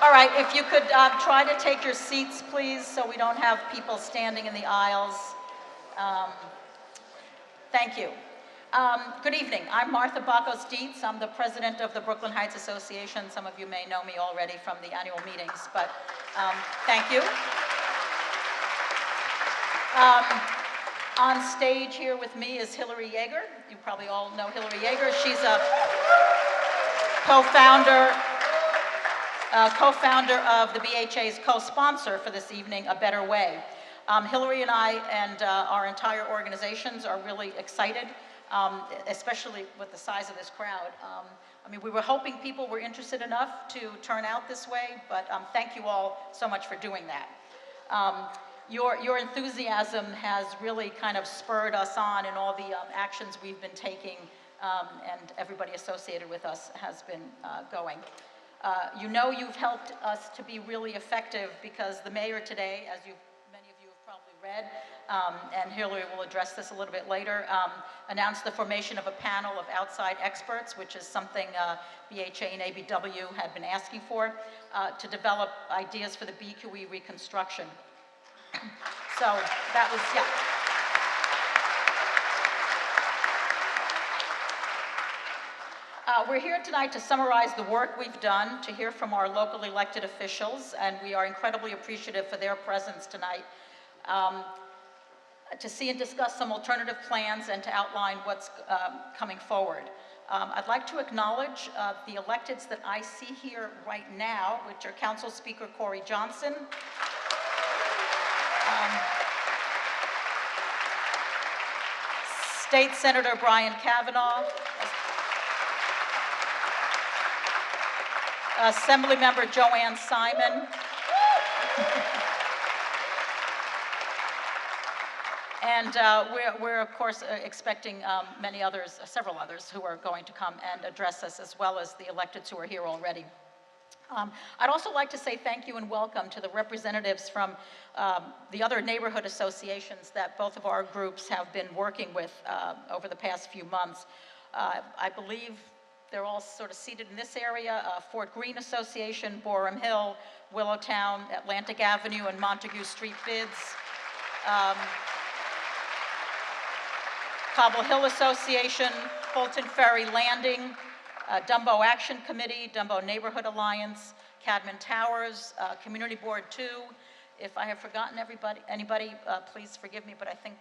All right, if you could try to take your seats, please, so we don't have people standing in the aisles. Thank you. Good evening. I'm Martha Bakos-Dietz. I'm the president of the Brooklyn Heights Association. Some of you may know me already from the annual meetings, but thank you. On stage here with me is Hillary Yeager. You probably all know Hillary Yeager. She's a co-founder of the BHA's co-sponsor for this evening, A Better Way. Hillary and I and our entire organizations are really excited, especially with the size of this crowd. I mean, we were hoping people were interested enough to turn out this way, but thank you all so much for doing that. Your enthusiasm has really kind of spurred us on in all the actions we've been taking, and everybody associated with us has been going. You know you've helped us to be really effective because the mayor today, as many of you have probably read, and Hillary will address this a little bit later, announced the formation of a panel of outside experts, which is something BHA and ABW had been asking for, to develop ideas for the BQE reconstruction. So that was, yeah. We're here tonight to summarize the work we've done, to hear from our local elected officials, and we are incredibly appreciative for their presence tonight, to see and discuss some alternative plans and to outline what's coming forward. I'd like to acknowledge the electeds that I see here right now, which are Council Speaker Corey Johnson, State Senator Brian Kavanaugh, Assemblymember Joanne Simon, and we're of course expecting many others, several others who are going to come and address us, as well as the electeds who are here already. I'd also like to say thank you and welcome to the representatives from the other neighborhood associations that both of our groups have been working with over the past few months. I believe they're all sort of seated in this area: Fort Greene Association, Borum Hill, Willowtown, Atlantic Avenue, and Montague Street Bids. Cobble Hill Association, Fulton Ferry Landing, Dumbo Action Committee, Dumbo Neighborhood Alliance, Cadman Towers, Community Board 2. If I have forgotten anybody, please forgive me, but I think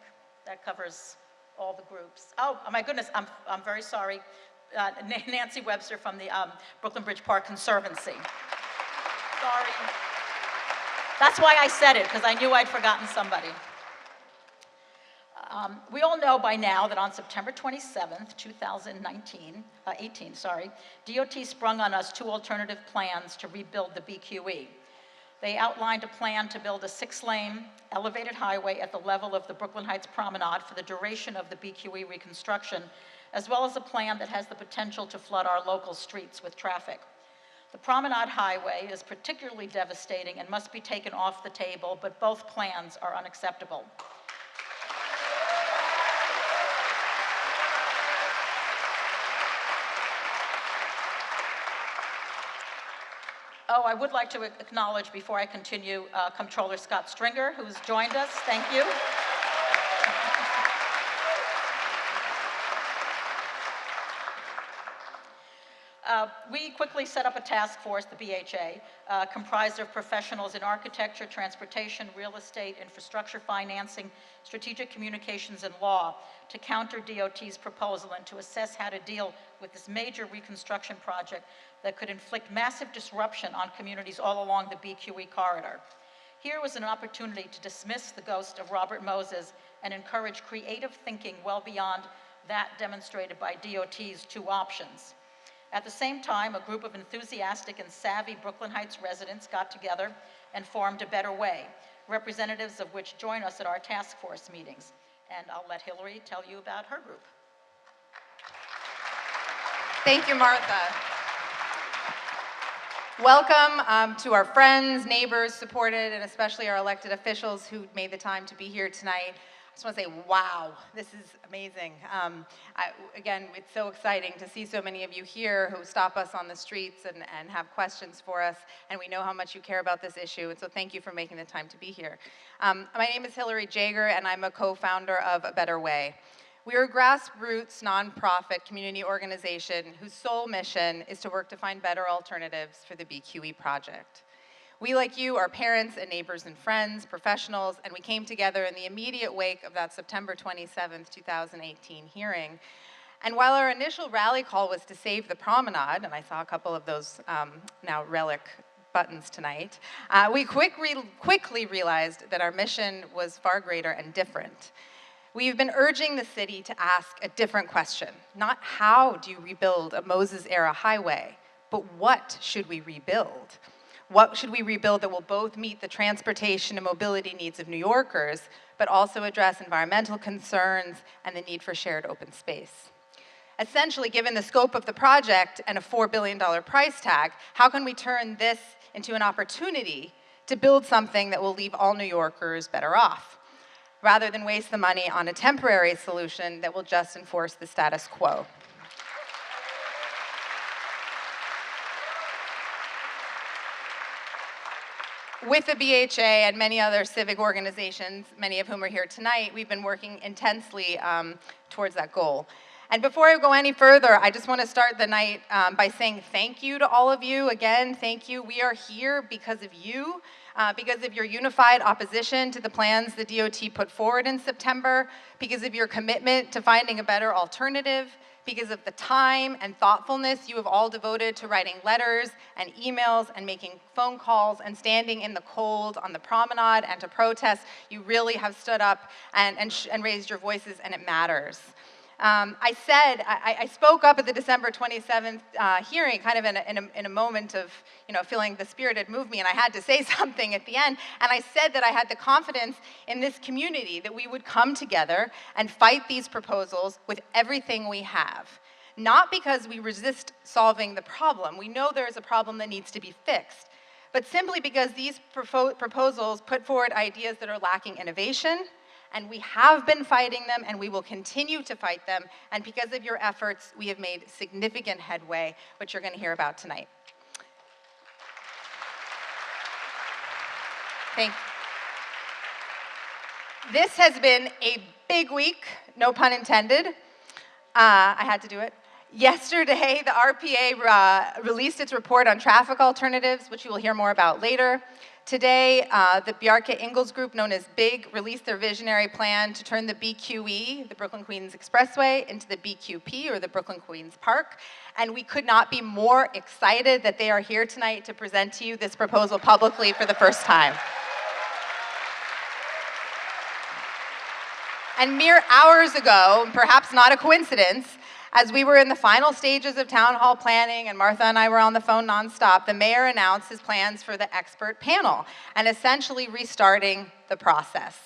that covers all the groups. Oh my goodness, I'm very sorry. Nancy Webster from the Brooklyn Bridge Park Conservancy. Sorry. That's why I said it, because I knew I'd forgotten somebody. We all know by now that on September 27th, 2018, DOT sprung on us 2 alternative plans to rebuild the BQE. They outlined a plan to build a 6-lane elevated highway at the level of the Brooklyn Heights Promenade for the duration of the BQE reconstruction, as well as a plan that has the potential to flood our local streets with traffic. The Promenade Highway is particularly devastating and must be taken off the table, but both plans are unacceptable. Oh, I would like to acknowledge, before I continue, Comptroller Scott Stringer, who's joined us. Thank you. We quickly set up a task force, the BHA, comprised of professionals in architecture, transportation, real estate, infrastructure financing, strategic communications, and law, to counter DOT's proposal and to assess how to deal with this major reconstruction project that could inflict massive disruption on communities all along the BQE corridor. Here was an opportunity to dismiss the ghost of Robert Moses and encourage creative thinking well beyond that demonstrated by DOT's 2 options. At the same time, a group of enthusiastic and savvy Brooklyn Heights residents got together and formed A Better Way, representatives of which join us at our task force meetings. And I'll let Hillary tell you about her group. Thank you, Martha. Welcome to our friends, neighbors, supported, and especially our elected officials who made the time to be here tonight. just want to say, wow, this is amazing. Again, it's so exciting to see so many of you here who stop us on the streets and have questions for us, and we know how much you care about this issue, and so thank you for making the time to be here. My name is Hillary Jager, and I'm a co-founder of A Better Way. We are a grassroots, nonprofit community organization whose sole mission is to work to find better alternatives for the BQE project. We, like you, are parents and neighbors and friends, professionals, and we came together in the immediate wake of that September 27th, 2018 hearing. And while our initial rally call was to save the promenade, and I saw a couple of those now relic buttons tonight, we quickly realized that our mission was far greater and different. We've been urging the city to ask a different question, not how do you rebuild a Moses-era highway, but what should we rebuild? What should we rebuild that will both meet the transportation and mobility needs of New Yorkers, but also address environmental concerns and the need for shared open space? Essentially, given the scope of the project and a $4 billion price tag, how can we turn this into an opportunity to build something that will leave all New Yorkers better off, rather than waste the money on a temporary solution that will just enforce the status quo? With the BHA and many other civic organizations, many of whom are here tonight, we've been working intensely towards that goal. And before I go any further, I just want to start the night by saying thank you to all of you. Again, thank you. We are here because of you, because of your unified opposition to the plans the DOT put forward in September, because of your commitment to finding a better alternative, because of the time and thoughtfulness you have all devoted to writing letters and emails and making phone calls and standing in the cold on the promenade and to protest. You really have stood up and raised your voices, and it matters. I spoke up at the December 27th hearing, kind of in a moment of, feeling the spirit had moved me, and I had to say something at the end. And I said that I had the confidence in this community that we would come together and fight these proposals with everything we have. Not because we resist solving the problem. We know there is a problem that needs to be fixed. But simply because these proposals put forward ideas that are lacking innovation, and we have been fighting them, and we will continue to fight them, and because of your efforts, we have made significant headway, which you're going to hear about tonight. Thank you. This has been a big week, no pun intended. I had to do it. Yesterday, the RPA released its report on traffic alternatives, which you will hear more about later. Today, the Bjarke Ingels Group, known as BIG, released their visionary plan to turn the BQE, the Brooklyn-Queens Expressway, into the BQP, or the Brooklyn-Queens Park. And we could not be more excited that they are here tonight to present to you this proposal publicly for the first time. And mere hours ago, perhaps not a coincidence, as we were in the final stages of town hall planning and Martha and I were on the phone nonstop, the mayor announced his plans for the expert panel and essentially restarting the process.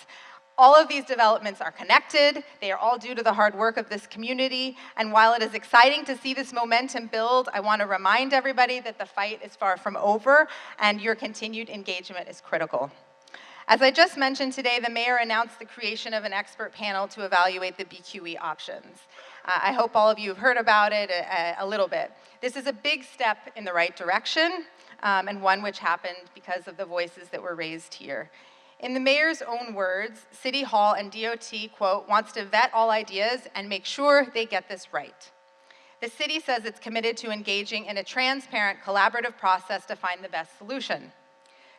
All of these developments are connected. They are all due to the hard work of this community. And while it is exciting to see this momentum build, I want to remind everybody that the fight is far from over and your continued engagement is critical. As I just mentioned today, the mayor announced the creation of an expert panel to evaluate the BQE options. I hope all of you have heard about it a little bit. This is a big step in the right direction, and one which happened because of the voices that were raised here. In the mayor's own words, City Hall and DOT, quote, wants to vet all ideas and make sure they get this right. The city says it's committed to engaging in a transparent, collaborative process to find the best solution.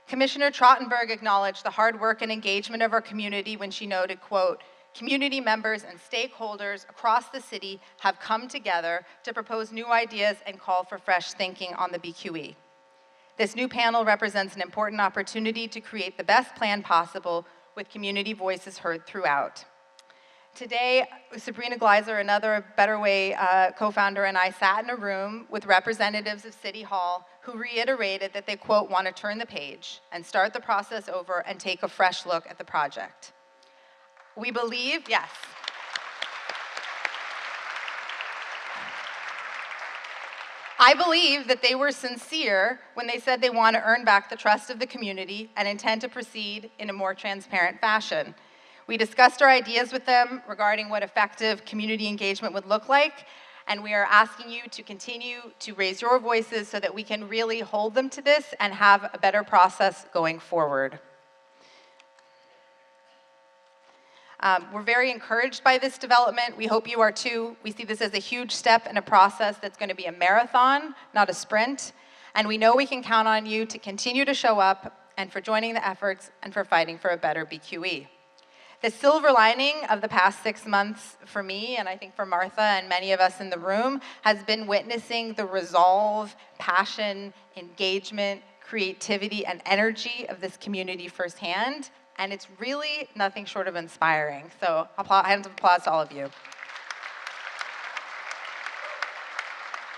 Commissioner Trottenberg acknowledged the hard work and engagement of our community when she noted, quote, community members and stakeholders across the city have come together to propose new ideas and call for fresh thinking on the BQE. This new panel represents an important opportunity to create the best plan possible with community voices heard throughout. Today, Sabrina Gleiser, another Better Way co-founder, and I sat in a room with representatives of City Hall who reiterated that they, quote, want to turn the page and start the process over and take a fresh look at the project. We believe, yes. I believe that they were sincere when they said they want to earn back the trust of the community and intend to proceed in a more transparent fashion. We discussed our ideas with them regarding what effective community engagement would look like, and we are asking you to continue to raise your voices so that we can really hold them to this and have a better process going forward. We're very encouraged by this development. We hope you are too. We see this as a huge step in a process that's going to be a marathon, not a sprint. And we know we can count on you to continue to show up and for joining the efforts and for fighting for a better BQE. The silver lining of the past 6 months for me, and I think for Martha and many of us in the room, has been witnessing the resolve, passion, engagement, creativity, and energy of this community firsthand. And it's really nothing short of inspiring. So hands of applause to all of you.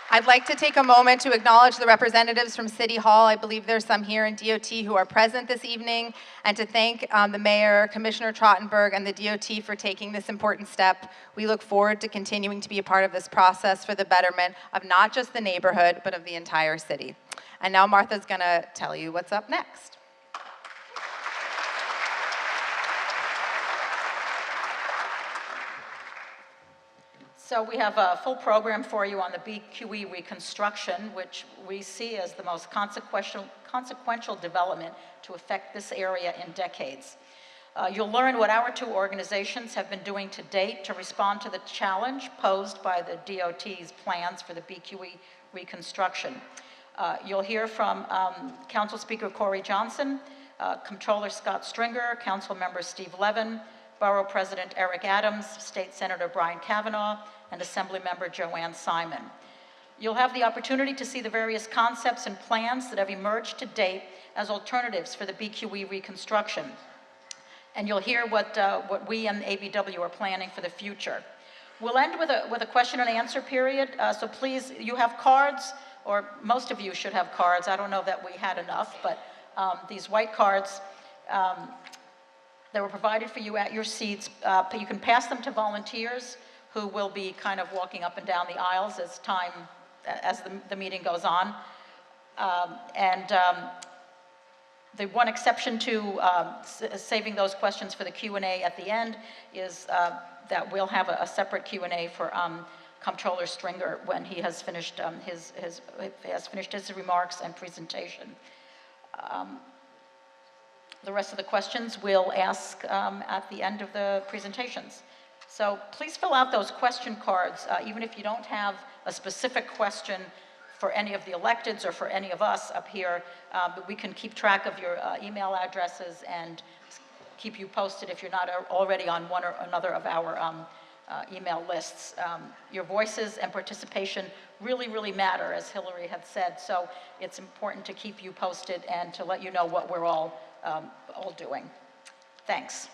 I'd like to take a moment to acknowledge the representatives from City Hall. I believe there's some here in DOT who are present this evening, and to thank the Mayor, Commissioner Trottenberg, and the DOT for taking this important step. We look forward to continuing to be a part of this process for the betterment of not just the neighborhood, but of the entire city. And now Martha's gonna tell you what's up next. So we have a full program for you on the BQE reconstruction, which we see as the most consequential development to affect this area in decades. You'll learn what our two organizations have been doing to date to respond to the challenge posed by the DOT's plans for the BQE reconstruction. You'll hear from Council Speaker Corey Johnson, Comptroller Scott Stringer, Council Member Steve Levin, Borough President Eric Adams, State Senator Brian Kavanaugh, and Assembly Member Joanne Simon. You'll have the opportunity to see the various concepts and plans that have emerged to date as alternatives for the BQE reconstruction. And you'll hear what we and the ABW are planning for the future. We'll end with a question and answer period, so please, you have cards, or most of you should have cards. I don't know that we had enough, but these white cards, they were provided for you at your seats. You can pass them to volunteers who will be kind of walking up and down the aisles as the meeting goes on. The one exception to saving those questions for the Q&A at the end is that we'll have a separate Q&A for Comptroller Stringer when he has finished his remarks and presentation. The rest of the questions we'll ask at the end of the presentations. So please fill out those question cards, even if you don't have a specific question for any of the electeds or for any of us up here, but we can keep track of your email addresses and keep you posted if you're not already on one or another of our email lists. Your voices and participation really, really matter, as Hillary had said, so it's important to keep you posted and to let you know what we're all doing. Thanks.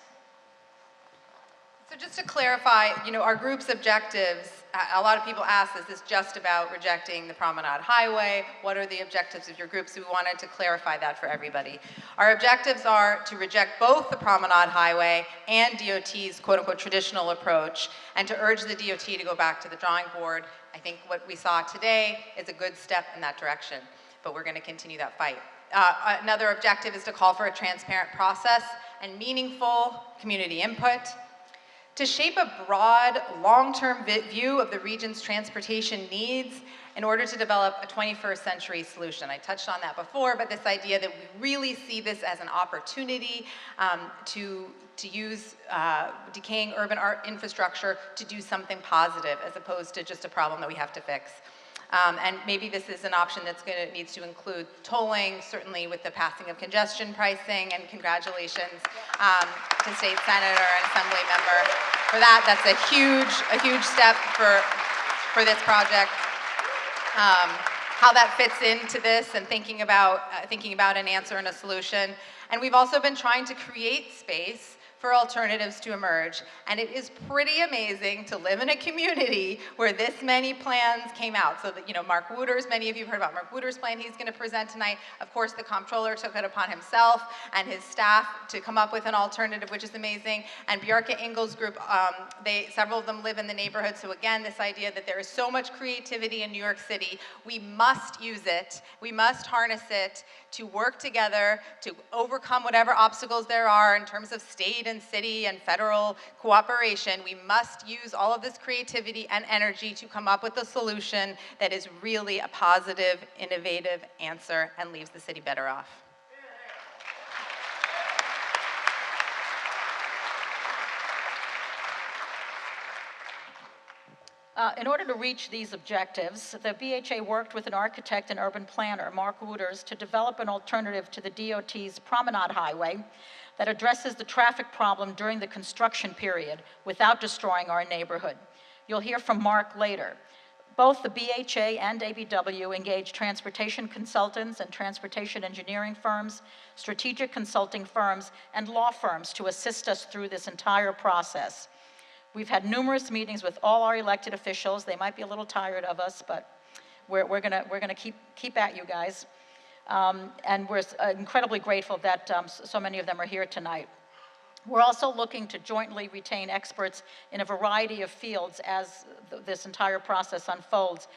So just to clarify, our group's objectives, a lot of people ask, is this just about rejecting the Promenade Highway? What are the objectives of your group? So we wanted to clarify that for everybody. Our objectives are to reject both the Promenade Highway and DOT's quote-unquote traditional approach, and to urge the DOT to go back to the drawing board. I think what we saw today is a good step in that direction, but we're going to continue that fight. Another objective is to call for a transparent process and meaningful community input, to shape a broad, long-term view of the region's transportation needs in order to develop a 21st century solution. I touched on that before, but this idea that we really see this as an opportunity to use decaying urban infrastructure to do something positive as opposed to just a problem that we have to fix. And maybe this is an option that's needs to include tolling, certainly with the passing of congestion pricing, and congratulations to State Senator and Assembly Member for that. That's a huge step for this project. How that fits into this and thinking about an answer and a solution. And we've also been trying to create space for alternatives to emerge. And it is pretty amazing to live in a community where this many plans came out. So that, Mark Wooters, many of you have heard about Mark Wooters' plan he's going to present tonight. Of course, the comptroller took it upon himself and his staff to come up with an alternative, which is amazing. And Bjarke Engel's group, several of them live in the neighborhood. So again, this idea that there is so much creativity in New York City, we must use it. We must harness it to work together to overcome whatever obstacles there are in terms of state and city and federal cooperation, we must use all of this creativity and energy to come up with a solution that is really a positive, innovative answer and leaves the city better off. In order to reach these objectives, the BHA worked with an architect and urban planner, Mark Wooters, to develop an alternative to the DOT's Promenade Highway that addresses the traffic problem during the construction period without destroying our neighborhood. You'll hear from Mark later. Both the BHA and ABW engage transportation consultants and transportation engineering firms, strategic consulting firms, and law firms to assist us through this entire process. We've had numerous meetings with all our elected officials. They might be a little tired of us, but we're gonna keep at you guys. And we're incredibly grateful that so many of them are here tonight. We're also looking to jointly retain experts in a variety of fields as this entire process unfolds,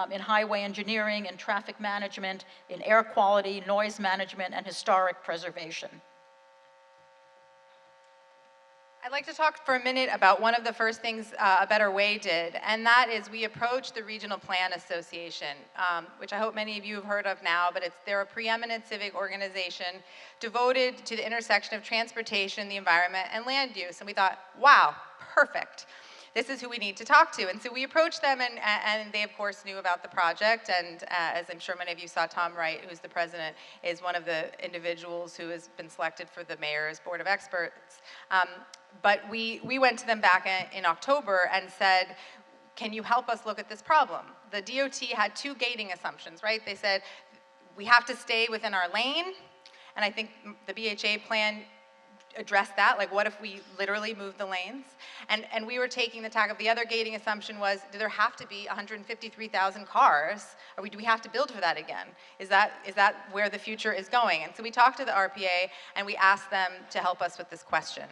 in highway engineering, in traffic management, in air quality, noise management, and historic preservation. I'd like to talk for a minute about one of the first things A Better Way did, and that is we approached the Regional Plan Association, which I hope many of you have heard of now, but they're a preeminent civic organization devoted to the intersection of transportation, the environment, and land use. And we thought, wow, perfect. This is who we need to talk to. And so we approached them, and they, of course, knew about the project. And as I'm sure many of you saw, Tom Wright, who's the president, is one of the individuals who has been selected for the mayor's board of experts. But we went to them back in October and said, can you help us look at this problem? The DOT had two gating assumptions, right? They said, we have to stay within our lane. And I think the BHA plan address that, like what if we literally move the lanes? And we were taking the tack of the other gating assumption was, do there have to be 153,000 cars? Or do we have to build for that again? Is that where the future is going? And so we talked to the RPA and we asked them to help us with this question.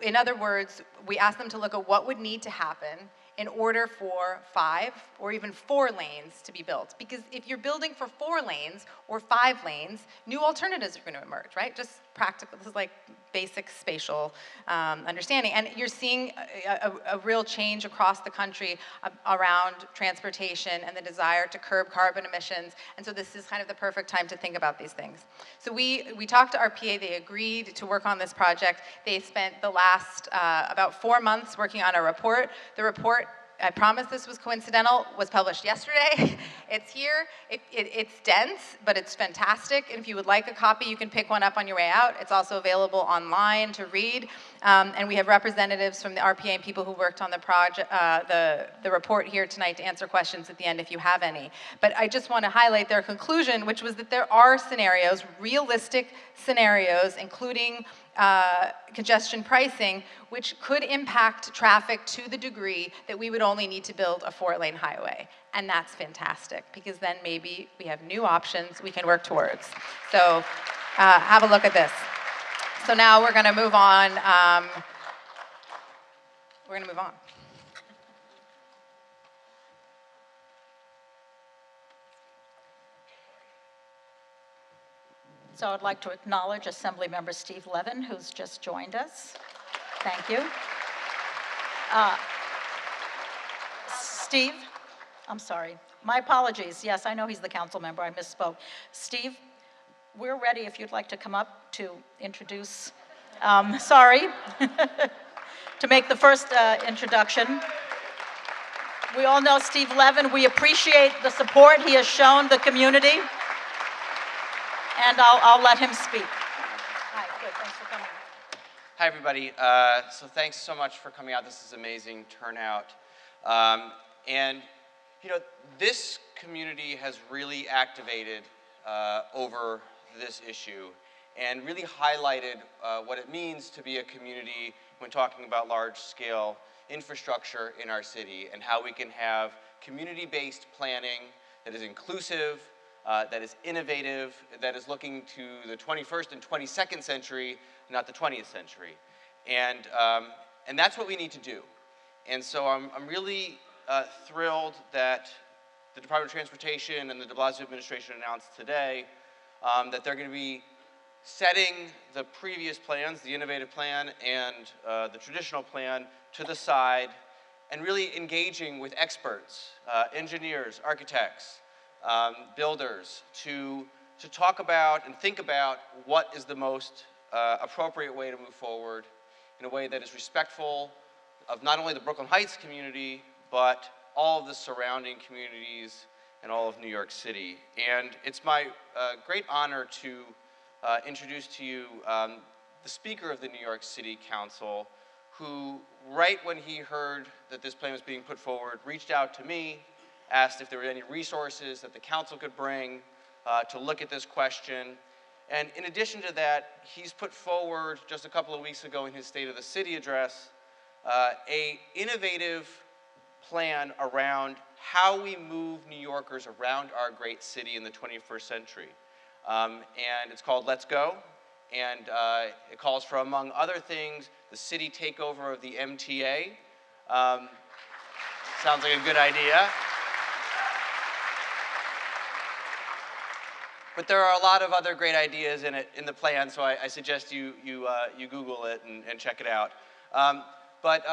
In other words, we asked them to look at what would need to happen in order for 5 or even 4 lanes to be built. Because if you're building for 4 lanes or 5 lanes, new alternatives are going to emerge, right? Just practical, this is like basic spatial understanding. And you're seeing a real change across the country around transportation and the desire to curb carbon emissions. And so this is kind of the perfect time to think about these things. So we talked to RPA, they agreed to work on this project. They spent the last about 4 months working on a report. The report, I promise this was coincidental, was published yesterday. It's here. It's dense, but it's fantastic. And if you would like a copy, you can pick one up on your way out. It's also available online to read. And we have representatives from the RPA and people who worked on the project, the report here tonight to answer questions at the end if you have any. But I just want to highlight their conclusion, which was that there are scenarios, realistic scenarios, including congestion pricing, which could impact traffic to the degree that we would only need to build a 4-lane highway. And that's fantastic, because then maybe we have new options we can work towards. So have a look at this. So now we're going to move on. So I'd like to acknowledge Assemblymember Steve Levin, who's just joined us. Thank you. Steve, I'm sorry. My apologies. Yes, I know he's the council member. I misspoke. Steve, we're ready if you'd like to come up to introduce, to make the first introduction. We all know Steve Levin. We appreciate the support he has shown the community. And I'll let him speak. Hi, good, thanks for coming. Hi, everybody. So thanks so much for coming out. This is amazing turnout. And, you know, this community has really activated over this issue and really highlighted what it means to be a community when talking about large-scale infrastructure in our city and how we can have community-based planning that is inclusive, that is innovative, that is looking to the 21st and 22nd century, not the 20th century. And that's what we need to do. And so I'm really thrilled that the Department of Transportation and the de Blasio administration announced today that they're going to be setting the previous plans, the innovative plan and the traditional plan, to the side, and really engaging with experts, engineers, architects, builders, to talk about and think about what is the most appropriate way to move forward in a way that is respectful of not only the Brooklyn Heights community, but all of the surrounding communities and all of New York City. And it's my great honor to introduce to you the Speaker of the New York City Council, who, right when he heard that this plan was being put forward, reached out to me, asked if there were any resources that the council could bring to look at this question. And in addition to that, he's put forward just a couple of weeks ago in his State of the City address a innovative plan around how we move New Yorkers around our great city in the 21st century. And it's called Let's Go, and it calls for, among other things, the city takeover of the MTA. Sounds like a good idea. But there are a lot of other great ideas in the plan, so I suggest you Google it and check it out. But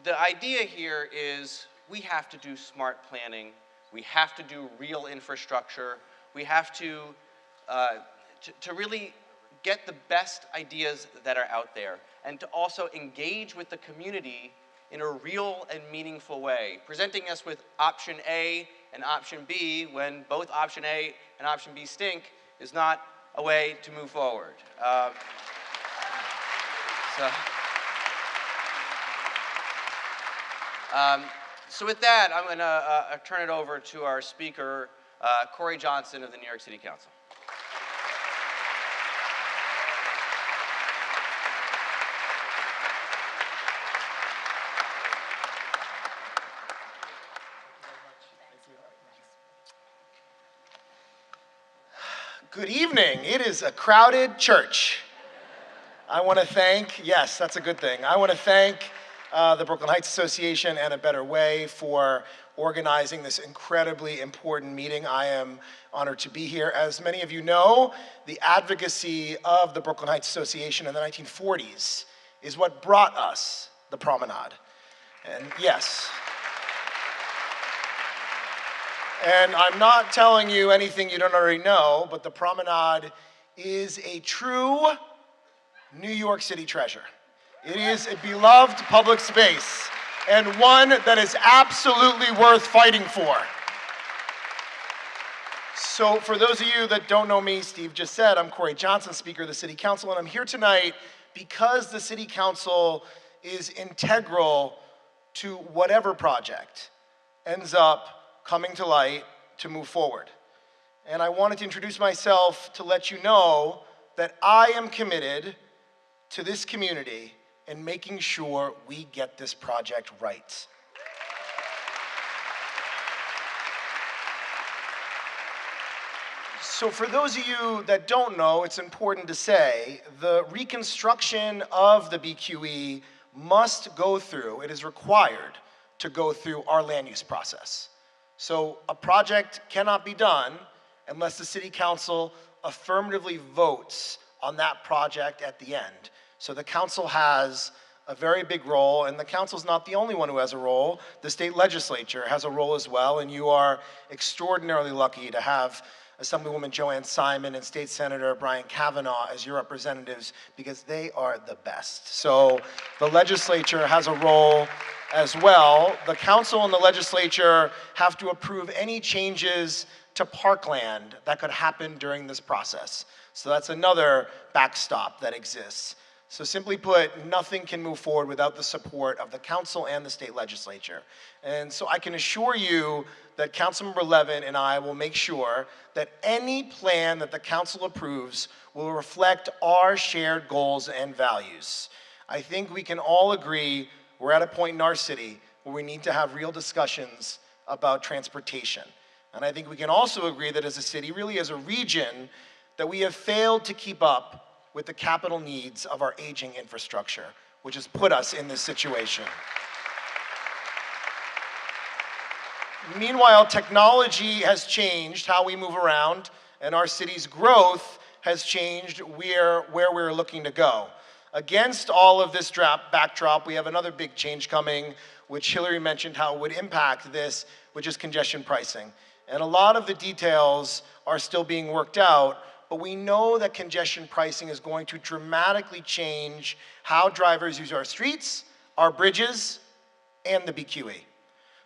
the idea here is we have to do smart planning. We have to do real infrastructure. We have to really get the best ideas that are out there, and to also engage with the community in a real and meaningful way, presenting us with option A and option B when both option A and option B stink is not a way to move forward. So with that, I'm going to turn it over to our speaker, Corey Johnson of the New York City Council. Good evening. It is a crowded church. I want to thank, yes, that's a good thing. I want to thank the Brooklyn Heights Association and A Better Way for organizing this incredibly important meeting. I am honored to be here. As many of you know, the advocacy of the Brooklyn Heights Association in the 1940s is what brought us the promenade. And yes. And I'm not telling you anything you don't already know, but the promenade is a true New York City treasure. It is a beloved public space, and one that is absolutely worth fighting for. So for those of you that don't know me, Steve just said, I'm Corey Johnson, Speaker of the City Council, and I'm here tonight because the City Council is integral to whatever project ends up coming to light to move forward. And I wanted to introduce myself to let you know that I am committed to this community and making sure we get this project right. So for those of you that don't know, it's important to say, the reconstruction of the BQE must go through, it is required to go through our land use process. So a project cannot be done unless the City Council affirmatively votes on that project at the end. So the council has a very big role, and the council's not the only one who has a role. The state legislature has a role as well, and you are extraordinarily lucky to have Assemblywoman Joanne Simon and State Senator Brian Kavanaugh as your representatives, because they are the best. So the legislature has a role as well. The council and the legislature have to approve any changes to parkland that could happen during this process. So that's another backstop that exists. So simply put, nothing can move forward without the support of the council and the state legislature. And so I can assure you that Councilmember Levin and I will make sure that any plan that the council approves will reflect our shared goals and values. I think we can all agree we're at a point in our city where we need to have real discussions about transportation. And I think we can also agree that as a city, really as a region, that we have failed to keep up with the capital needs of our aging infrastructure, which has put us in this situation. Meanwhile, technology has changed how we move around, and our city's growth has changed where we're looking to go. Against all of this backdrop, we have another big change coming, which Hillary mentioned how it would impact this, which is congestion pricing. And a lot of the details are still being worked out, but we know that congestion pricing is going to dramatically change how drivers use our streets, our bridges, and the BQE.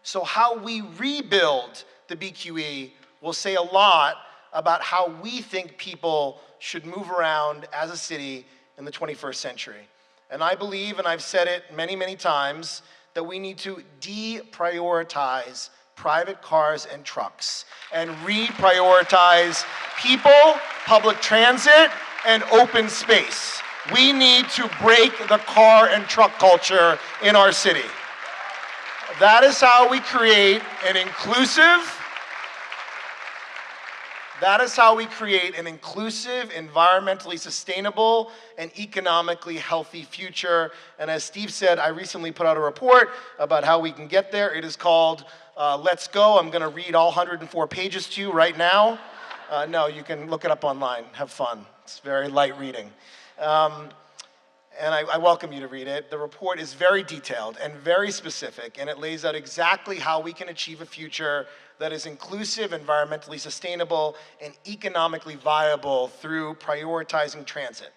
So how we rebuild the BQE will say a lot about how we think people should move around as a city in the 21st century. And I believe, and I've said it many, many times, that we need to deprioritize private cars and trucks and reprioritize people, public transit, and open space. We need to break the car and truck culture in our city. That is how we create an inclusive, environmentally sustainable, and economically healthy future. And as Steve said, I recently put out a report about how we can get there. It is called Let's Go. I'm going to read all 104 pages to you right now. No, you can look it up online. Have fun. It's very light reading. And I welcome you to read it. The report is very detailed and very specific, and it lays out exactly how we can achieve a future that is inclusive, environmentally sustainable, and economically viable through prioritizing transit.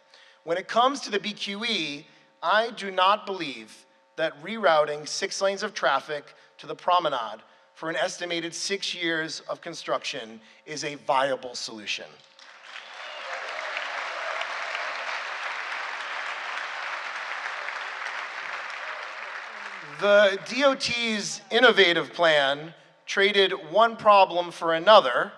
When it comes to the BQE, I do not believe that rerouting 6 lanes of traffic to the promenade for an estimated 6 years of construction is a viable solution. The DOT's innovative plan traded one problem for another,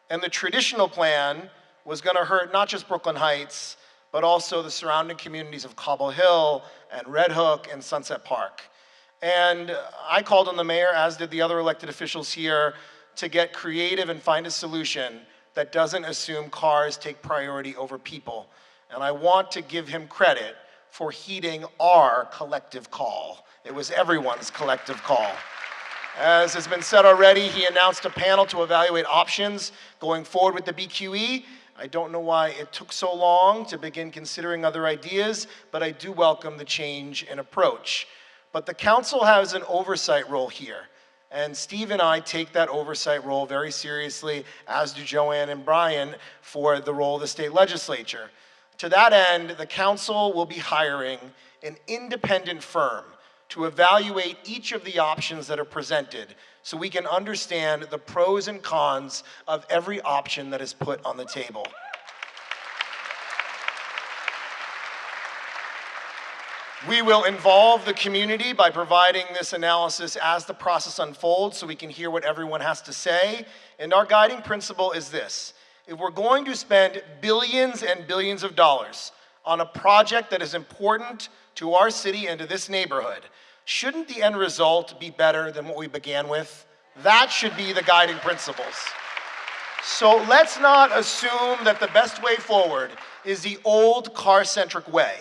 and the traditional plan was going to hurt not just Brooklyn Heights, but also the surrounding communities of Cobble Hill and Red Hook and Sunset Park. And I called on the mayor, as did the other elected officials here, to get creative and find a solution that doesn't assume cars take priority over people. And I want to give him credit for heeding our collective call. It was everyone's collective call. As has been said already, he announced a panel to evaluate options going forward with the BQE. I don't know why it took so long to begin considering other ideas, but I do welcome the change in approach. But the council has an oversight role here, and Steve and I take that oversight role very seriously, as do Joanne and Brian for the role of the state legislature. To that end, the council will be hiring an independent firm to evaluate each of the options that are presented so we can understand the pros and cons of every option that is put on the table. We will involve the community by providing this analysis as the process unfolds so we can hear what everyone has to say. And our guiding principle is this: if we're going to spend billions and billions of dollars on a project that is important to our city and to this neighborhood, shouldn't the end result be better than what we began with? That should be the guiding principles. So let's not assume that the best way forward is the old car-centric way.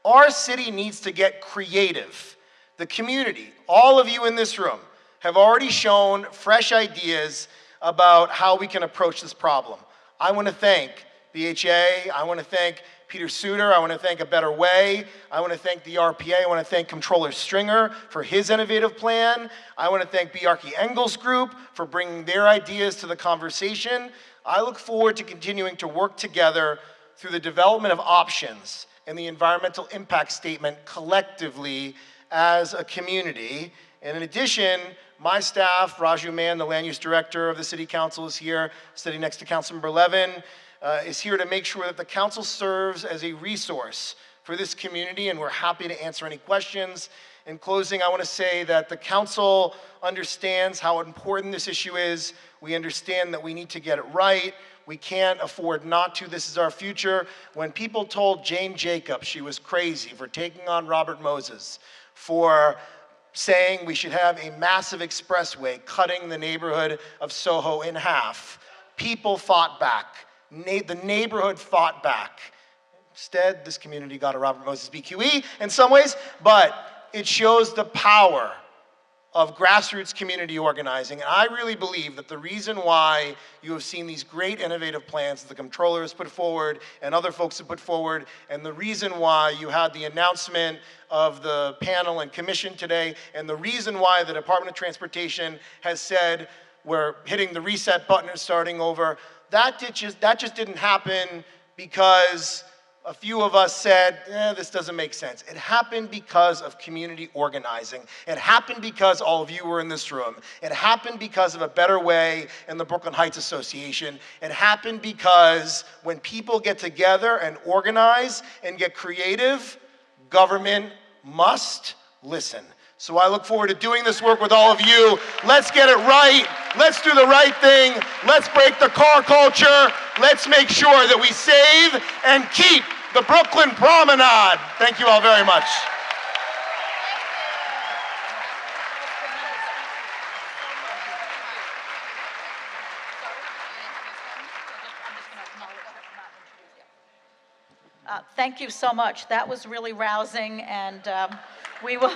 Our city needs to get creative. The community, all of you in this room, have already shown fresh ideas about how we can approach this problem. I want to thank BHA, I want to thank Peter Suter, I want to thank A Better Way, I want to thank the RPA, I want to thank Comptroller Stringer for his innovative plan, I want to thank Bjarke Engels Group for bringing their ideas to the conversation. I look forward to continuing to work together through the development of options and the environmental impact statement collectively as a community. And in addition, my staff, Raju Mann, the land use director of the city council, is here, sitting next to Councilmember Levin, is here to make sure that the council serves as a resource for this community, and we're happy to answer any questions. In closing, I want to say that the council understands how important this issue is. We understand that we need to get it right. We can't afford not to. This is our future. When people told Jane Jacobs she was crazy for taking on Robert Moses, for saying we should have a massive expressway cutting the neighborhood of Soho in half, people fought back. The neighborhood fought back. Instead, this community got a Robert Moses BQE in some ways, but it shows the power of grassroots community organizing. And I really believe that the reason why you have seen these great innovative plans that the comptroller has put forward and other folks have put forward, and the reason why you had the announcement of the panel and commission today, and the reason why the Department of Transportation has said we're hitting the reset button and starting over, that just didn't happen because a few of us said, this doesn't make sense. It happened because of community organizing. It happened because all of you were in this room. It happened because of A Better Way and the Brooklyn Heights Association. It happened because when people get together and organize and get creative, government must listen. So I look forward to doing this work with all of you. Let's get it right. Let's do the right thing. Let's break the car culture. Let's make sure that we save and keep the Brooklyn Promenade. Thank you all very much. Thank you so much. That was really rousing, and we will.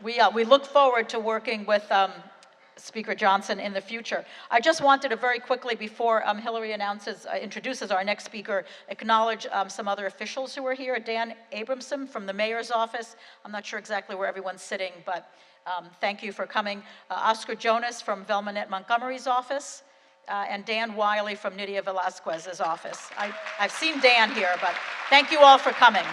We look forward to working with Speaker Johnson in the future. I just wanted to very quickly, before Hillary introduces our next speaker, acknowledge some other officials who are here. Dan Abramson from the mayor's office. I'm not sure exactly where everyone's sitting, but thank you for coming. Oscar Jonas from Velmanet Montgomery's office. And Dan Wiley from Nydia Velasquez's office. I've seen Dan here, but thank you all for coming.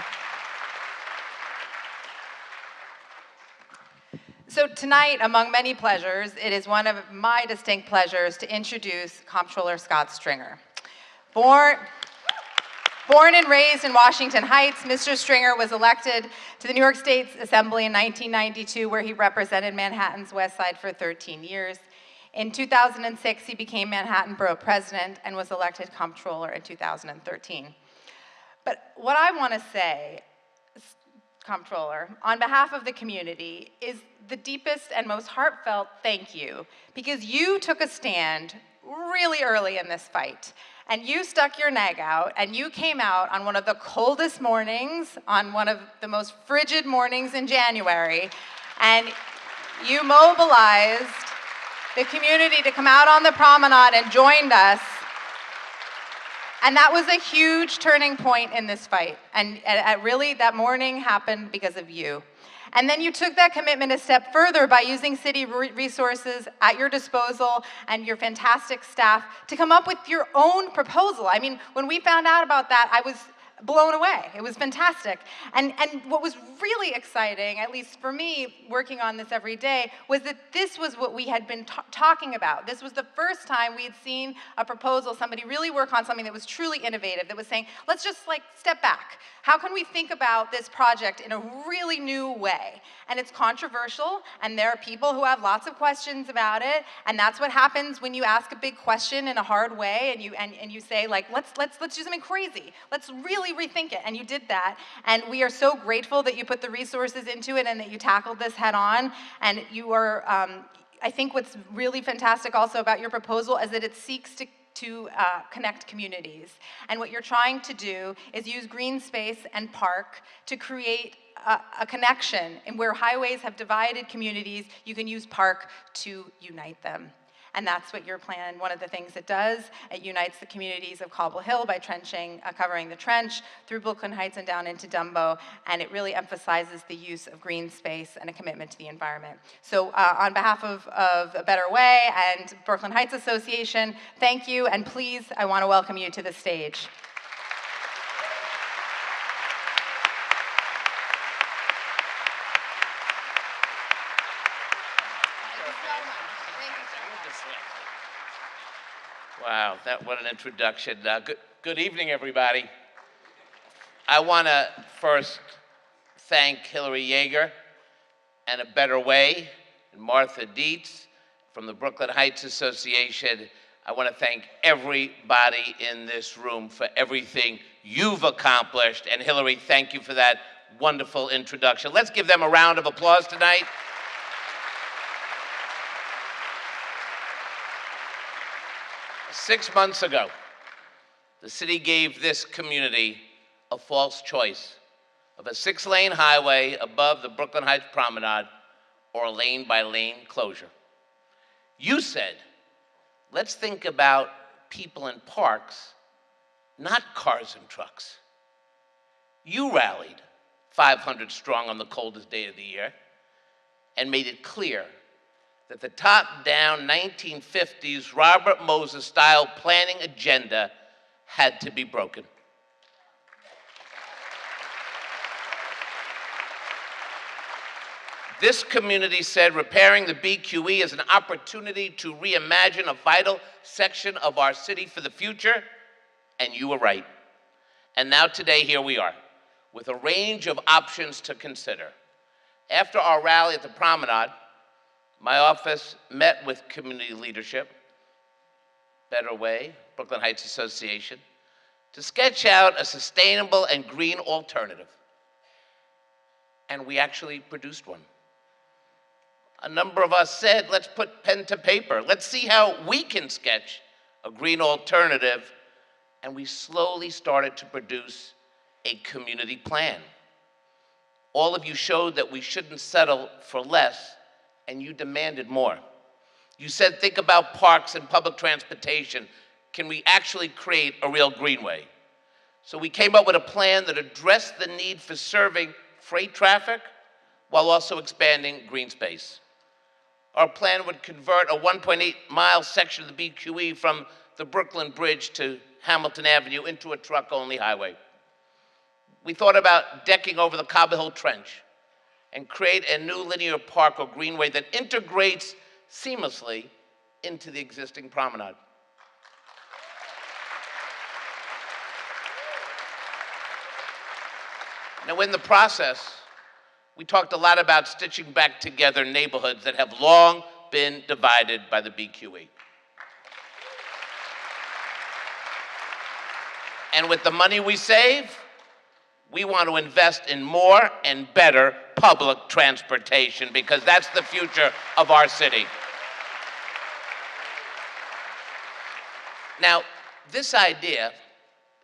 So tonight, among many pleasures, it is one of my distinct pleasures to introduce Comptroller Scott Stringer. Born and raised in Washington Heights, Mr. Stringer was elected to the New York State Assembly in 1992, where he represented Manhattan's West Side for 13 years. In 2006, he became Manhattan Borough President and was elected Comptroller in 2013. But what I want to say, Comptroller, on behalf of the community, is the deepest and most heartfelt thank you, because you took a stand really early in this fight, and you stuck your neck out, and you came out on one of the coldest mornings, on one of the most frigid mornings in January, and you mobilized the community to come out on the promenade and joined us. And that was a huge turning point in this fight. And really, that morning happened because of you. And then you took that commitment a step further by using city resources at your disposal and your fantastic staff to come up with your own proposal. I mean, when we found out about that, I was blown away. It was fantastic. And what was really exciting, at least for me, working on this every day, was that this was what we had been talking about. This was the first time we had seen a proposal, somebody really work on something that was truly innovative, that was saying, let's just step back. How can we think about this project in a really new way? And it's controversial, and there are people who have lots of questions about it, and that's what happens when you ask a big question in a hard way, and you say, let's do something crazy. Let's really rethink it, and you did that. And we are so grateful that you put the resources into it and that you tackled this head on. And you are, I think what's really fantastic also about your proposal is that it seeks to connect communities. And what you're trying to do is use green space and park to create a connection. And where highways have divided communities, you can use park to unite them. And that's what your plan, one of the things it does. It unites the communities of Cobble Hill by covering the trench through Brooklyn Heights and down into Dumbo, and it really emphasizes the use of green space and a commitment to the environment. So on behalf of A Better Way and Brooklyn Heights Association, thank you, and please, I want to welcome you to the stage. Wow, what an introduction. Good evening, everybody. I want to first thank Hillary Yeager and A Better Way and Martha Dietz from the Brooklyn Heights Association. I want to thank everybody in this room for everything you've accomplished. And Hillary, thank you for that wonderful introduction. Let's give them a round of applause tonight. 6 months ago, the city gave this community a false choice of a 6-lane highway above the Brooklyn Heights Promenade or a lane-by-lane closure. You said, let's think about people in parks, not cars and trucks. You rallied 500 strong on the coldest day of the year and made it clear that the top-down 1950s Robert Moses-style planning agenda had to be broken. This community said repairing the BQE is an opportunity to reimagine a vital section of our city for the future, and you were right. And now today, here we are, with a range of options to consider. After our rally at the Promenade, my office met with community leadership, Better Way, Brooklyn Heights Association, to sketch out a sustainable and green alternative. And we actually produced one. A number of us said, let's put pen to paper. Let's see how we can sketch a green alternative. And we slowly started to produce a community plan. All of you showed that we shouldn't settle for less, and you demanded more. You said, think about parks and public transportation. Can we actually create a real greenway? So we came up with a plan that addressed the need for serving freight traffic while also expanding green space. Our plan would convert a 1.8-mile section of the BQE from the Brooklyn Bridge to Hamilton Avenue into a truck-only highway. We thought about decking over the Cobble Hill Trench and create a new linear park or greenway that integrates seamlessly into the existing promenade. Now, in the process, we talked a lot about stitching back together neighborhoods that have long been divided by the BQE. And with the money we save, we want to invest in more and better public transportation because that's the future of our city. Now, this idea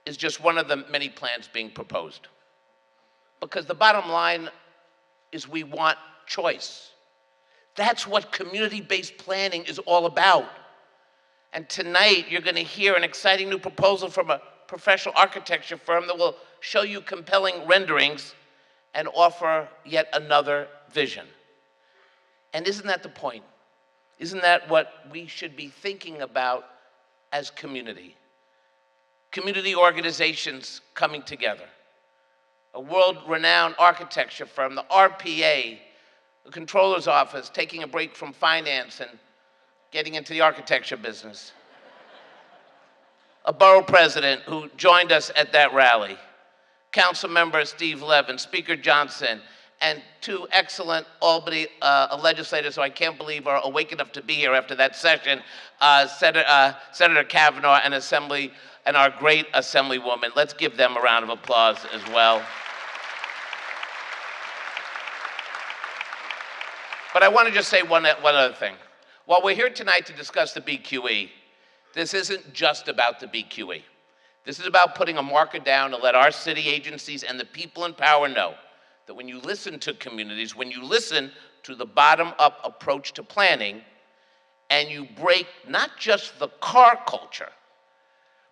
is just one of the many plans being proposed. Because the bottom line is we want choice. That's what community-based planning is all about. And tonight, you're going to hear an exciting new proposal from a professional architecture firm that will show you compelling renderings and offer yet another vision. And isn't that the point? Isn't that what we should be thinking about as community? Community organizations coming together. A world-renowned architecture firm, the RPA, the Controller's Office, taking a break from finance and getting into the architecture business. A borough president who joined us at that rally. Council member Steve Levin, Speaker Johnson, and two excellent Albany legislators who I can't believe are awake enough to be here after that session, Senator Kavanaugh and our great Assemblywoman. Let's give them a round of applause as well. But I want to just say one other thing. While we're here tonight to discuss the BQE, this isn't just about the BQE. This is about putting a marker down to let our city agencies and the people in power know that when you listen to communities, when you listen to the bottom-up approach to planning, and you break not just the car culture,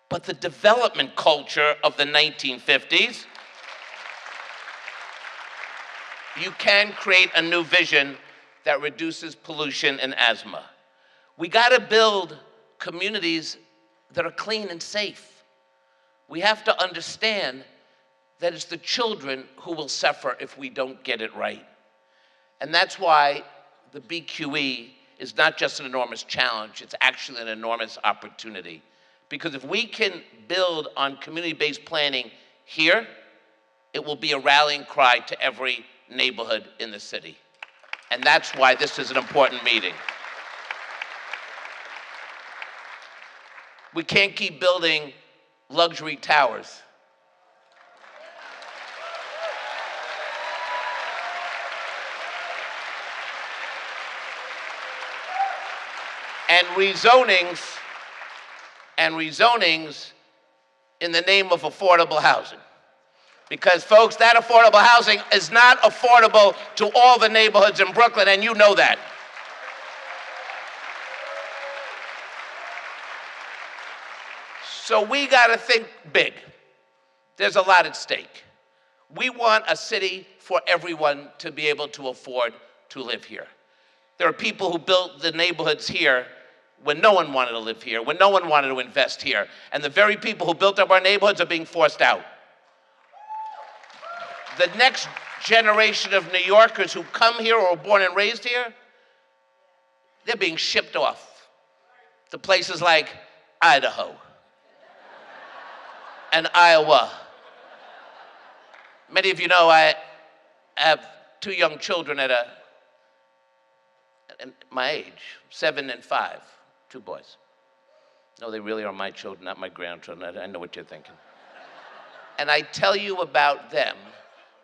but the development culture of the 1950s, you can create a new vision that reduces pollution and asthma. We gotta build communities that are clean and safe. We have to understand that it's the children who will suffer if we don't get it right. And that's why the BQE is not just an enormous challenge, it's actually an enormous opportunity. Because if we can build on community-based planning here, it will be a rallying cry to every neighborhood in the city. And that's why this is an important meeting. We can't keep building luxury towers. And rezonings in the name of affordable housing. Because, folks, that affordable housing is not affordable to all the neighborhoods in Brooklyn, and you know that. So we got to think big. There's a lot at stake. We want a city for everyone to be able to afford to live here. There are people who built the neighborhoods here when no one wanted to live here, when no one wanted to invest here. And the very people who built up our neighborhoods are being forced out. The next generation of New Yorkers who come here or were born and raised here, they're being shipped off to places like Idaho and Iowa. Many of you know I have 2 young children at my age, 7 and 5, 2 boys. No, they really are my children, not my grandchildren. I know what you're thinking. And I tell you about them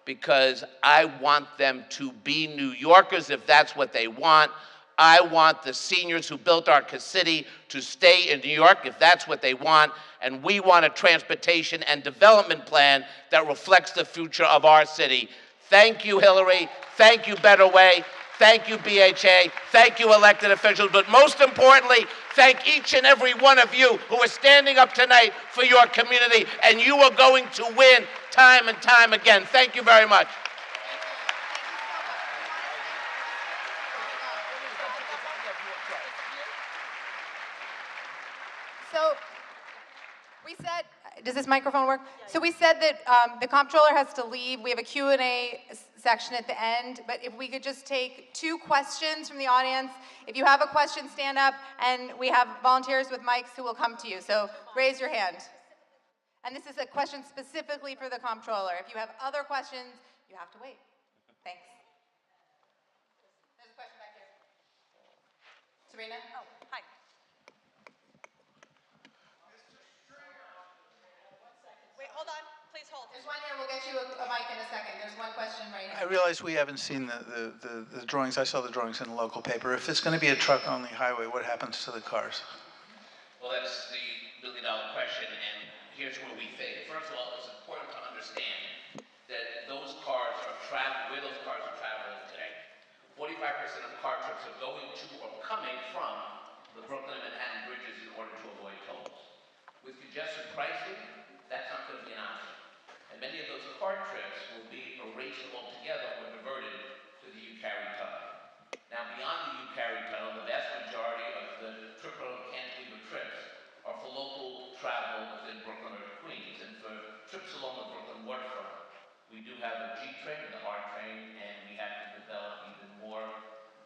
because I want them to be New Yorkers if that's what they want. I want the seniors who built our city to stay in New York if that's what they want. And we want a transportation and development plan that reflects the future of our city. Thank you, Hillary. Thank you, Better Way. Thank you, BHA. Thank you, elected officials. But most importantly, thank each and every one of you who are standing up tonight for your community. And you are going to win time and time again. Thank you very much. So we said, does this microphone work? So we said that the comptroller has to leave. We have a Q&A section at the end, but if we could just take 2 questions from the audience. If you have a question, stand up, and we have volunteers with mics who will come to you. So raise your hand. And this is a question specifically for the comptroller. If you have other questions, you have to wait. Thanks. There's a question back here. Serena? Oh, hi. Wait, hold on. Please hold. There's one here. We'll get you a mic in a second. There's one question right I here. realize we haven't seen the drawings. I saw the drawings in the local paper. If it's going to be a truck-only highway, what happens to the cars? Well, that's the million-dollar question, and here's where we think. First of all, it's important to understand that those cars are where those cars are traveling today. 45% of car trips are going to or coming from the Brooklyn and Manhattan bridges in order to avoid tolls. With congestion pricing, that's not going to be an option. And many of those car trips will be erased altogether or diverted to the U-Carry tunnel. Now, beyond the U-Carry tunnel, the vast majority of the triple cantilever trips are for local travel within Brooklyn or Queens. And for trips along the Brooklyn waterfront, we do have a G train and the R train, and we have to develop even more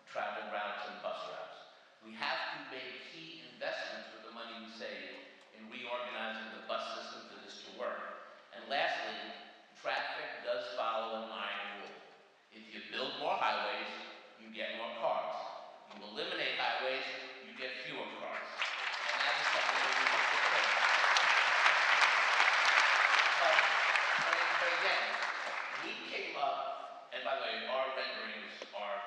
travel routes and bus routes. We have to make key investments with the money we save in reorganizing the bus system for this to work. And lastly, traffic does follow an iron rule. If you build more highways, you get more cars. You eliminate highways, you get fewer cars. And that is something that we have to fix. But again, we came up, and by the way, our renderings are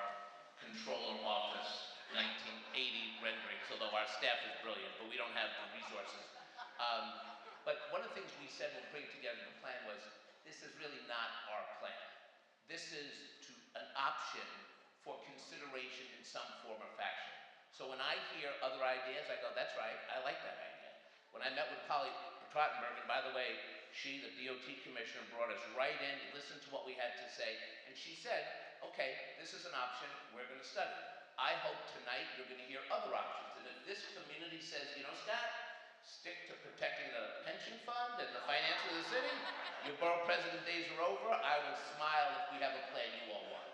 Controller Office 1980 renderings, although our staff is brilliant, but we don't have the resources. But one of the things we said when putting together the plan was, this is really not our plan. This is an option for consideration in some form or fashion. So when I hear other ideas, I go, that's right, I like that idea. When I met with Polly Trottenberg, and by the way, she, the DOT commissioner, brought us right in, listened to what we had to say, and she said, okay, this is an option, we're going to study it. I hope tonight you're going to hear other options, and if this community says, you know, Scott, stick to protecting the pension fund and the finances of the city, your borough president days are over, I will smile if we have a plan you all want.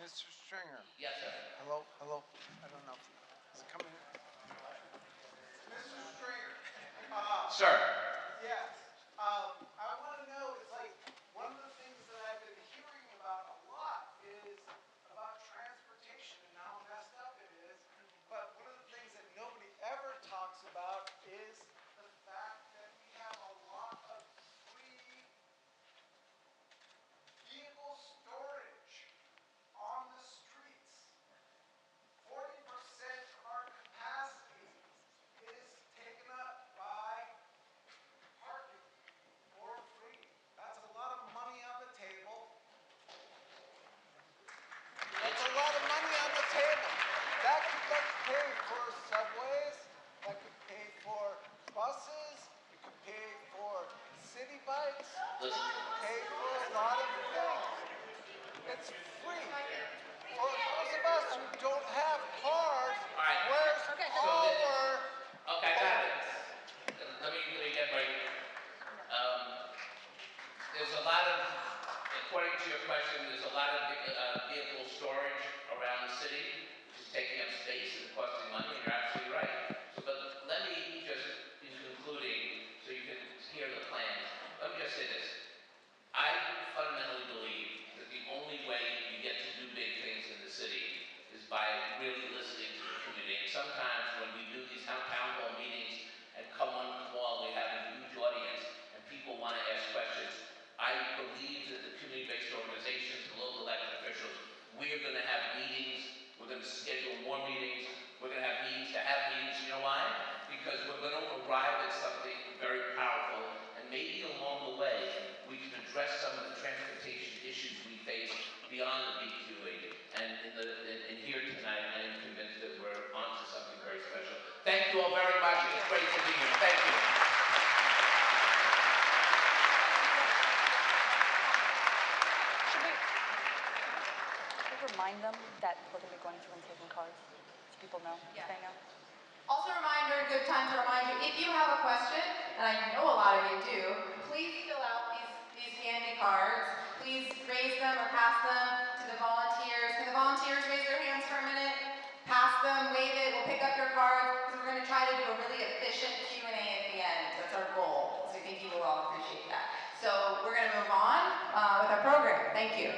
Mr. Stringer. Yes, sir. Hello, hello. I don't know. Is it coming in? Mr. Stringer. Sir. Yes. I want to know, it's like, one of the things that I've been hearing about a lot is about transportation and how messed up it is. But one of the things that nobody ever talks about is the fact that we have a lot of free vehicle storage on the streets. 40% of our capacity is according to your question, there's a lot of vehicle storage around the city, which is taking up space and costing money, and you're absolutely right. So, but let me just, in concluding, so you can hear the plans, let me just say this. I fundamentally believe that the only way you get to do big things in the city is by really listening to the community. And sometimes when we do these town hall meetings and come on the call, we have a huge audience and people want to ask questions. I believe that the community-based organizations, the local elected officials, we are going to have meetings. We're going to schedule more meetings. We're going to have meetings to have meetings. You know why? Because we're going to arrive at something very powerful, and maybe along the way we can address some of the transportation issues we face beyond the BQE. And in here tonight, I am convinced that we're onto something very special. Thank you all very much. It's great to be here. Thank you. Should we remind them that we're going to be going through and taking cards? So people know. Yeah. They know. Also a reminder, a good time to remind you, if you have a question, and I know a lot of you do, please fill out these handy cards. Please raise them or pass them to the volunteers. Can the volunteers raise their hands for a minute? Pass them, wave it, we'll pick up your cards, because we're going to try to do a really efficient Q&A at the end. That's our goal, so I think you will all appreciate that. So we're going to move on with our program. Thank you.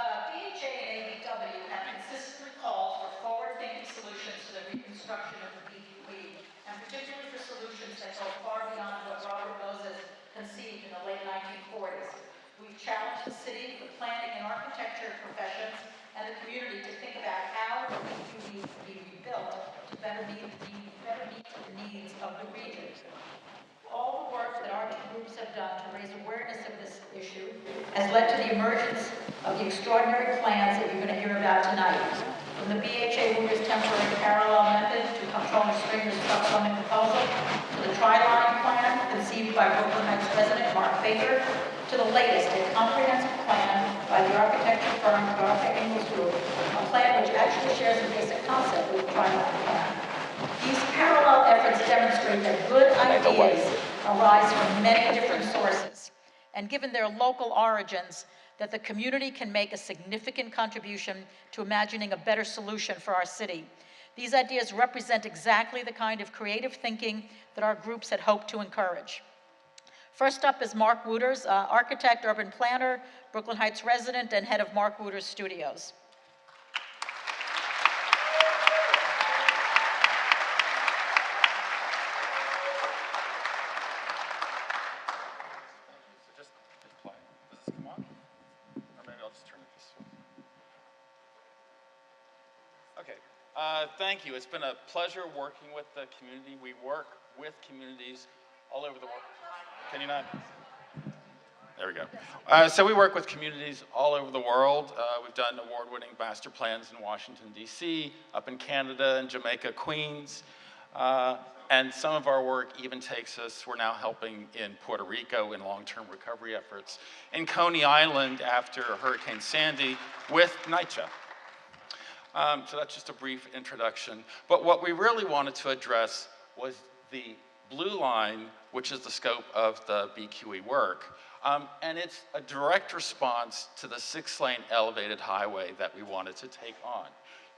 BHA and ABW have consistently called for forward-thinking solutions to the reconstruction of the BQE, and particularly for solutions that go far beyond what Robert Moses conceived in the late 1940s. We've challenged the city, the planning and architecture professions, and the community to think about how the BQE can be rebuilt to better meet the needs of the region. All the work that our two groups have done to raise awareness of this issue has led to the emergence of the extraordinary plans that you're going to hear about tonight. From the BHA Movers Temporary Parallel Method to Comptroller Stringer's truck zoning proposal, to the Tri-Line Plan conceived by Brooklyn Heights resident Mark Baker, to the latest, a comprehensive plan by the architecture firm Garth Ingalls Group, a plan which actually shares a basic concept with the Tri-Line Plan. These parallel efforts demonstrate that good ideas arise from many different sources, and given their local origins, that the community can make a significant contribution to imagining a better solution for our city. These ideas represent exactly the kind of creative thinking that our groups had hoped to encourage. First up is Mark Wooters, architect, urban planner, Brooklyn Heights resident, and head of Mark Wooters Studios. Thank you. It's been a pleasure working with the community. We work with communities all over the world. Can you not? There we go. So we work with communities all over the world. We've done award-winning master plans in Washington, D.C., up in Canada and Jamaica, Queens. And some of our work even takes us, we're now helping in Puerto Rico in long-term recovery efforts, in Coney Island after Hurricane Sandy with NYCHA. So that's just a brief introduction. But what we really wanted to address was the blue line, which is the scope of the BQE work. And it's a direct response to the 6-lane elevated highway that we wanted to take on,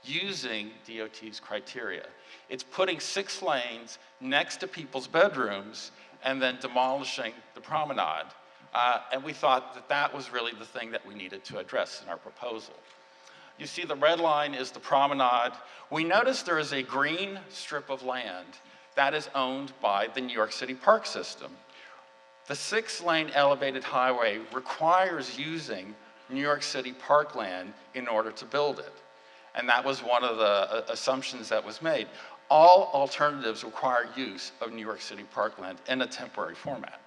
using DOT's criteria. It's putting 6 lanes next to people's bedrooms and then demolishing the promenade. And we thought that that was really the thing that we needed to address in our proposal. You see the red line is the promenade. We noticed there is a green strip of land that is owned by the New York City Park System. The 6-lane elevated highway requires using New York City parkland in order to build it. And that was one of the assumptions that was made. All alternatives require use of New York City parkland in a temporary format.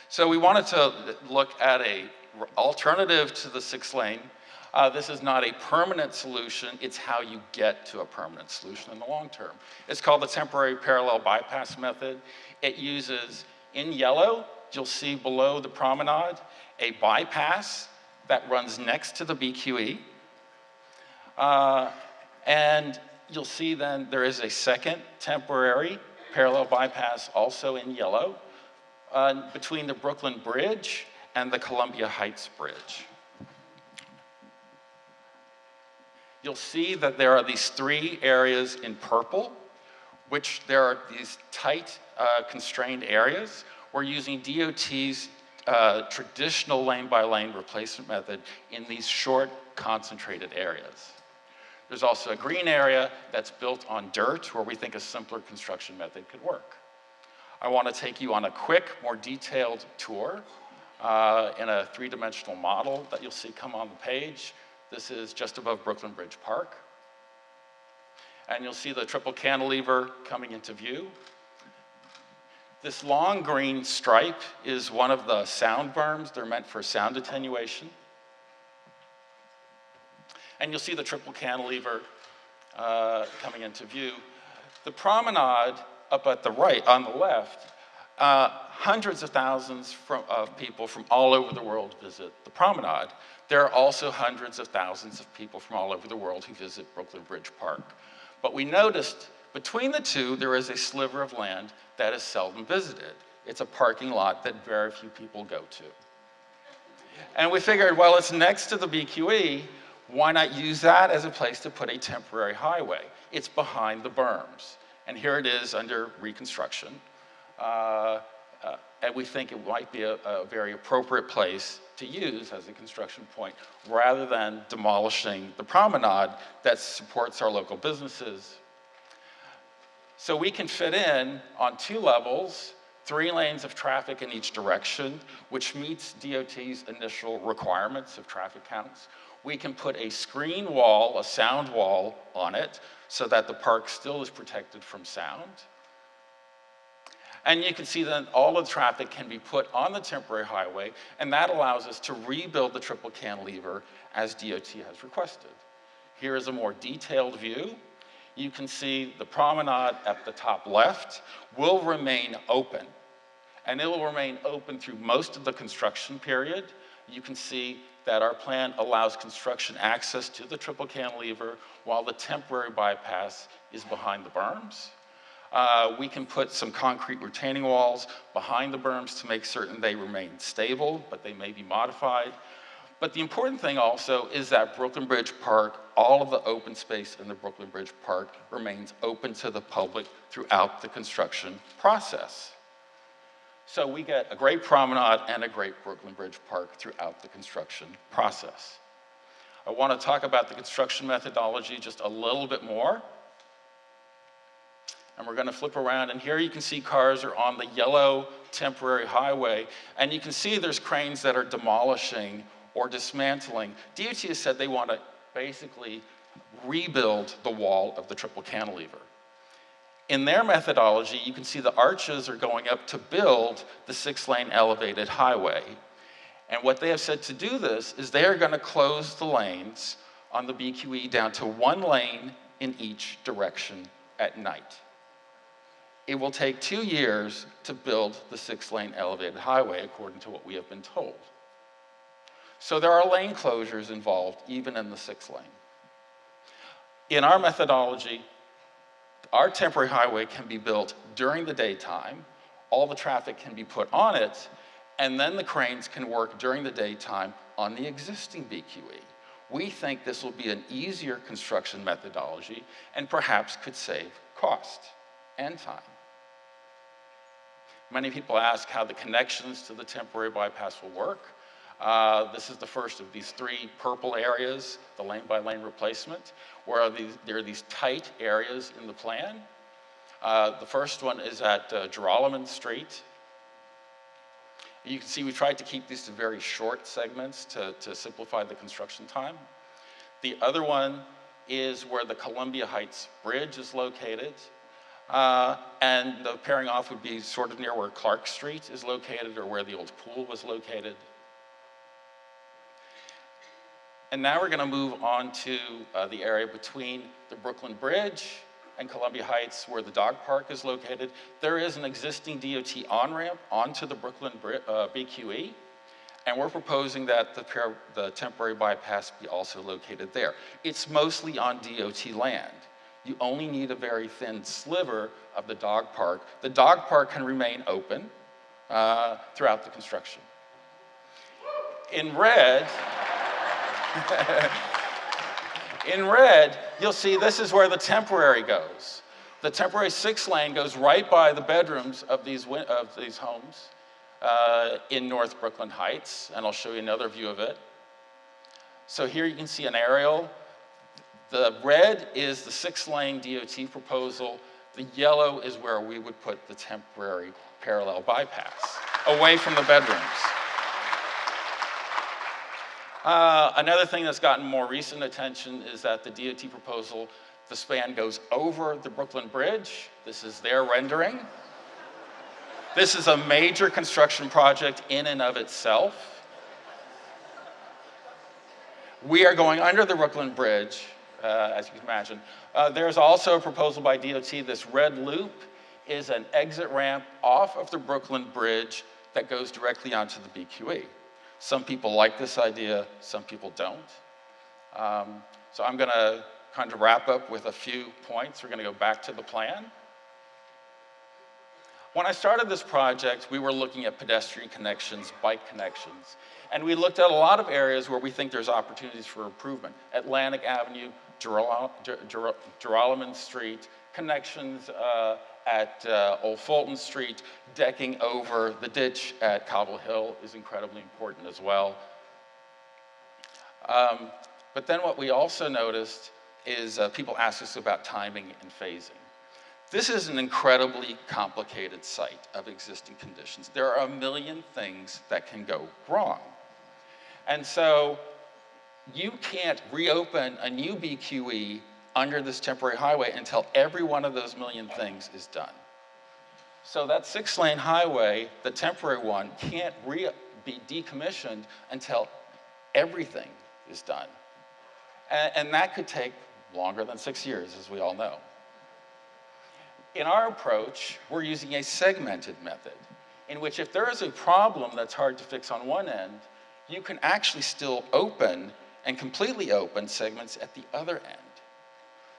So we wanted to look at an alternative to the 6-lane. This is not a permanent solution, it's how you get to a permanent solution in the long term. It's called the temporary parallel bypass method. It uses, in yellow, you'll see below the promenade, a bypass that runs next to the BQE. And you'll see then there is a second temporary parallel bypass also in yellow between the Brooklyn Bridge and the Columbia Heights Bridge. You'll see that there are these three areas in purple, which there are these tight, constrained areas. We're using DOT's traditional lane-by-lane replacement method in these short, concentrated areas. There's also a green area that's built on dirt, where we think a simpler construction method could work. I want to take you on a quick, more detailed tour in a three-dimensional model that you'll see come on the page. This is just above Brooklyn Bridge Park. And you'll see the triple cantilever coming into view. This long green stripe is one of the sound berms. They're meant for sound attenuation. And you'll see the triple cantilever coming into view. The promenade up at the right, on the left, hundreds of thousands of people from all over the world visit the promenade. There are also hundreds of thousands of people from all over the world who visit Brooklyn Bridge Park. But we noticed between the two, there is a sliver of land that is seldom visited. It's a parking lot that very few people go to. And we figured, well, it's next to the BQE, why not use that as a place to put a temporary highway? It's behind the berms. And here it is under reconstruction. And we think it might be a very appropriate place to use as a construction point, rather than demolishing the promenade that supports our local businesses. So we can fit in on 2 levels, 3 lanes of traffic in each direction, which meets DOT's initial requirements of traffic counts. We can put a screen wall, a sound wall on it, so that the park still is protected from sound. And you can see that all of the traffic can be put on the temporary highway, and that allows us to rebuild the triple cantilever as DOT has requested. Here is a more detailed view. You can see the promenade at the top left will remain open, and it will remain open through most of the construction period. You can see that our plan allows construction access to the triple cantilever while the temporary bypass is behind the berms. We can put some concrete retaining walls behind the berms to make certain they remain stable, but they may be modified. But the important thing also is that Brooklyn Bridge Park, all of the open space in the Brooklyn Bridge Park remains open to the public throughout the construction process. So we get a great promenade and a great Brooklyn Bridge Park throughout the construction process. I want to talk about the construction methodology just a little bit more. And we're going to flip around, and here you can see cars are on the yellow temporary highway, and you can see there's cranes that are demolishing or dismantling. DOT has said they want to basically rebuild the wall of the triple cantilever. In their methodology, you can see the arches are going up to build the 6-lane elevated highway. And what they have said to do this is they are going to close the lanes on the BQE down to 1 lane in each direction at night. It will take 2 years to build the 6-lane elevated highway, according to what we have been told. So there are lane closures involved, even in the 6-lane. In our methodology, our temporary highway can be built during the daytime, all the traffic can be put on it, and then the cranes can work during the daytime on the existing BQE. We think this will be an easier construction methodology and perhaps could save cost and time. Many people ask how the connections to the temporary bypass will work. This is the first of these 3 purple areas, the lane-by-lane replacement, where there are these tight areas in the plan. The first one is at Girolamo Street. You can see we tried to keep these to very short segments to simplify the construction time. The other one is where the Columbia Heights Bridge is located. And the pairing off would be sort of near where Clark Street is located, or where the old pool was located. And now we're going to move on to the area between the Brooklyn Bridge and Columbia Heights, where the dog park is located. There is an existing DOT on-ramp onto the Brooklyn BQE, and we're proposing that the temporary bypass be also located there. It's mostly on DOT land. You only need a very thin sliver of the dog park. The dog park can remain open throughout the construction. In red, in red, you'll see this is where the temporary goes. The temporary 6-lane goes right by the bedrooms of these homes in North Brooklyn Heights, and I'll show you another view of it. So here you can see an aerial. The red is the 6-lane DOT proposal. The yellow is where we would put the temporary parallel bypass, away from the bedrooms. Another thing that's gotten more recent attention is that the DOT proposal, the span goes over the Brooklyn Bridge. This is their rendering. This is a major construction project in and of itself. We are going under the Brooklyn Bridge, as you can imagine. There's also a proposal by DOT. This red loop is an exit ramp off of the Brooklyn Bridge that goes directly onto the BQE. Some people like this idea, some people don't. So I'm gonna kind of wrap up with a few points. We're gonna go back to the plan. When I started this project, we were looking at pedestrian connections, bike connections, and we looked at a lot of areas where we think there's opportunities for improvement. Atlantic Avenue, Girolamo Street, connections at Old Fulton Street, decking over the ditch at Cobble Hill is incredibly important as well. But then what we also noticed is people ask us about timing and phasing. This is an incredibly complicated site of existing conditions. There are a million things that can go wrong. And so you can't reopen a new BQE under this temporary highway until every one of those million things is done. So that 6-lane highway, the temporary one, can't be decommissioned until everything is done. And that could take longer than 6 years, as we all know. In our approach, we're using a segmented method, in which if there is a problem that's hard to fix on one end, you can actually still open and completely open segments at the other end.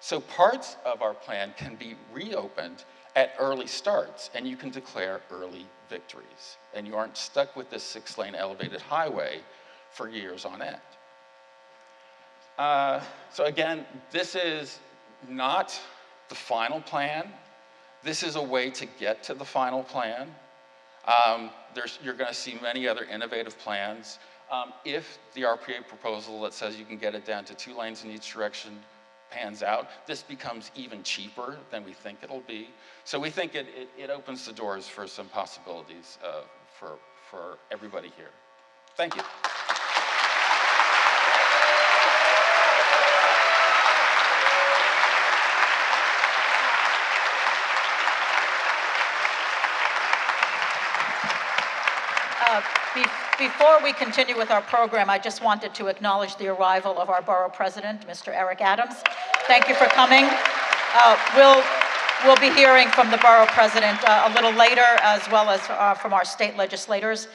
So parts of our plan can be reopened at early starts, and you can declare early victories. And you aren't stuck with this 6-lane elevated highway for years on end. So again, this is not the final plan. This is a way to get to the final plan. You're going to see many other innovative plans. If the RPA proposal that says you can get it down to 2 lanes in each direction pans out, this becomes even cheaper than we think it'll be. So we think it opens the doors for some possibilities for everybody here. Thank you. Before we continue with our program, I just wanted to acknowledge the arrival of our borough president, Mr. Eric Adams. Thank you for coming. We'll be hearing from the borough president a little later, as well as from our state legislators,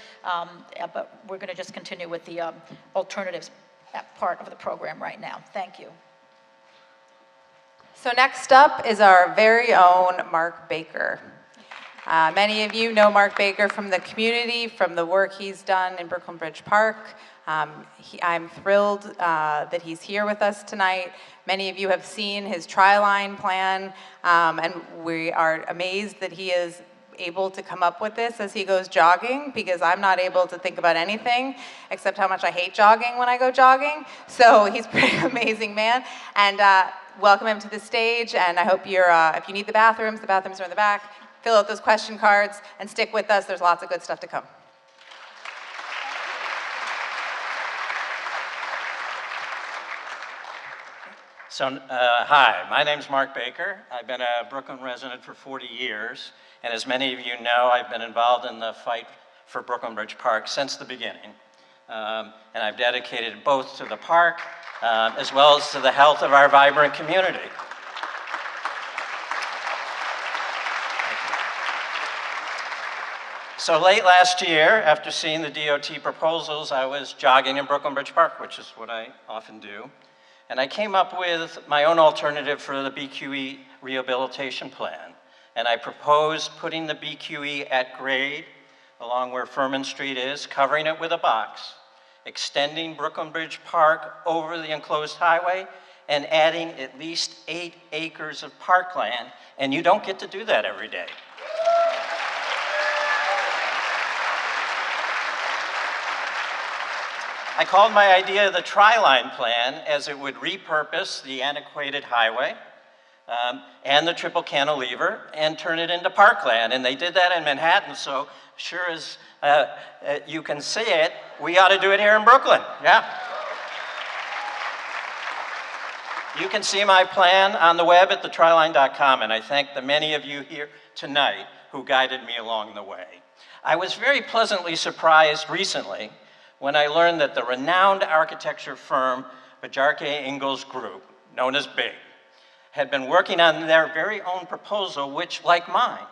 but we're going to just continue with the alternatives part of the program right now. Thank you. So next up is our very own Mark Baker. Many of you know Mark Baker from the community, from the work he's done in Brooklyn Bridge Park. I'm thrilled that he's here with us tonight. Many of you have seen his tri-line plan, and we are amazed that he is able to come up with this as he goes jogging, because I'm not able to think about anything except how much I hate jogging when I go jogging. So he's a pretty amazing man. And welcome him to the stage, and I hope if you need the bathrooms are in the back. Fill out those question cards and stick with us. There's lots of good stuff to come. So, hi, my name's Mark Baker. I've been a Brooklyn resident for 40 years, and as many of you know, I've been involved in the fight for Brooklyn Bridge Park since the beginning. And I've dedicated both to the park as well as to the health of our vibrant community. So late last year, after seeing the DOT proposals, I was jogging in Brooklyn Bridge Park, which is what I often do. And I came up with my own alternative for the BQE rehabilitation plan. And I proposed putting the BQE at grade along where Furman Street is, covering it with a box, extending Brooklyn Bridge Park over the enclosed highway, and adding at least 8 acres of parkland. And you don't get to do that every day. I called my idea the Tri-Line Plan, as it would repurpose the antiquated highway and the triple cantilever and turn it into parkland. And they did that in Manhattan, so sure as you can see it, we ought to do it here in Brooklyn. Yeah. You can see my plan on the web at thetriline.com, and I thank the many of you here tonight who guided me along the way. I was very pleasantly surprised recently when I learned that the renowned architecture firm Bjarke Ingels Group, known as BIG, had been working on their very own proposal, which, like mine,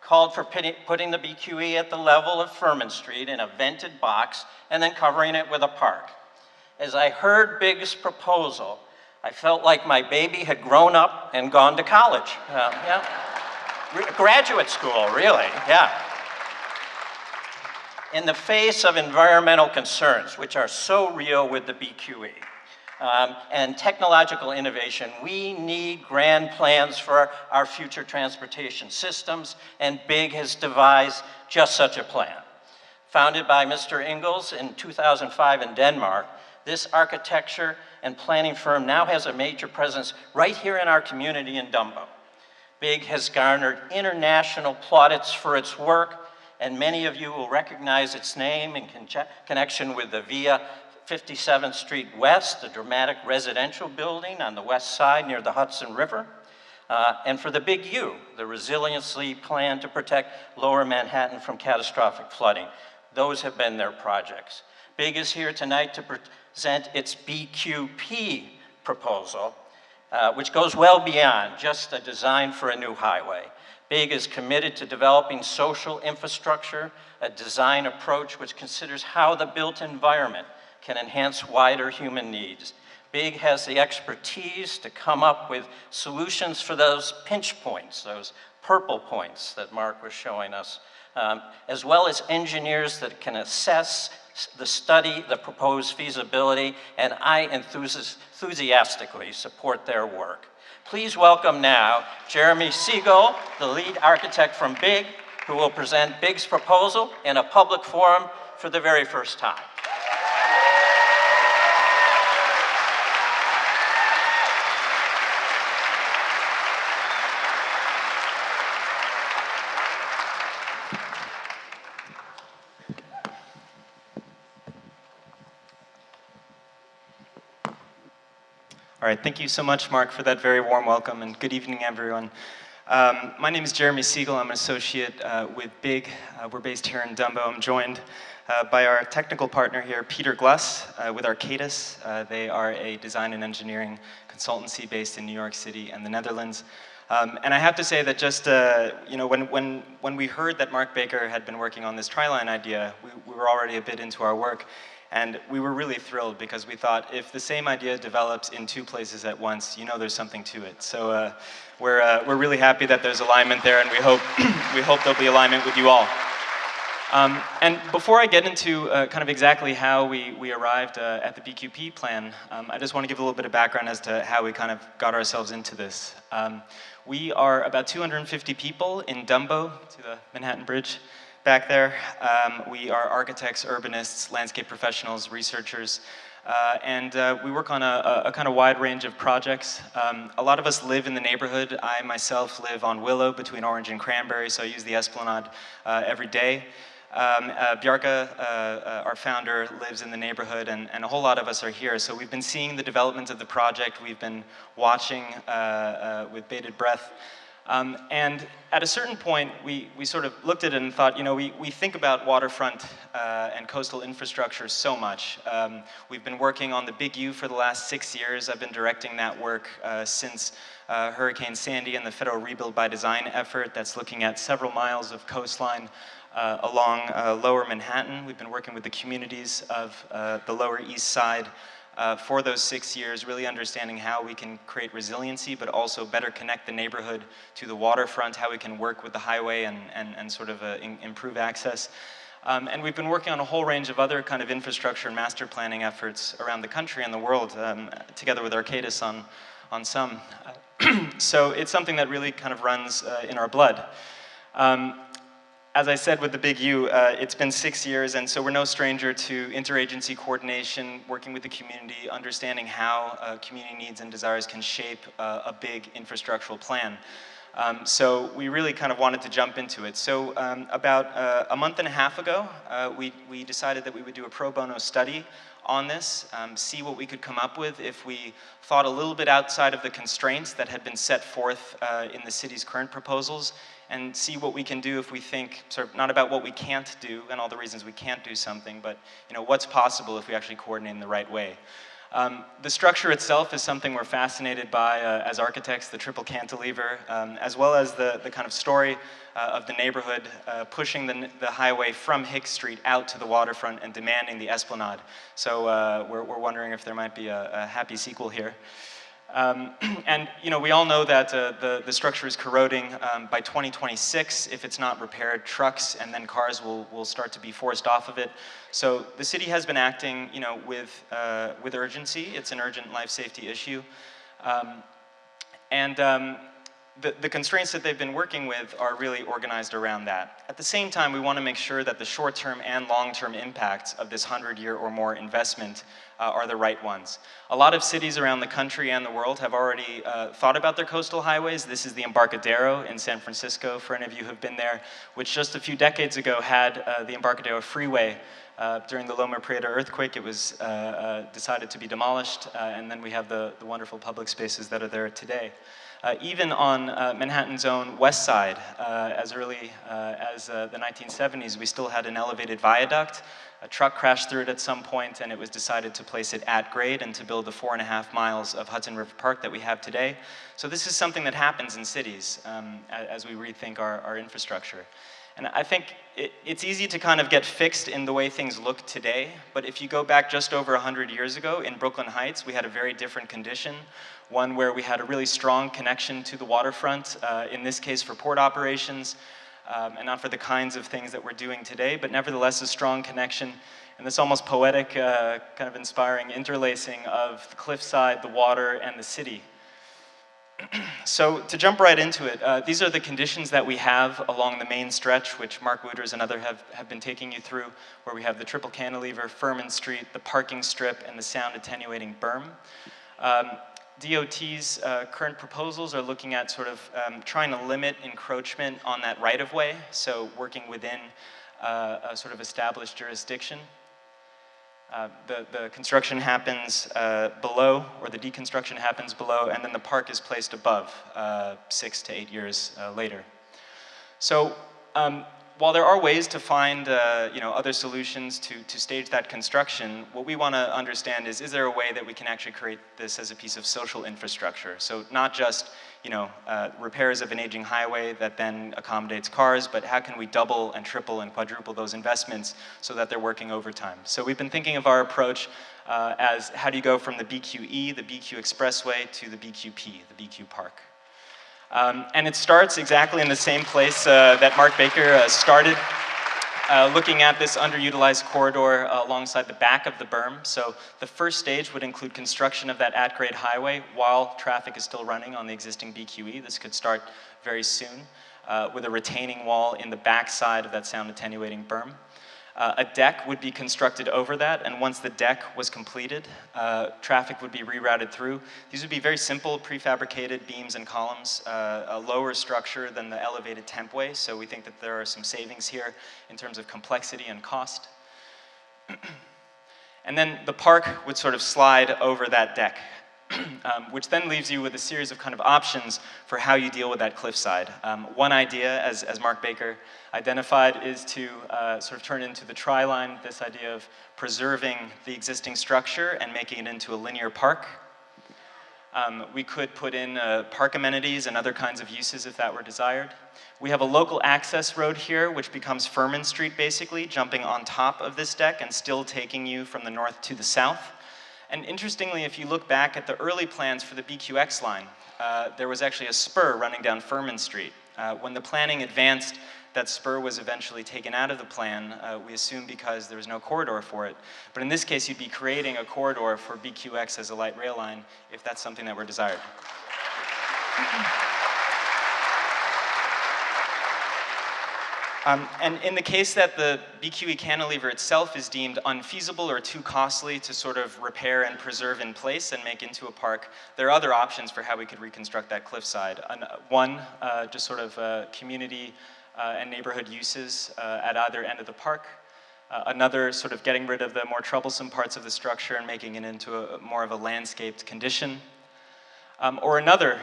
called for putting the BQE at the level of Furman Street in a vented box and then covering it with a park. As I heard BIG's proposal, I felt like my baby had grown up and gone to college. Graduate school, really, yeah. In the face of environmental concerns, which are so real with the BQE, and technological innovation, we need grand plans for our future transportation systems, and BIG has devised just such a plan. Founded by Mr. Ingels in 2005 in Denmark, this architecture and planning firm now has a major presence right here in our community in Dumbo. BIG has garnered international plaudits for its work, and many of you will recognize its name in connection with the Via 57th Street West, the dramatic residential building on the west side near the Hudson River, and for the Big U, the resiliency plan to protect Lower Manhattan from catastrophic flooding. Those have been their projects. BIG is here tonight to present its BQP proposal, which goes well beyond just a design for a new highway. BIG is committed to developing social infrastructure, a design approach which considers how the built environment can enhance wider human needs. BIG has the expertise to come up with solutions for those pinch points, those purple points that Mark was showing us, as well as engineers that can assess the study, the proposed feasibility, and I enthusiastically support their work. Please welcome now Jeremy Siegel, the lead architect from BIG, who will present BIG's proposal in a public forum for the very first time. All right, thank you so much, Mark, for that very warm welcome, and good evening, everyone. My name is Jeremy Siegel. I'm an associate with BIG. We're based here in Dumbo. I'm joined by our technical partner here, Peter Gluss, with Arcadis. They are a design and engineering consultancy based in New York City and the Netherlands. And I have to say that just, when we heard that Mark Baker had been working on this Tri-Line idea, we were already a bit into our work. And we were really thrilled because we thought if the same idea develops in 2 places at once, you know there's something to it. So we're really happy that there's alignment there, and we hope there'll be alignment with you all. And before I get into kind of exactly how we arrived at the BQP plan, I just want to give a little bit of background as to how we kind of got ourselves into this. We are about 250 people in Dumbo, to the Manhattan Bridge. Back there, we are architects, urbanists, landscape professionals, researchers, and we work on a kind of wide range of projects. A lot of us live in the neighborhood. I myself live on Willow between Orange and Cranberry, so I use the Esplanade every day. Bjarke, our founder, lives in the neighborhood, and a whole lot of us are here. So we've been seeing the development of the project. We've been watching with bated breath. And at a certain point, we sort of looked at it and thought, we think about waterfront and coastal infrastructure so much. We've been working on the Big U for the last 6 years. I've been directing that work since Hurricane Sandy and the Federal Rebuild by Design effort that's looking at several miles of coastline along Lower Manhattan. We've been working with the communities of the Lower East Side for those 6 years, really understanding how we can create resiliency, but also better connect the neighborhood to the waterfront, how we can work with the highway and sort of improve access. And we've been working on a whole range of other kind of infrastructure and master planning efforts around the country and the world, together with Arcadis on some. So it's something that really kind of runs in our blood. As I said with the Big U, it's been 6 years, and so we're no stranger to interagency coordination, working with the community, understanding how community needs and desires can shape a big infrastructural plan. So we really kind of wanted to jump into it. So about a month and a half ago, we decided that we would do a pro bono study on this, see what we could come up with if we thought a little bit outside of the constraints that had been set forth in the city's current proposals, and see what we can do if we think sort of not about what we can't do and all the reasons we can't do something, but what's possible if we actually coordinate in the right way. The structure itself is something we're fascinated by as architects, the triple cantilever, as well as the kind of story of the neighborhood pushing the highway from Hicks Street out to the waterfront and demanding the esplanade. So we're wondering if there might be a happy sequel here. And we all know that the structure is corroding. By 2026, if it's not repaired, trucks and then cars will start to be forced off of it. So the city has been acting, with urgency. It's an urgent life safety issue, the constraints that they've been working with are really organized around that. At the same time, we want to make sure that the short-term and long-term impacts of this 100-year or more investment are the right ones. A lot of cities around the country and the world have already thought about their coastal highways. This is the Embarcadero in San Francisco, for any of you who have been there, which just a few decades ago had the Embarcadero Freeway. During the Loma Prieta earthquake, it was decided to be demolished, and then we have the wonderful public spaces that are there today. Even on Manhattan's own west side, as early as the 1970s, we still had an elevated viaduct. A truck crashed through it at some point, and it was decided to place it at grade and to build the 4.5 miles of Hudson River Park that we have today. So this is something that happens in cities as we rethink our infrastructure. And I think it's easy to kind of get fixed in the way things look today, but if you go back just over 100 years ago, in Brooklyn Heights, we had a very different condition, one where we had a really strong connection to the waterfront, in this case for port operations, and not for the kinds of things that we're doing today, but nevertheless a strong connection, and this almost poetic, kind of inspiring interlacing of the cliffside, the water, and the city. So to jump right into it, these are the conditions that we have along the main stretch, which Mark Wooters and others have been taking you through, where we have the triple cantilever, Furman Street, the parking strip, and the sound attenuating berm. DOT's current proposals are looking at sort of trying to limit encroachment on that right-of-way, so working within a sort of established jurisdiction. The construction happens below, or the deconstruction happens below, and then the park is placed above 6 to 8 years later. So while there are ways to find other solutions to stage that construction, what we want to understand is there a way that we can actually create this as a piece of social infrastructure? So not just repairs of an aging highway that then accommodates cars, but how can we double and triple and quadruple those investments so that they're working overtime? So we've been thinking of our approach as how do you go from the BQE, the BQ Expressway, to the BQP, the BQ Park. And it starts exactly in the same place that Mark Baker started, looking at this underutilized corridor alongside the back of the berm. So the first stage would include construction of that at-grade highway while traffic is still running on the existing BQE. This could start very soon with a retaining wall in the back side of that sound attenuating berm. A deck would be constructed over that, and once the deck was completed, traffic would be rerouted through. These would be very simple prefabricated beams and columns, a lower structure than the elevated tempway, so we think that there are some savings here in terms of complexity and cost. And then the park would sort of slide over that deck, which then leaves you with a series of kind of options for how you deal with that cliffside. One idea, as Mark Baker identified, is to sort of turn into the tri-line, this idea of preserving the existing structure and making it into a linear park. We could put in park amenities and other kinds of uses if that were desired. We have a local access road here, which becomes Furman Street, basically, jumping on top of this deck and still taking you from the north to the south. And interestingly, if you look back at the early plans for the BQX line, there was actually a spur running down Furman Street. When the planning advanced, that spur was eventually taken out of the plan, we assume because there was no corridor for it. But in this case, you'd be creating a corridor for BQX as a light rail line if that's something that were desired. And in the case that the BQE cantilever itself is deemed unfeasible or too costly to sort of repair and preserve in place and make into a park, there are other options for how we could reconstruct that cliffside. One, just sort of community and neighborhood uses at either end of the park. Another, sort of getting rid of the more troublesome parts of the structure and making it into more of a landscaped condition. Or another,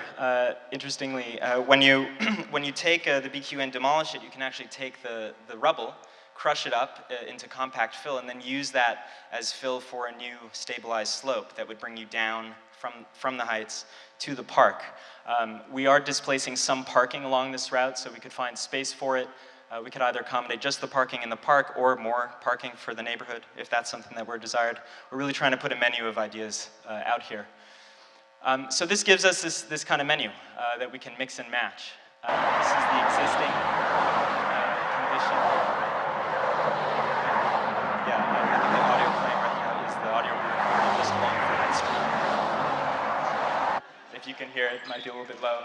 interestingly, when you take the BQE and demolish it, you can actually take the rubble, crush it up into compact fill, and then use that as fill for a new stabilized slope that would bring you down from the heights to the park. We are displacing some parking along this route, so we could find space for it. We could either accommodate just the parking in the park or more parking for the neighborhood, if that's something that we're desired. We're really trying to put a menu of ideas out here. So this gives us this kind of menu that we can mix and match. This is the existing condition. Yeah, I think the audio playing right now is the audio we're recording just along Furman Street. If you can hear it, it might be a little bit low.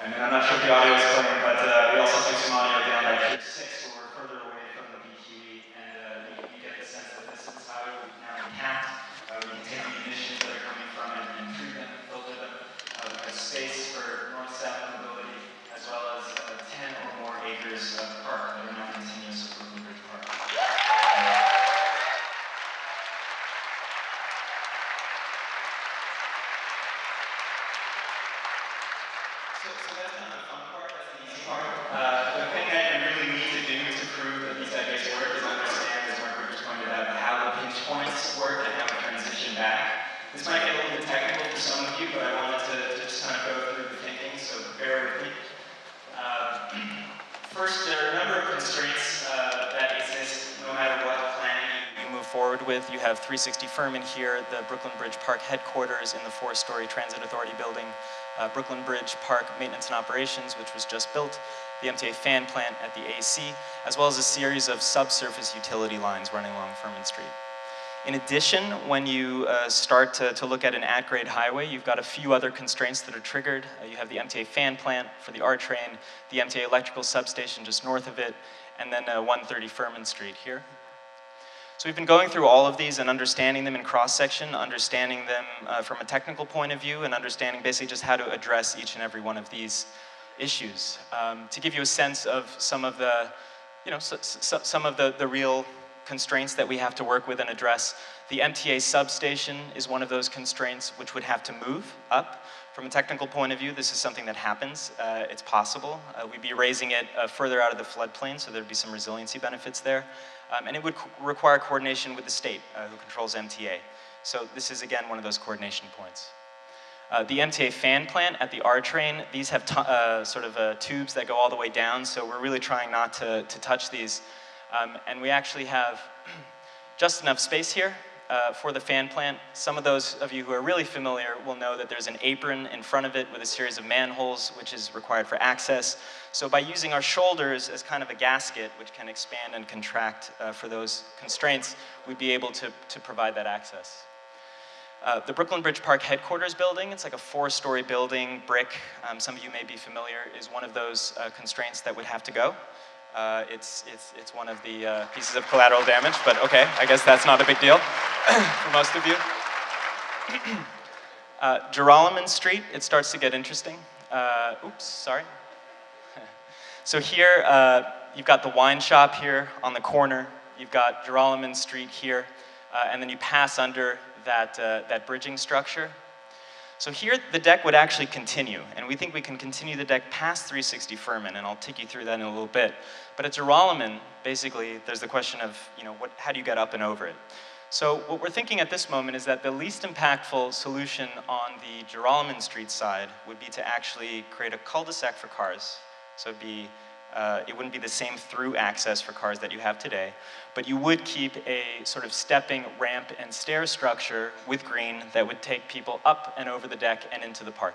And I'm not sure if the audio is playing, but we also took some audio down at Pier 6, where we're further away from the BQE, and you get the sense that this is how it would now be capped. We can take the emissions that are coming from it and treat them, filter them. We have space for north-south mobility, as well as 10 or more acres of park that are now continuous with Brooklyn Bridge Park. So that's kind of the fun part, that's the easy part. The thing that you really need to do to prove that these ideas work is understand, as Mark just pointed out, how the pinch points work and how we transition back. This might get a little bit technical for some of you, but I wanted to just kind of go through the thinking, so bear with me. First, there are a number of constraints that exist no matter what planning you move forward with. You have 360 Furman here, the Brooklyn Bridge Park headquarters in the 4-story Transit Authority building, Brooklyn Bridge Park Maintenance and Operations, which was just built, the MTA fan plant at the AC, as well as a series of subsurface utility lines running along Furman Street. In addition, when you start to look at an at-grade highway, you've got a few other constraints that are triggered. You have the MTA fan plant for the R train, the MTA electrical substation just north of it, and then 130 Furman Street here. So we've been going through all of these and understanding them in cross-section, understanding them from a technical point of view, and understanding basically just how to address each and every one of these issues. To give you a sense of some of the, some of the real constraints that we have to work with and address. The MTA substation is one of those constraints which would have to move up. From a technical point of view, this is something that happens. It's possible. We'd be raising it further out of the floodplain, so there'd be some resiliency benefits there. And it would require coordination with the state, who controls MTA. So this is, again, one of those coordination points. The MTA fan plant at the R train, these have tubes that go all the way down, so we're really trying not to touch these. And we actually have just enough space here for the fan plant. Some of those of you who are really familiar will know that there's an apron in front of it with a series of manholes, which is required for access. So by using our shoulders as kind of a gasket, which can expand and contract for those constraints, we'd be able to provide that access. The Brooklyn Bridge Park headquarters building, it's like a 4-story building, brick, some of you may be familiar, is one of those constraints that would have to go. It's one of the pieces of collateral damage, but okay, I guess that's not a big deal for most of you. Girolamo Street, it starts to get interesting. Oops, sorry. So here, you've got the wine shop here on the corner. You've got Girolamo Street here, and then you pass under that bridging structure. So here, the deck would actually continue, and we think we can continue the deck past 360 Furman, and I'll take you through that in a little bit. But at Girolamo, basically, there's the question of, how do you get up and over it? So what we're thinking at this moment is that the least impactful solution on the Girolamo Street side would be to actually create a cul-de-sac for cars. So it'd be it wouldn't be the same through access for cars that you have today, but you would keep a sort of stepping ramp and stair structure with green that would take people up and over the deck and into the park.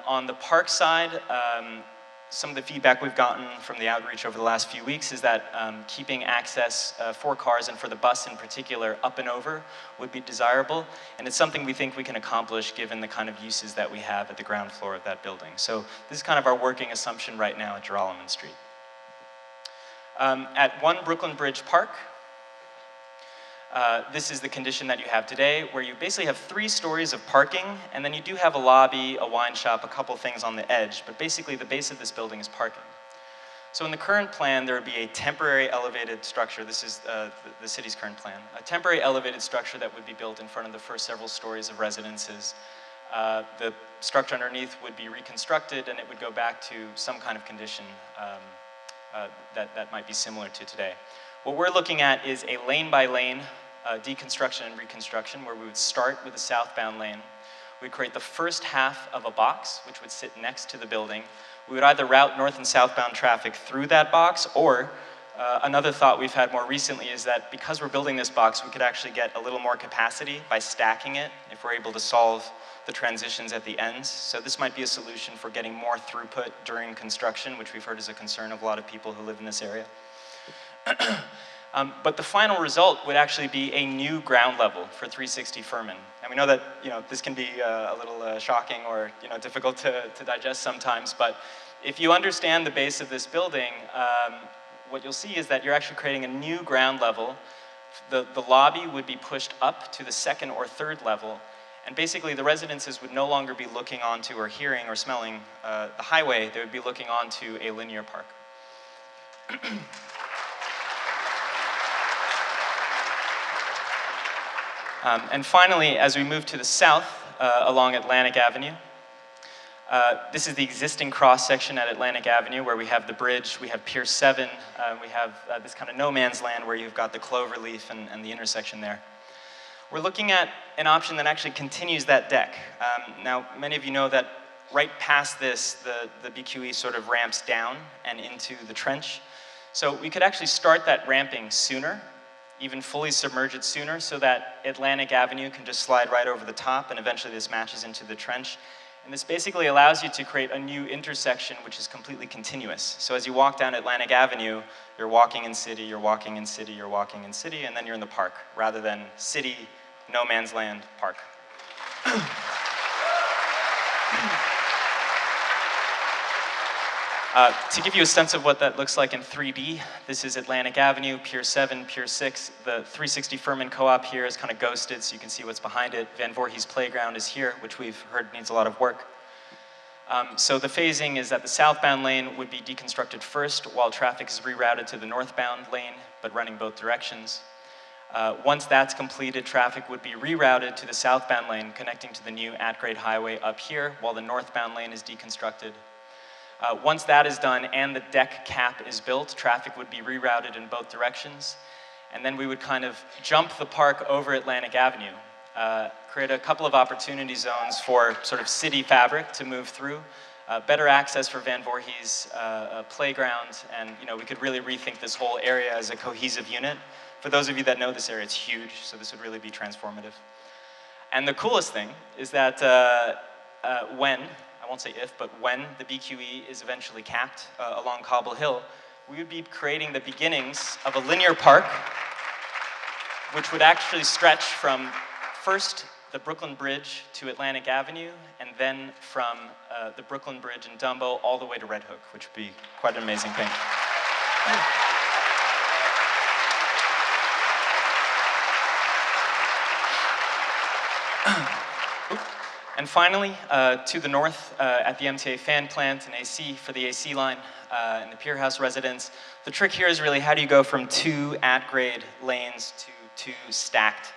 On the park side, some of the feedback we've gotten from the outreach over the last few weeks is that keeping access for cars and for the bus in particular up and over would be desirable, and it's something we think we can accomplish given the kind of uses that we have at the ground floor of that building. So this is kind of our working assumption right now at Joralemon Street. At 1 Brooklyn Bridge Park, this is the condition that you have today, where you basically have 3 stories of parking, and then you do have a lobby, a wine shop, a couple things on the edge, but basically the base of this building is parking. So in the current plan, there would be a temporary elevated structure. This is the city's current plan. A temporary elevated structure that would be built in front of the first several stories of residences. The structure underneath would be reconstructed, and it would go back to some kind of condition that might be similar to today. What we're looking at is a lane-by-lane deconstruction and reconstruction, where we would start with a southbound lane. We'd create the first half of a box, which would sit next to the building. We would either route north and southbound traffic through that box, or another thought we've had more recently is that because we're building this box, we could actually get a little more capacity by stacking it if we're able to solve the transitions at the ends. So this might be a solution for getting more throughput during construction, which we've heard is a concern of a lot of people who live in this area. But the final result would actually be a new ground level for 360 Furman. And we know that this can be a little shocking or difficult to digest sometimes, but if you understand the base of this building, what you'll see is that you're actually creating a new ground level. The lobby would be pushed up to the 2nd or 3rd level, and basically the residences would no longer be looking onto or hearing or smelling the highway. They would be looking onto a linear park. And finally, as we move to the south along Atlantic Avenue, this is the existing cross-section at Atlantic Avenue where we have the bridge, we have Pier 7, we have this kind of no man's land where you've got the cloverleaf and the intersection there. We're looking at an option that actually continues that deck. Now, many of you know that right past this, the BQE sort of ramps down and into the trench. So we could actually start that ramping sooner, even fully submerge it sooner, so that Atlantic Avenue can just slide right over the top, and eventually this matches into the trench. And this basically allows you to create a new intersection which is completely continuous. So as you walk down Atlantic Avenue, you're walking in city, you're walking in city, you're walking in city, and then you're in the park, rather than city, no man's land, park. To give you a sense of what that looks like in 3D, this is Atlantic Avenue, Pier 7, Pier 6. The 360 Furman Co-op here is kind of ghosted, so you can see what's behind it. Van Voorhees Playground is here, which we've heard needs a lot of work. So the phasing is that the southbound lane would be deconstructed first, while traffic is rerouted to the northbound lane, but running both directions. Once that's completed, traffic would be rerouted to the southbound lane, connecting to the new at-grade highway up here, while the northbound lane is deconstructed. Once that is done and the deck cap is built, traffic would be rerouted in both directions. And then we would kind of jump the park over Atlantic Avenue, create a couple of opportunity zones for sort of city fabric to move through, better access for Van Voorhees playground, and we could really rethink this whole area as a cohesive unit. For those of you that know this area, it's huge, so this would really be transformative. And the coolest thing is that I won't say if, but when the BQE is eventually capped along Cobble Hill, we would be creating the beginnings of a linear park, which would actually stretch from first the Brooklyn Bridge to Atlantic Avenue, and then from the Brooklyn Bridge in Dumbo all the way to Red Hook, which would be quite an amazing thing. And finally, to the north at the MTA fan plant and AC for the AC line and the Pier House residence, the trick here is really how do you go from 2 at-grade lanes to 2 stacked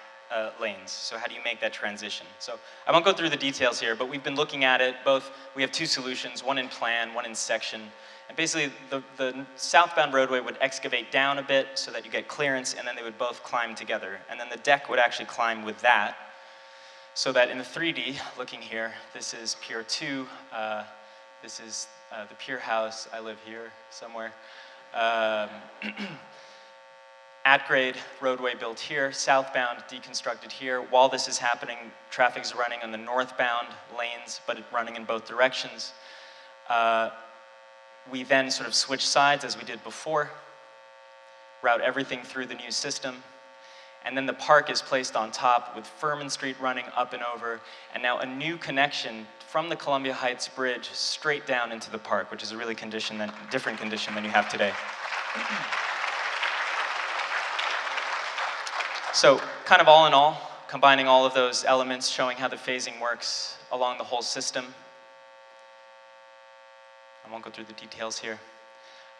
lanes? So how do you make that transition? So I won't go through the details here, but we've been looking at it both. We have 2 solutions, one in plan, one in section. And basically, the southbound roadway would excavate down a bit so that you get clearance, and then they would both climb together. And then the deck would actually climb with that. So that in the 3D, looking here, this is Pier 2, this is the Pier House. I live here somewhere. Um, at-grade roadway built here, southbound deconstructed here. While this is happening, traffic is running on the northbound lanes, but running in both directions. We then sort of switch sides as we did before, route everything through the new system, and then the park is placed on top with Furman Street running up and over, and now a new connection from the Columbia Heights Bridge straight down into the park, which is a really different condition than you have today. So kind of all in all, combining all of those elements, showing how the phasing works along the whole system. I won't go through the details here.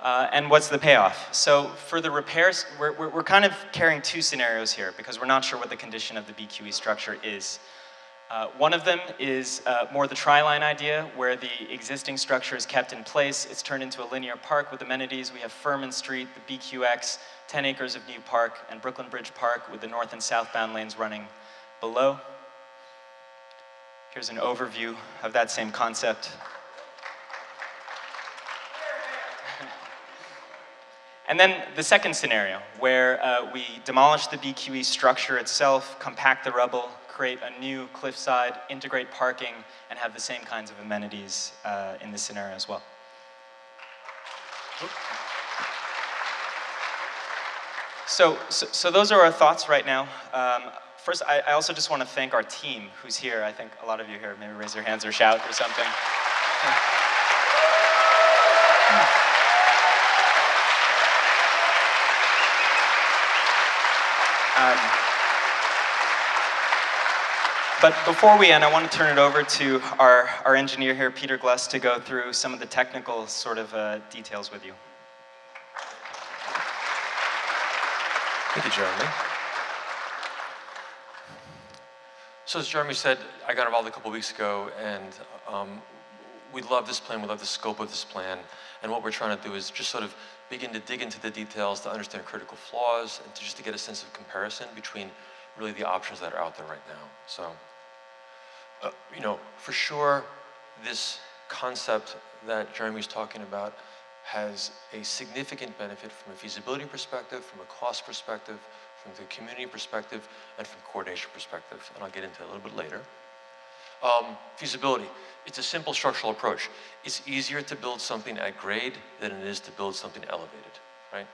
And what's the payoff? So for the repairs, we're kind of carrying two scenarios here because we're not sure what the condition of the BQE structure is. One of them is more the tri-line idea, where the existing structure is kept in place. It's turned into a linear park with amenities. We have Furman Street, the BQX, 10 acres of new park, and Brooklyn Bridge Park with the north and southbound lanes running below. Here's an overview of that same concept. And then the second scenario, where we demolish the BQE structure itself, compact the rubble, create a new cliffside, integrate parking, and have the same kinds of amenities in this scenario as well. So those are our thoughts right now. First, I also just want to thank our team who's here. I think a lot of you here, maybe raise your hands or shout or something. But before we end, I want to turn it over to our engineer here, Peter Gless, to go through some of the technical sort of details with you. Thank you, Jeremy. So as Jeremy said, I got involved a couple weeks ago, and we love this plan, we love the scope of this plan, and what we're trying to do is just sort of begin to dig into the details to understand critical flaws and just to get a sense of comparison between really the options that are out there right now. So, you know, for sure, this concept that Jeremy's talking about has a significant benefit from a feasibility perspective, from a cost perspective, from the community perspective, and from coordination perspective, and I'll get into it a little bit later. Feasibility, it's a simple structural approach. It's easier to build something at grade than it is to build something elevated, right?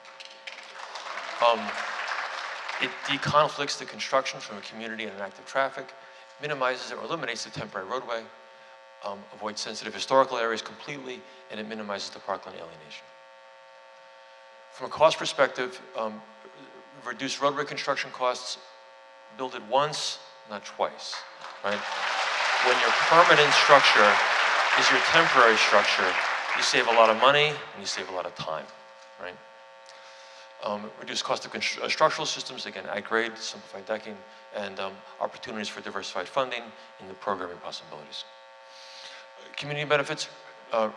It deconflicts the construction from a community and an active traffic, minimizes or eliminates the temporary roadway, avoids sensitive historical areas completely, and it minimizes the parkland alienation. From a cost perspective, reduce roadway construction costs, build it once, not twice, right? When your permanent structure is your temporary structure, you save a lot of money and you save a lot of time, right? Reduce cost of structural systems, again, at grade, simplified decking, and opportunities for diversified funding and the programming possibilities. Community benefits,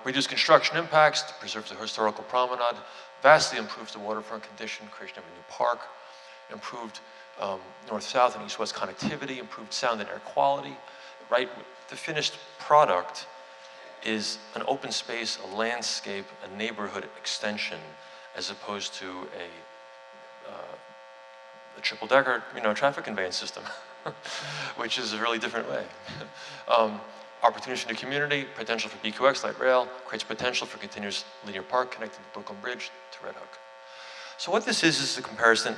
reduce construction impacts, preserves the historical promenade, vastly improves the waterfront condition, creation of a new park, improved north-south and east-west connectivity, improved sound and air quality, right? The finished product is an open space, a landscape, a neighborhood extension, as opposed to a triple-decker, traffic conveyance system, which is a really different way. Opportunity for the community, potential for BQX, light rail, creates potential for continuous linear park connecting the Brooklyn Bridge to Red Hook. So what this is a comparison,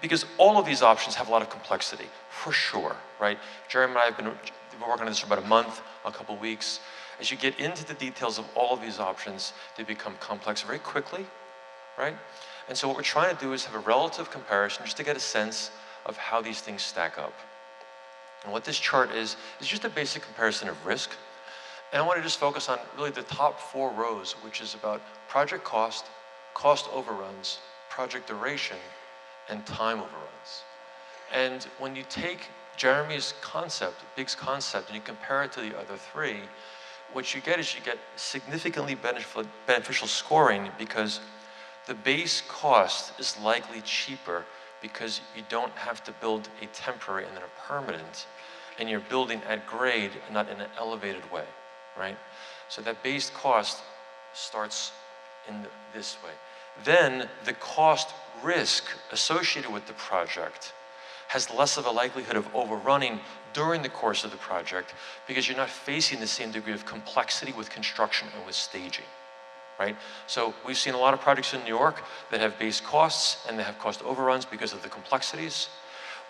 because all of these options have a lot of complexity, for sure, right? Jeremy and I have been working on this for about a month, a couple of weeks. As you get into the details of all of these options, they become complex very quickly, right? And so what we're trying to do is have a relative comparison just to get a sense of how these things stack up. And what this chart is just a basic comparison of risk. And I want to just focus on really the top 4 rows, which is about project cost, cost overruns, project duration, and time overruns. And when you take Jeremy's concept, Big's concept, and you compare it to the other 3, what you get is you get significantly beneficial scoring because the base cost is likely cheaper because you don't have to build a temporary and then a permanent, and you're building at grade and not in an elevated way, right? So that base cost starts in this way. Then the cost risk associated with the project has less of a likelihood of overrunning during the course of the project because you're not facing the same degree of complexity with construction and with staging, right? So we've seen a lot of projects in New York that have base costs and they have cost overruns because of the complexities.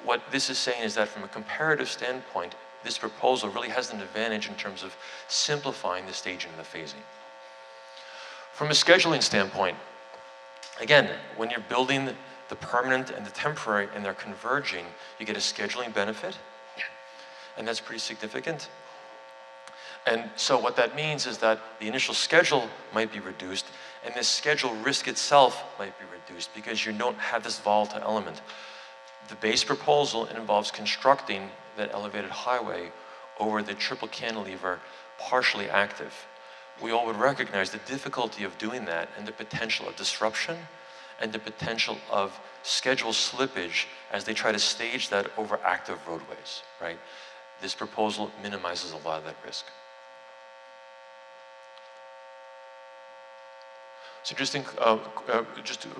What this is saying is that from a comparative standpoint, this proposal really has an advantage in terms of simplifying the staging and the phasing. From a scheduling standpoint, again, when you're building the permanent and the temporary and they're converging, you get a scheduling benefit, and that's pretty significant. And so what that means is that the initial schedule might be reduced, and the schedule risk itself might be reduced because you don't have this volatile element. The base proposal involves constructing that elevated highway over the triple cantilever, partially active. We all would recognize the difficulty of doing that and the potential of disruption and the potential of schedule slippage as they try to stage that over active roadways, right? This proposal minimizes a lot of that risk. So just a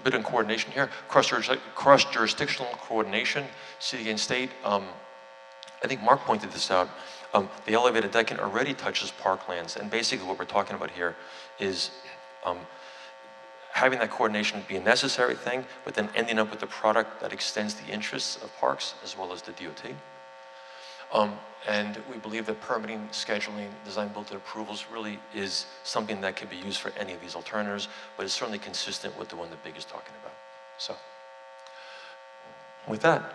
bit in coordination here, cross-jurisdictional coordination, city and state. I think Mark pointed this out. The elevated decking already touches parklands, and basically what we're talking about here is having that coordination be a necessary thing, but then ending up with a product that extends the interests of parks as well as the DOT. And we believe that permitting, scheduling, design build and approvals really is something that can be used for any of these alternatives, but it's certainly consistent with the one that Big is talking about. So, with that.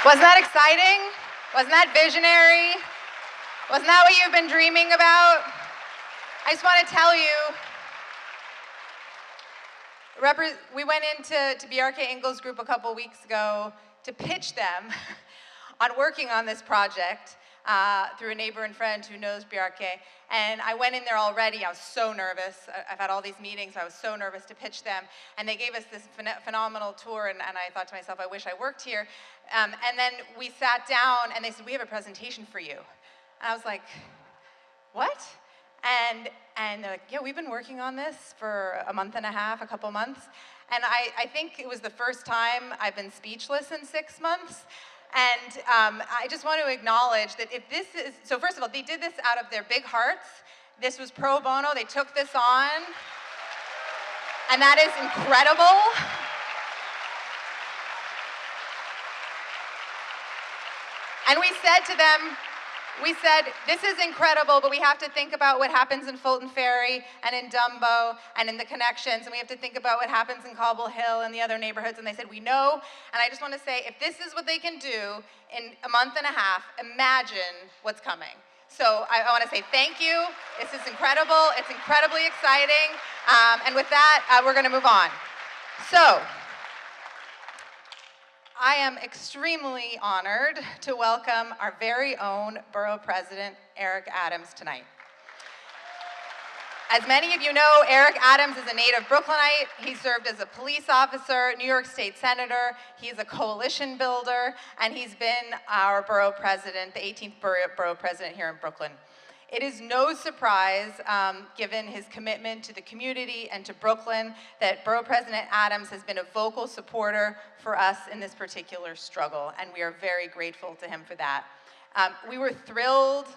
Wasn't that exciting? Wasn't that visionary? Wasn't that what you've been dreaming about? I just want to tell you, we went into BRK Ingalls Group a couple weeks ago to pitch them on working on this project through a neighbor and friend who knows BRK. And I went in there already, I was so nervous. I've had all these meetings, so I was so nervous to pitch them. And they gave us this phenomenal tour, and I thought to myself, I wish I worked here. And then we sat down, and they said, we have a presentation for you. And I was like, what? And they're like, yeah, we've been working on this for a month and a half, a couple months. And I think it was the first time I've been speechless in 6 months. And I just want to acknowledge that if this is, so first of all, they did this out of their big hearts. This was pro bono, they took this on. And that is incredible. And we said to them, this is incredible, but we have to think about what happens in Fulton Ferry and in Dumbo and in the connections, and we have to think about what happens in Cobble Hill and the other neighborhoods. And they said, we know. And I just want to say, if this is what they can do in a month and a half, imagine what's coming. So I want to say thank you. This is incredible. It's incredibly exciting. And with that, we're going to move on. So I am extremely honored to welcome our very own Borough President, Eric Adams, tonight. As many of you know, Eric Adams is a native Brooklynite. He served as a police officer, New York State Senator. He's a coalition builder, and he's been our Borough President, the 18th Borough President here in Brooklyn. It is no surprise, given his commitment to the community and to Brooklyn, that Borough President Adams has been a vocal supporter for us in this particular struggle, and we are very grateful to him for that. We were thrilled.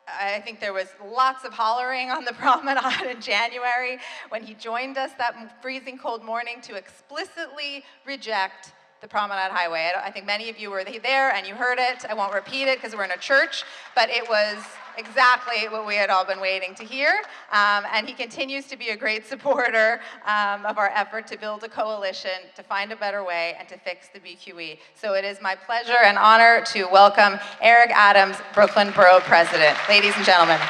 I think there was lots of hollering on the promenade in January when he joined us that freezing cold morning to explicitly reject the Promenade Highway. I think many of you were there and you heard it. I won't repeat it because we're in a church, but it was exactly what we had all been waiting to hear. And he continues to be a great supporter of our effort to build a coalition, to find a better way, and to fix the BQE. So it is my pleasure and honor to welcome Eric Adams, Brooklyn Borough President. Ladies and gentlemen.